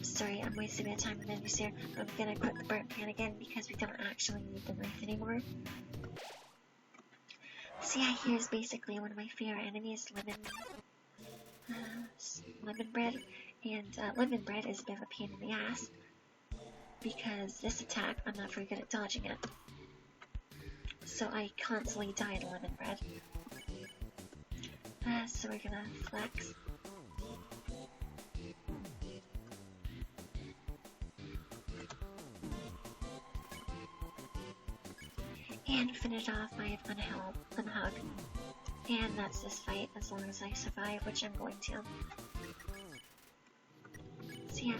Sorry, I'm wasting my time in the menus here. I'm gonna equip the burnt pan again, because we don't actually need the knife anymore. So yeah, here's basically one of my favorite enemies, lemon bread. And lemon bread is a bit of a pain in the ass, because this attack, I'm not very good at dodging it. So I constantly die to lemon bread. So we're gonna flex. And finish off my unhug. And that's this fight, as long as I survive, which I'm going to. So yeah,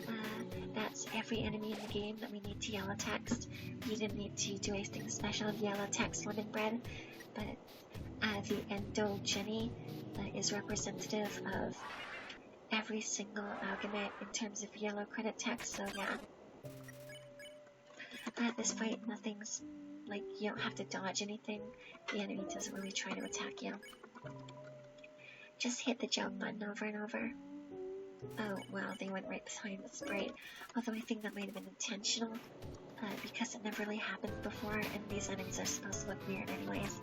that's every enemy in the game that we need to yellow text. You didn't need to do anything special with yellow text lemon bread, but the endogeny is representative of every single argument in terms of yellow credit text, so yeah. This fight, nothing's, like, you don't have to dodge anything. The enemy doesn't really try to attack you. Just hit the jump button over and over. Oh, wow, they went right behind the sprite. Although I think that might have been intentional, because it never really happened before, and these enemies are supposed to look weird anyways.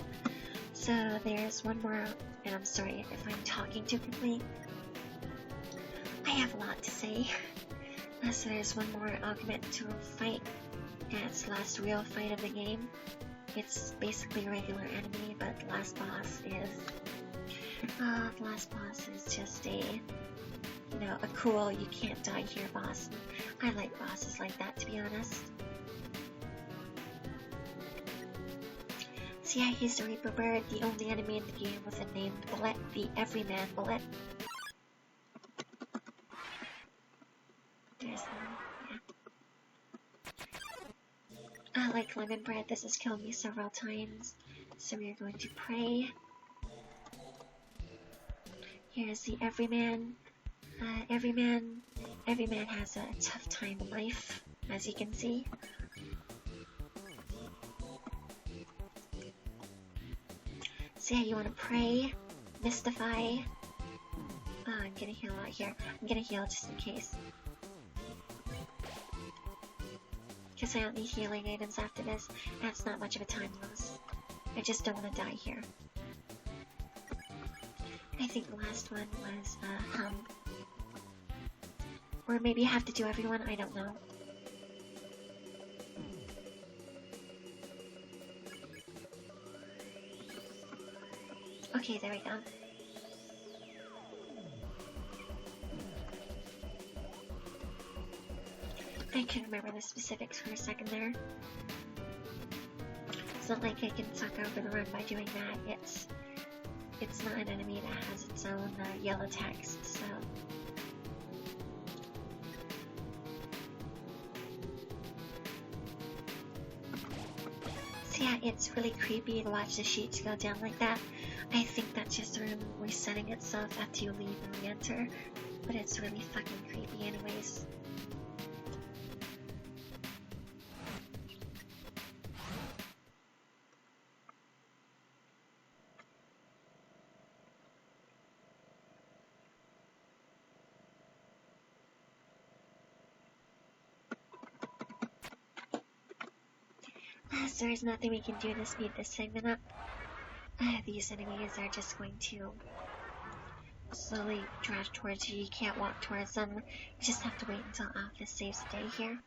So there's one more, and I'm sorry if I'm talking too quickly. I have a lot to say. So there's one more augment to a fight, and it's the last real fight of the game. It's basically a regular enemy, but the last boss is just a, you know, a cool, you can't die here boss. I like bosses like that, to be honest. So yeah, he's the Reaper Bird, the only enemy in the game with a named bullet, the Everyman bullet. There's one, yeah. Like lemon bread, this has killed me several times, so we are going to pray. Here's the Everyman. Everyman has a tough time in life, as you can see. So yeah, you want to pray, mystify. I'm gonna heal out here. I'm gonna heal just in case. Because I don't need healing items after this. That's not much of a time loss. I just don't want to die here. I think the last one was, or maybe I have to do everyone, I don't know. Okay, there we go. I couldn't remember the specifics for a second there. It's not like I can fuck over the run by doing that. It's not an enemy that has its own yellow text, so... So yeah, it's really creepy to watch the sheets go down like that. I think that's just the room resetting itself after you leave and re-enter, but it's really fucking creepy anyways. Plus, there is nothing we can do to speed this segment up. These enemies are just going to slowly drive towards you. You can't walk towards them. You just have to wait until Office saves the day here.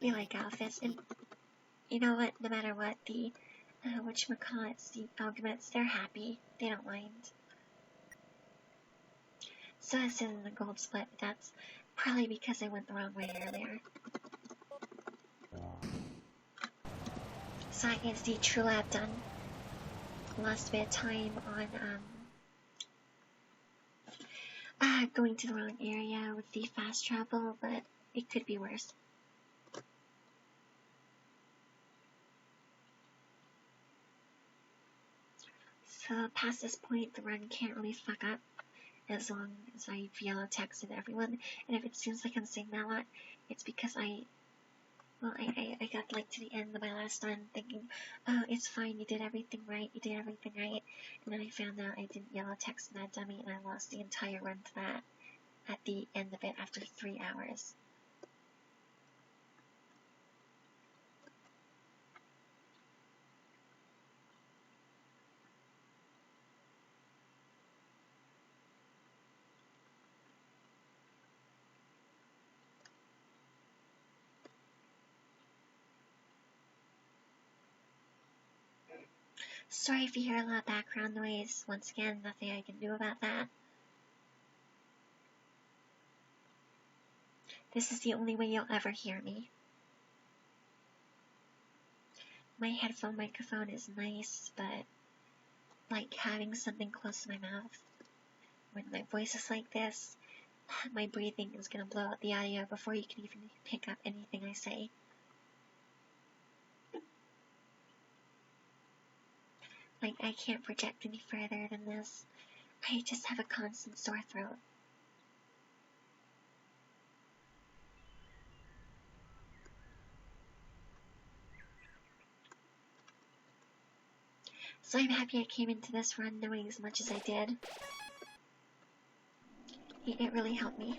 We like Office, and you know what? No matter what, the whatchamacallits, the Alchemists, they're happy. They don't mind. So this isn't a gold split, but that's probably because I went the wrong way earlier. So that gets the True Lab done. Lost a bit of time on going to the wrong area with the fast travel, but it could be worse. So past this point, the run can't really fuck up as long as I yellow texted everyone. And if it seems like I'm saying that a lot, it's because I got like to the end of my last run thinking, oh, it's fine, you did everything right, and then I found out I didn't yellow text that dummy, and I lost the entire run to that at the end of it after 3 hours. Sorry if you hear a lot of background noise. Once again, nothing I can do about that. This is the only way you'll ever hear me. My headphone microphone is nice, but like having something close to my mouth, when my voice is like this, my breathing is gonna blow out the audio before you can even pick up anything I say. Like, I can't project any further than this. I just have a constant sore throat. So I'm happy I came into this run knowing as much as I did. It really helped me.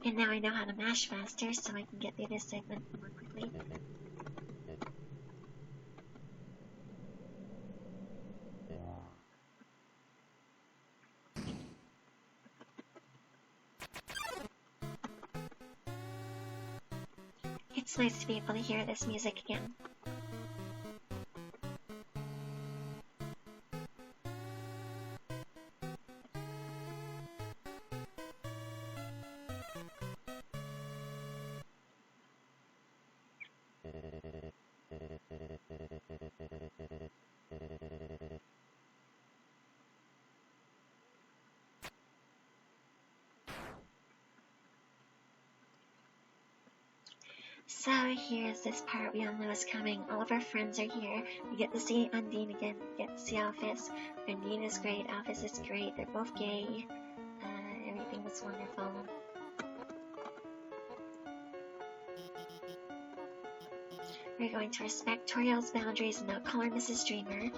And now I know how to mash faster, so I can get through this segment more quickly. It's nice to be able to hear this music again. So here's this part we all know is coming. All of our friends are here. We get to see Undyne again. We get to see Office. Undyne is great. Office is great. They're both gay. Everything was wonderful. We're going to respect Toriel's boundaries and not call her Mrs. Dreamer.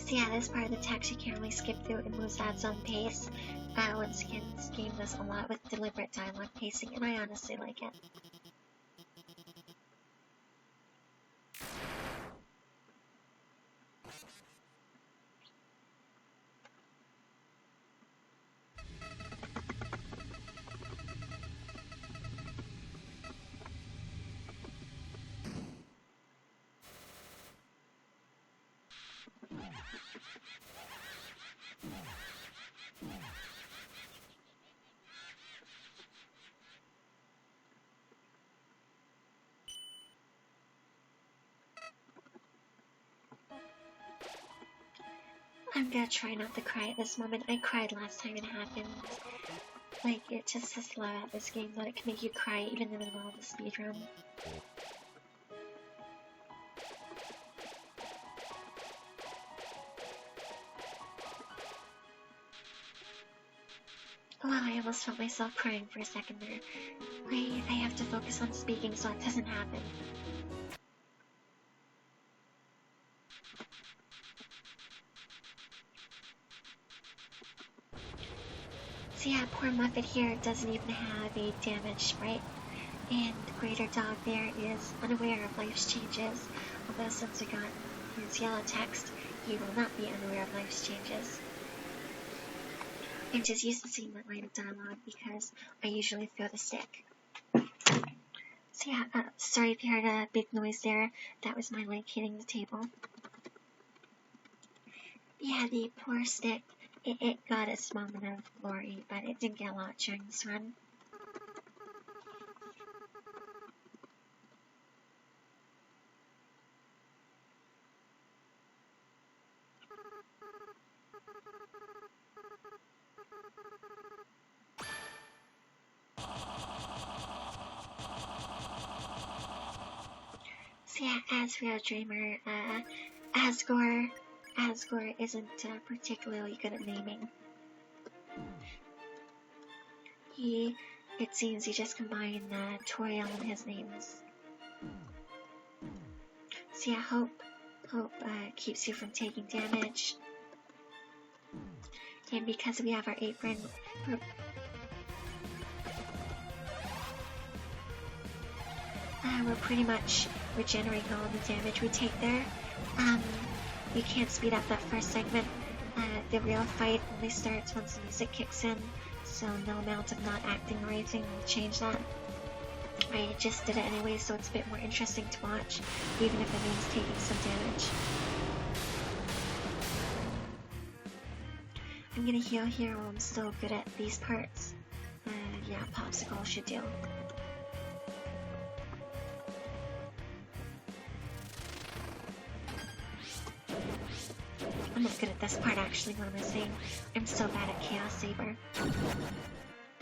So yeah, this part of the text you can't really skip through. It moves at its own pace. Once again, this game does a lot with deliberate dialogue pacing, and I honestly like it. I'm gonna try not to cry at this moment. I cried last time it happened. Like, it just says a lot about this game that it can make you cry even in the middle of the speedrun. Wow, I almost felt myself crying for a second there. I have to focus on speaking so it doesn't happen. So yeah, poor Muffet here doesn't even have a damage sprite. And Greater Dog there is unaware of life's changes, although since we got his yellow text, he will not be unaware of life's changes. I'm just used to seeing that line of dialogue because I usually throw the stick. So yeah, sorry if you heard a big noise there. That was my leg hitting the table. Yeah, the poor stick, it got its moment of glory, but it didn't get a lot during this run. So yeah, as for a dreamer, Asgore isn't particularly good at naming. It seems he just combined Toriel and his names. So yeah, Hope keeps you from taking damage. And because we have our apron, we're pretty much regenerating all the damage we take there. You can't speed up that first segment. The real fight only starts once the music kicks in, so no amount of not acting or anything will change that. I just did it anyway, so it's a bit more interesting to watch, even if it means taking some damage. I'm gonna heal here while I'm still good at these parts. Yeah, Popsicle should do. I'm not good at this part actually, what am I saying? I'm so bad at Chaos Saber.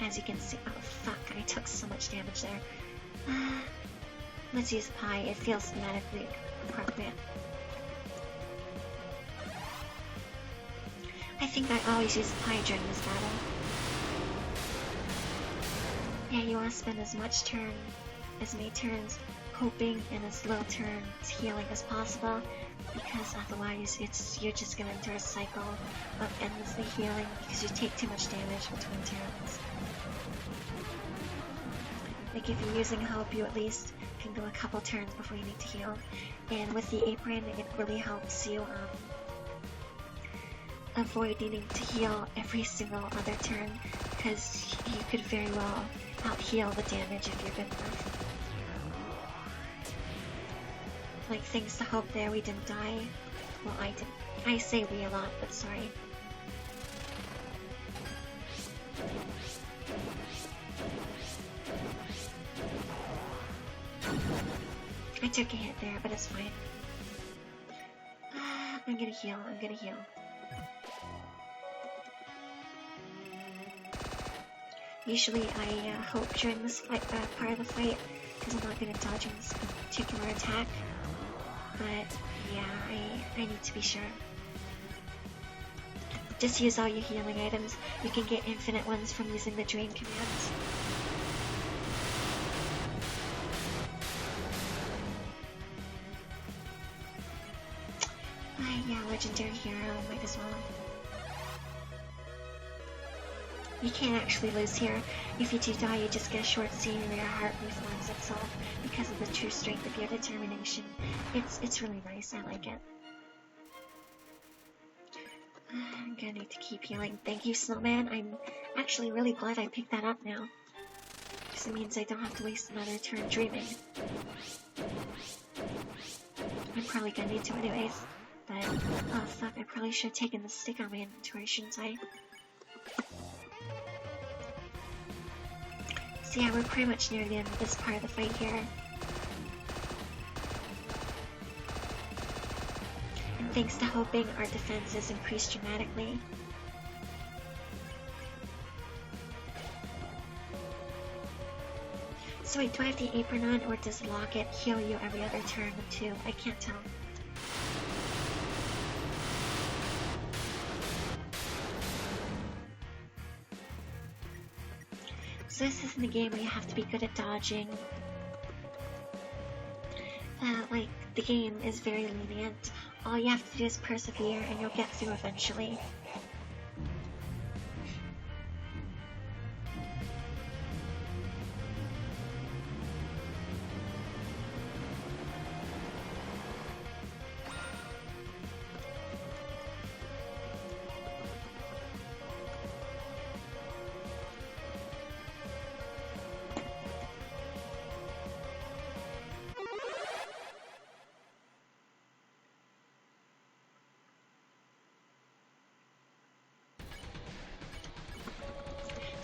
As you can see, oh fuck, I took so much damage there. Let's use Pie, it feels thematically appropriate. I think I always use Pie during this battle. Yeah, you want to spend as many turns hoping and as little turns healing as possible, because otherwise you're just going to enter a cycle of endlessly healing because you take too much damage between turns. Like if you're using Hope, you at least can go a couple turns before you need to heal, and with the apron it really helps you avoid needing to heal every single other turn, because you could very well out-heal the damage if you're good enough. Like, thanks to Hope there, we didn't die. Well, I didn't. I say we a lot, but sorry. I took a hit there, but it's fine. I'm gonna heal. Usually I hope during this fight, part of the fight, because I'm not good at dodging this particular attack. But yeah, I need to be sure. Just use all your healing items. You can get infinite ones from using the drain commands. Yeah, legendary hero, might as well. You can't actually lose here. If you do die, you just get a short scene where your heart reforms itself because of the true strength of your determination. It's really nice, I like it. I'm gonna need to keep healing. Thank you, Snowman. I'm actually really glad I picked that up now, because it means I don't have to waste another turn dreaming. I'm probably gonna need to anyways, but oh fuck, I probably should have taken the stick out of my inventory, shouldn't I? So yeah, we're pretty much near the end of this part of the fight here. And thanks to hoping, our defenses increased dramatically. So wait, do I have the apron on, or does Locket heal you every other turn too? I can't tell. So this isn't a game where you have to be good at dodging. Like, the game is very lenient. All you have to do is persevere and you'll get through eventually.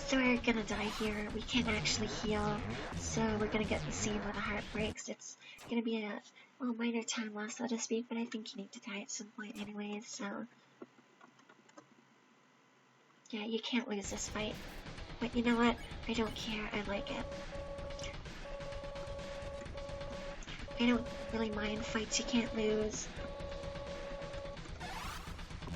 So we're gonna die here. We can't actually heal, so we're gonna get the scene where the heart breaks. It's gonna be a minor time loss, so to speak, but I think you need to die at some point anyways, so... Yeah, you can't lose this fight. But you know what? I don't care. I like it. I don't really mind fights you can't lose.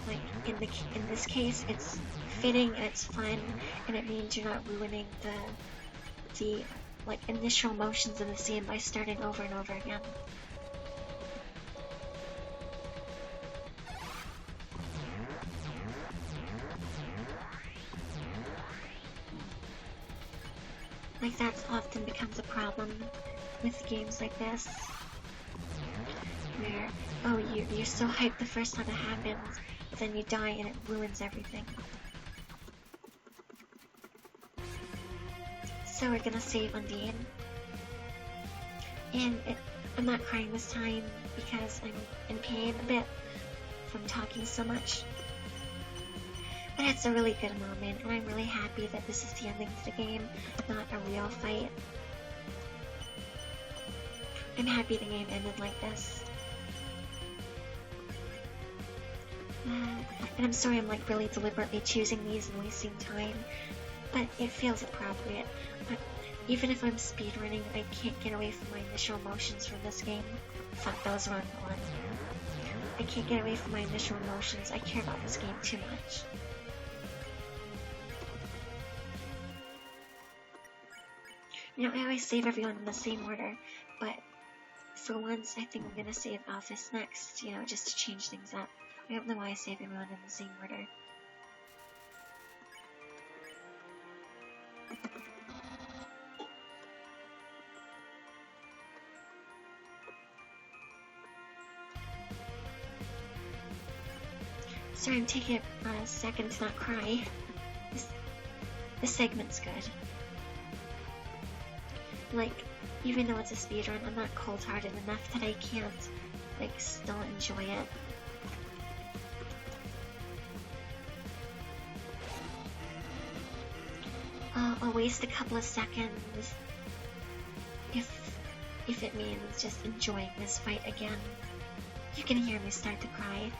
Like, in this case, it's fitting and it's fun, and it means you're not ruining the like initial emotions of the scene by starting over and over again. Like, that often becomes a problem with games like this, where, oh, you're so hyped the first time it happens, but then you die and it ruins everything. So we're gonna save Undyne. And I'm not crying this time because I'm in pain a bit from talking so much. But it's a really good moment, and I'm really happy that this is the ending to the game, not a real fight. I'm happy the game ended like this. And I'm sorry I'm like really deliberately choosing these and wasting time, but it feels appropriate. But even if I'm speedrunning, I can't get away from my initial emotions from this game. Fuck, that was wrong one. I can't get away from my initial emotions. I care about this game too much. You know, I always save everyone in the same order, but for once I think I'm gonna save Office next, you know, just to change things up. I don't know why I save everyone in the same order. Sorry, I'm taking a second to not cry. This segment's good. Like, even though it's a speedrun, I'm not cold-hearted enough that I can't, like, still enjoy it. I'll waste a couple of seconds if it means just enjoying this fight again. You can hear me start to cry.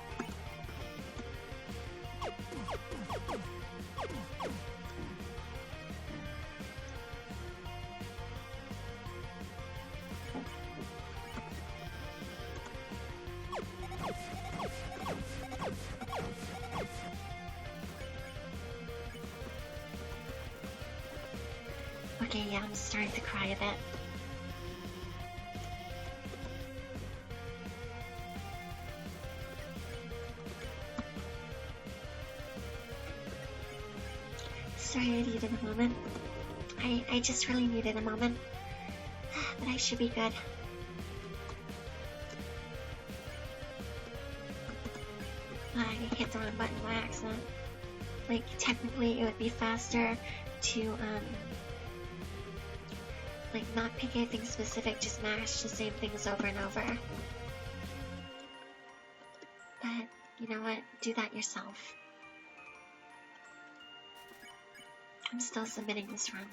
Okay, yeah, I'm starting to cry a bit. Sorry, I needed a moment. I just really needed a moment. But I should be good. I hit the wrong button by accident. Like, technically it would be faster to, like, not pick anything specific, just mash the same things over and over. But, you know what? Do that yourself. I'm still submitting this run.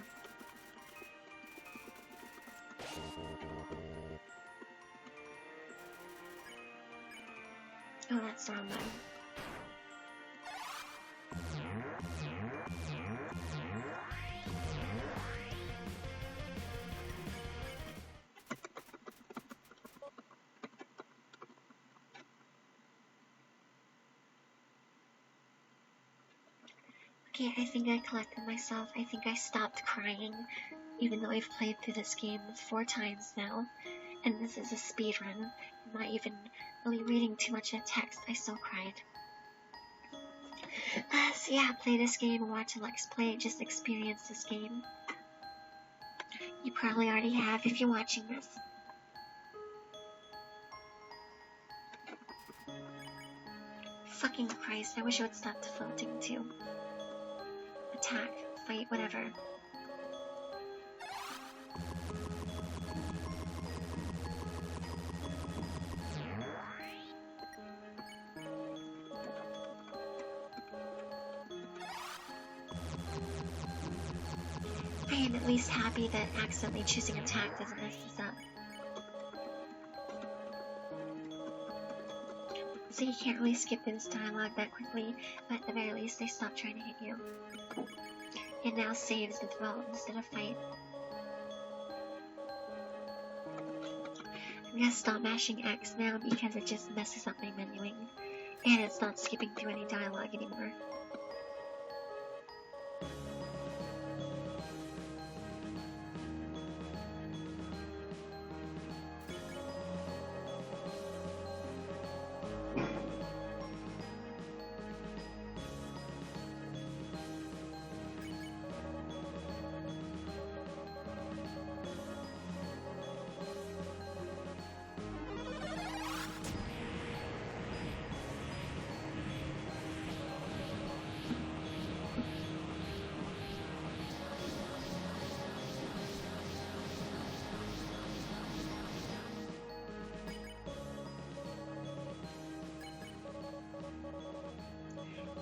Oh, that's the wrong button. Okay, I think I collected myself. I think I stopped crying, even though I've played through this game 4 times now. And this is a speedrun. I'm not even really reading too much of text. I still cried. So yeah, play this game, watch a Let's Play, just experience this game. You probably already have if you're watching this. Fucking Christ, I wish I would stop defaulting to attack, fight, whatever. I am at least happy that accidentally choosing attack doesn't mess this up. So you can't really skip this dialogue that quickly, but at the very least they stop trying to hit you. It now saves the default instead of fight. I'm gonna stop mashing X now because it just messes up my menuing, and it's not skipping through any dialogue anymore.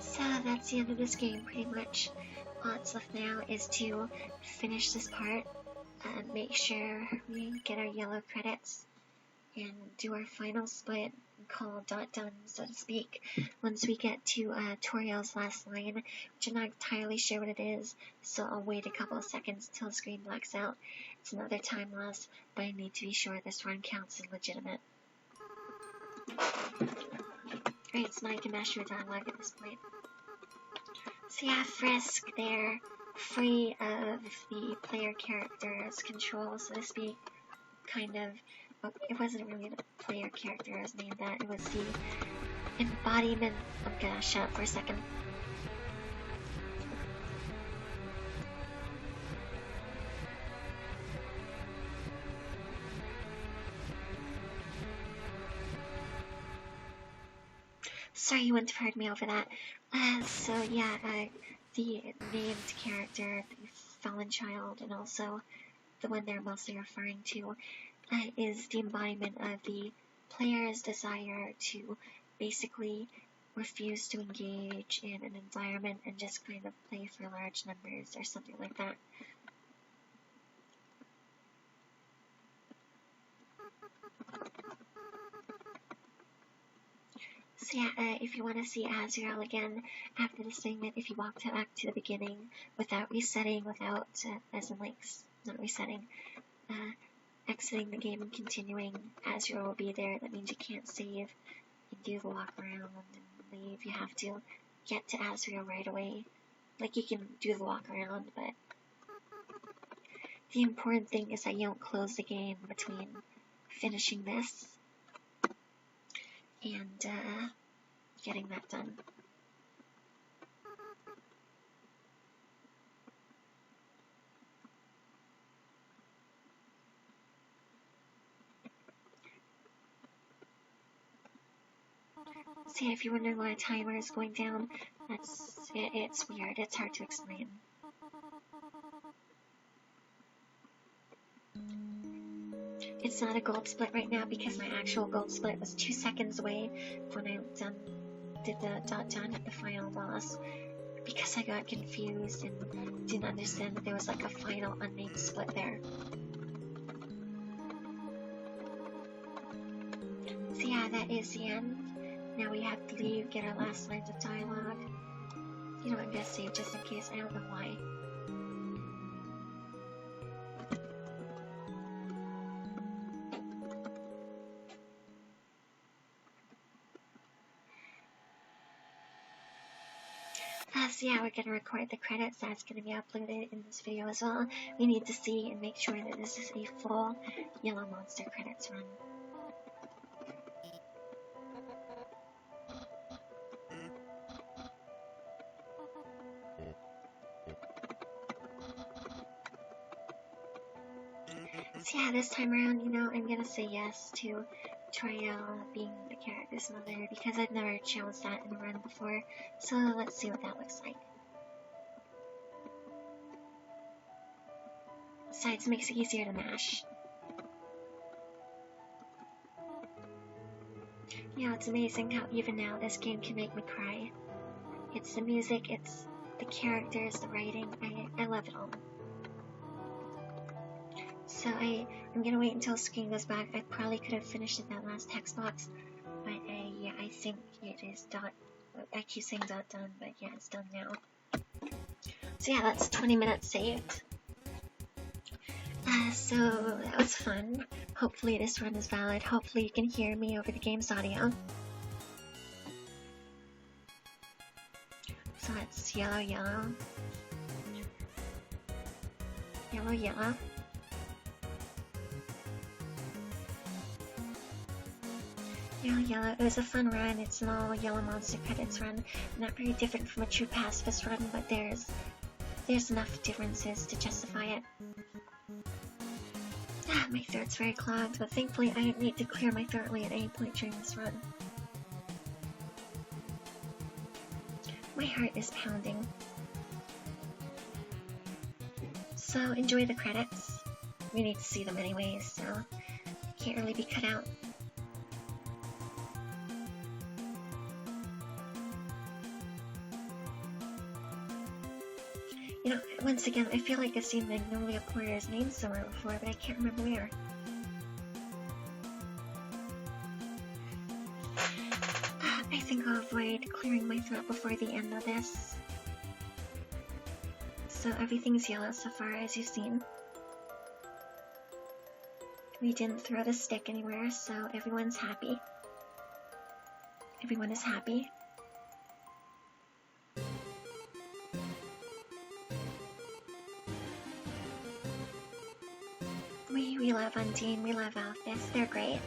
So that's the end of this game, pretty much. All that's left now is to finish this part, make sure we get our yellow credits, and do our final split and call done, so to speak, once we get to Toriel's last line, which I'm not entirely sure what it is, so I'll wait a couple of seconds until the screen blacks out. It's another time loss, but I need to be sure this run counts as legitimate. Great, so now I can mash through dialogue at this point. So yeah, Frisk, they're free of the player character's control, so to speak. Kind of, well, it wasn't really the player character as named that, it was the embodiment. I'm gonna shut up for a second. Sorry you wouldn't have heard me over that. So yeah, the named character, the fallen child, and also the one they're mostly referring to, is the embodiment of the player's desire to basically refuse to engage in an environment and just kind of play for large numbers or something like that. So yeah, if you want to see Asgore again after this segment, if you walk back to the beginning without resetting, as in like, not resetting, exiting the game and continuing, Asgore will be there. That means you can't save and do the walk around and leave. You have to get to Asgore right away. Like, you can do the walk around, but the important thing is that you don't close the game between finishing this and getting that done. So yeah, if you're wondering why a timer is going down, it's weird. It's hard to explain. It's not a gold split right now because my actual gold split was 2 seconds away when I did the done at the final boss, because I got confused and didn't understand that there was like a final unnamed split there. So yeah, that is the end. Now we have to leave, get our last lines of dialogue. You know what, I'm gonna save just in case, I don't know why. So yeah, we're gonna record the credits. That's gonna be uploaded in this video as well. We need to see and make sure that this is a full Yellow Monster credits run. So yeah, this time around, you know, I'm gonna say yes to Toriel being the character's mother because I've never chose that in a run before. So let's see what that looks like. Besides, it makes it easier to mash. You know, it's amazing how even now this game can make me cry. It's the music, it's the characters, the writing. I love it all. So I'm gonna wait until the screen goes back. I probably could have finished in that last text box, but yeah, I think it is dot. I keep saying dot done, but yeah, it's done now. So yeah, that's 20 minutes saved. So that was fun. Hopefully this run is valid. Hopefully you can hear me over the game's audio. So it's yellow, yellow. Yellow, yellow. Yellow, yellow. It was a fun run. It's an all Yellow Monster credits run. Not very different from a true pacifist run, but there's enough differences to justify it. My throat's very clogged, but thankfully I didn't need to clear my throat at any point during this run. My heart is pounding. So enjoy the credits. We need to see them anyways, so can't really be cut out. You know, once again, I feel like I've seen Magnolia Porter's name somewhere before, but I can't remember where. I think I'll avoid clearing my throat before the end of this. So everything's yellow so far, as you've seen. We didn't throw the stick anywhere, so everyone's happy. Everyone is happy. We love Undyne, we love Alphys, they're great.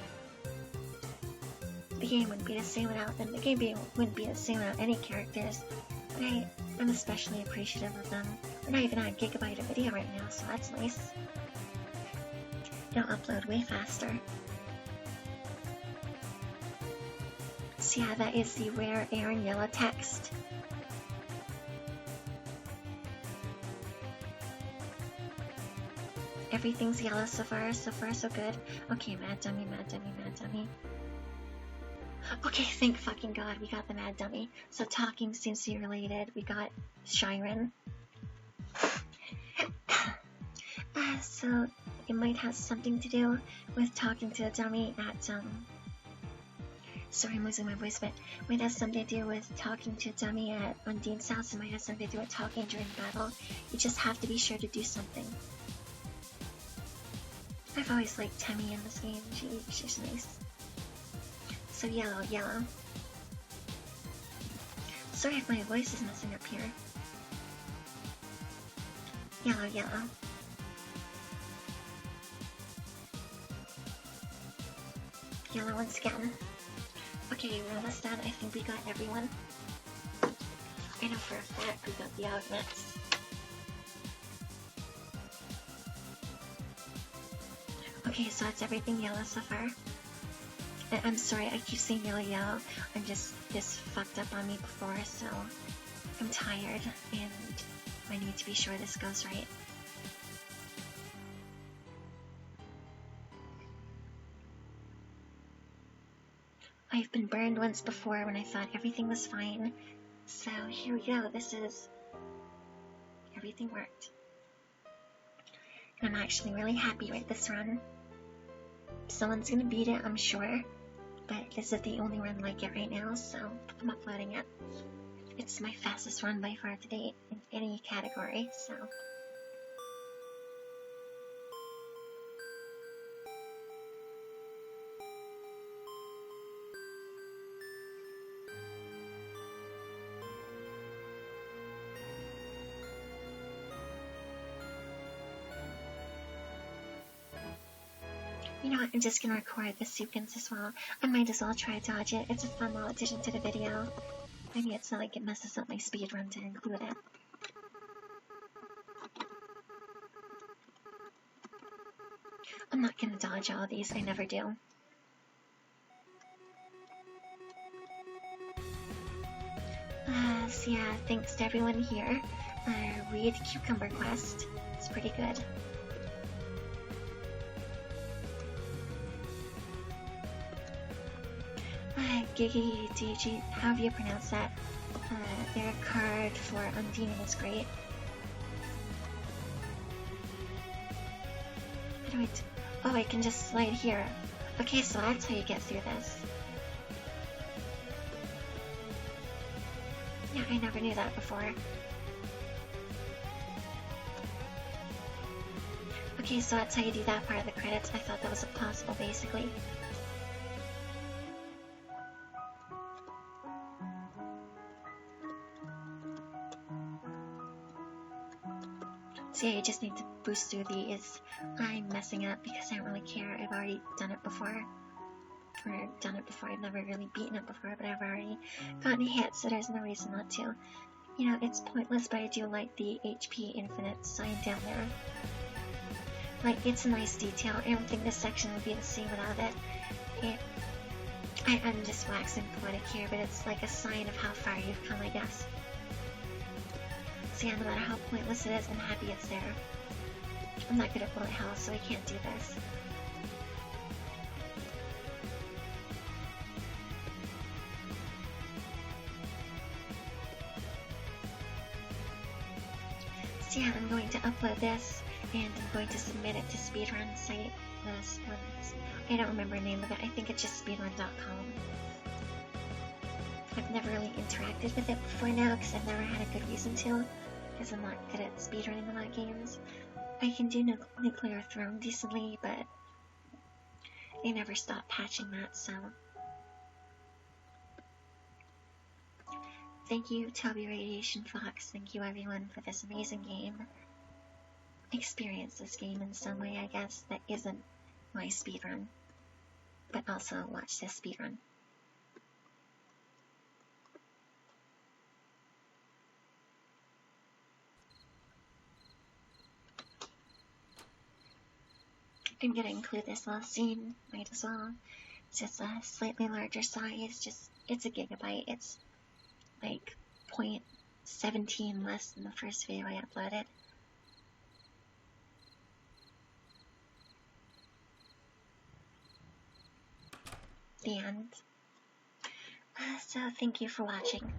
The game wouldn't be the same without them. The game wouldn't be the same without any characters. But I'm especially appreciative of them. We're not even on a gigabyte of video right now, so that's nice. It'll upload way faster. So yeah, that is the rare Aaron yellow text. Everything's yellow so far so good. Okay, mad dummy, mad dummy, mad dummy. Okay, thank fucking god we got the mad dummy. So talking seems to be related. We got Shiren. So it might have something to do with talking to the dummy at sorry, I'm losing my voice, but it might have something to do with talking to a dummy at Undyne's house. It might have something to do with talking during battle. You just have to be sure to do something. I've always liked Temmie in this game. She's nice. So yellow, yellow. Sorry if my voice is messing up here. Yellow, yellow. Yellow once again. Okay, we're almost done. I think we got everyone. I know for a fact we got the outfits. Okay, so that's everything yellow so far. I'm sorry, I keep saying yellow, yellow. This fucked up on me before, so I'm tired, and I need to be sure this goes right. I've been burned once before when I thought everything was fine, so here we go. Everything worked. And I'm actually really happy with this run. Someone's gonna beat it, I'm sure, but this is the only run like it right now, so I'm uploading it. It's my fastest run by far to date in any category, so. You know what, I'm just gonna record the sequence as well. I might as well try to dodge it. It's a fun little addition to the video. Maybe it's not like it messes up my speedrun to include it. I'm not gonna dodge all of these, I never do. So yeah, thanks to everyone here. Read Cucumber Quest. It's pretty good. Gigi, DG, however you pronounce that. Their card for Undyne is great. How do I oh, I can just slide here. Okay, so that's how you get through this. Yeah, I never knew that before. Okay, so that's how you do that part of the credits. I thought that was impossible, basically. So yeah, you just need to boost through these. I'm messing up because I don't really care. I've already done it before. I've never really beaten it before, but I've already gotten hit, so there's no reason not to. You know, it's pointless, but I do like the HP infinite sign down there. Like, it's a nice detail. I don't think this section would be the same without it. I'm just waxing poetic here, but it's like a sign of how far you've come, I guess. So yeah, no matter how pointless it is, I'm happy it's there. I'm not good at bullet hell, so I can't do this. So yeah, I'm going to upload this, and I'm going to submit it to Speedrun site. This one, I don't remember the name of it. I think it's just speedrun.com. I've never really interacted with it before now, because I've never had a good reason to, because I'm not good at speedrunning a lot of games. I can do Nuclear Throne decently, but they never stopped patching that, so... Thank you, Toby Radiation Fox. Thank you, everyone, for this amazing game. Experience this game in some way, I guess, that isn't my speedrun. But also watch this speedrun. I'm gonna include this little scene, might as well. It's just a slightly larger size, it's a gigabyte. It's like 0.17 less than the first video I uploaded. The end. So thank you for watching.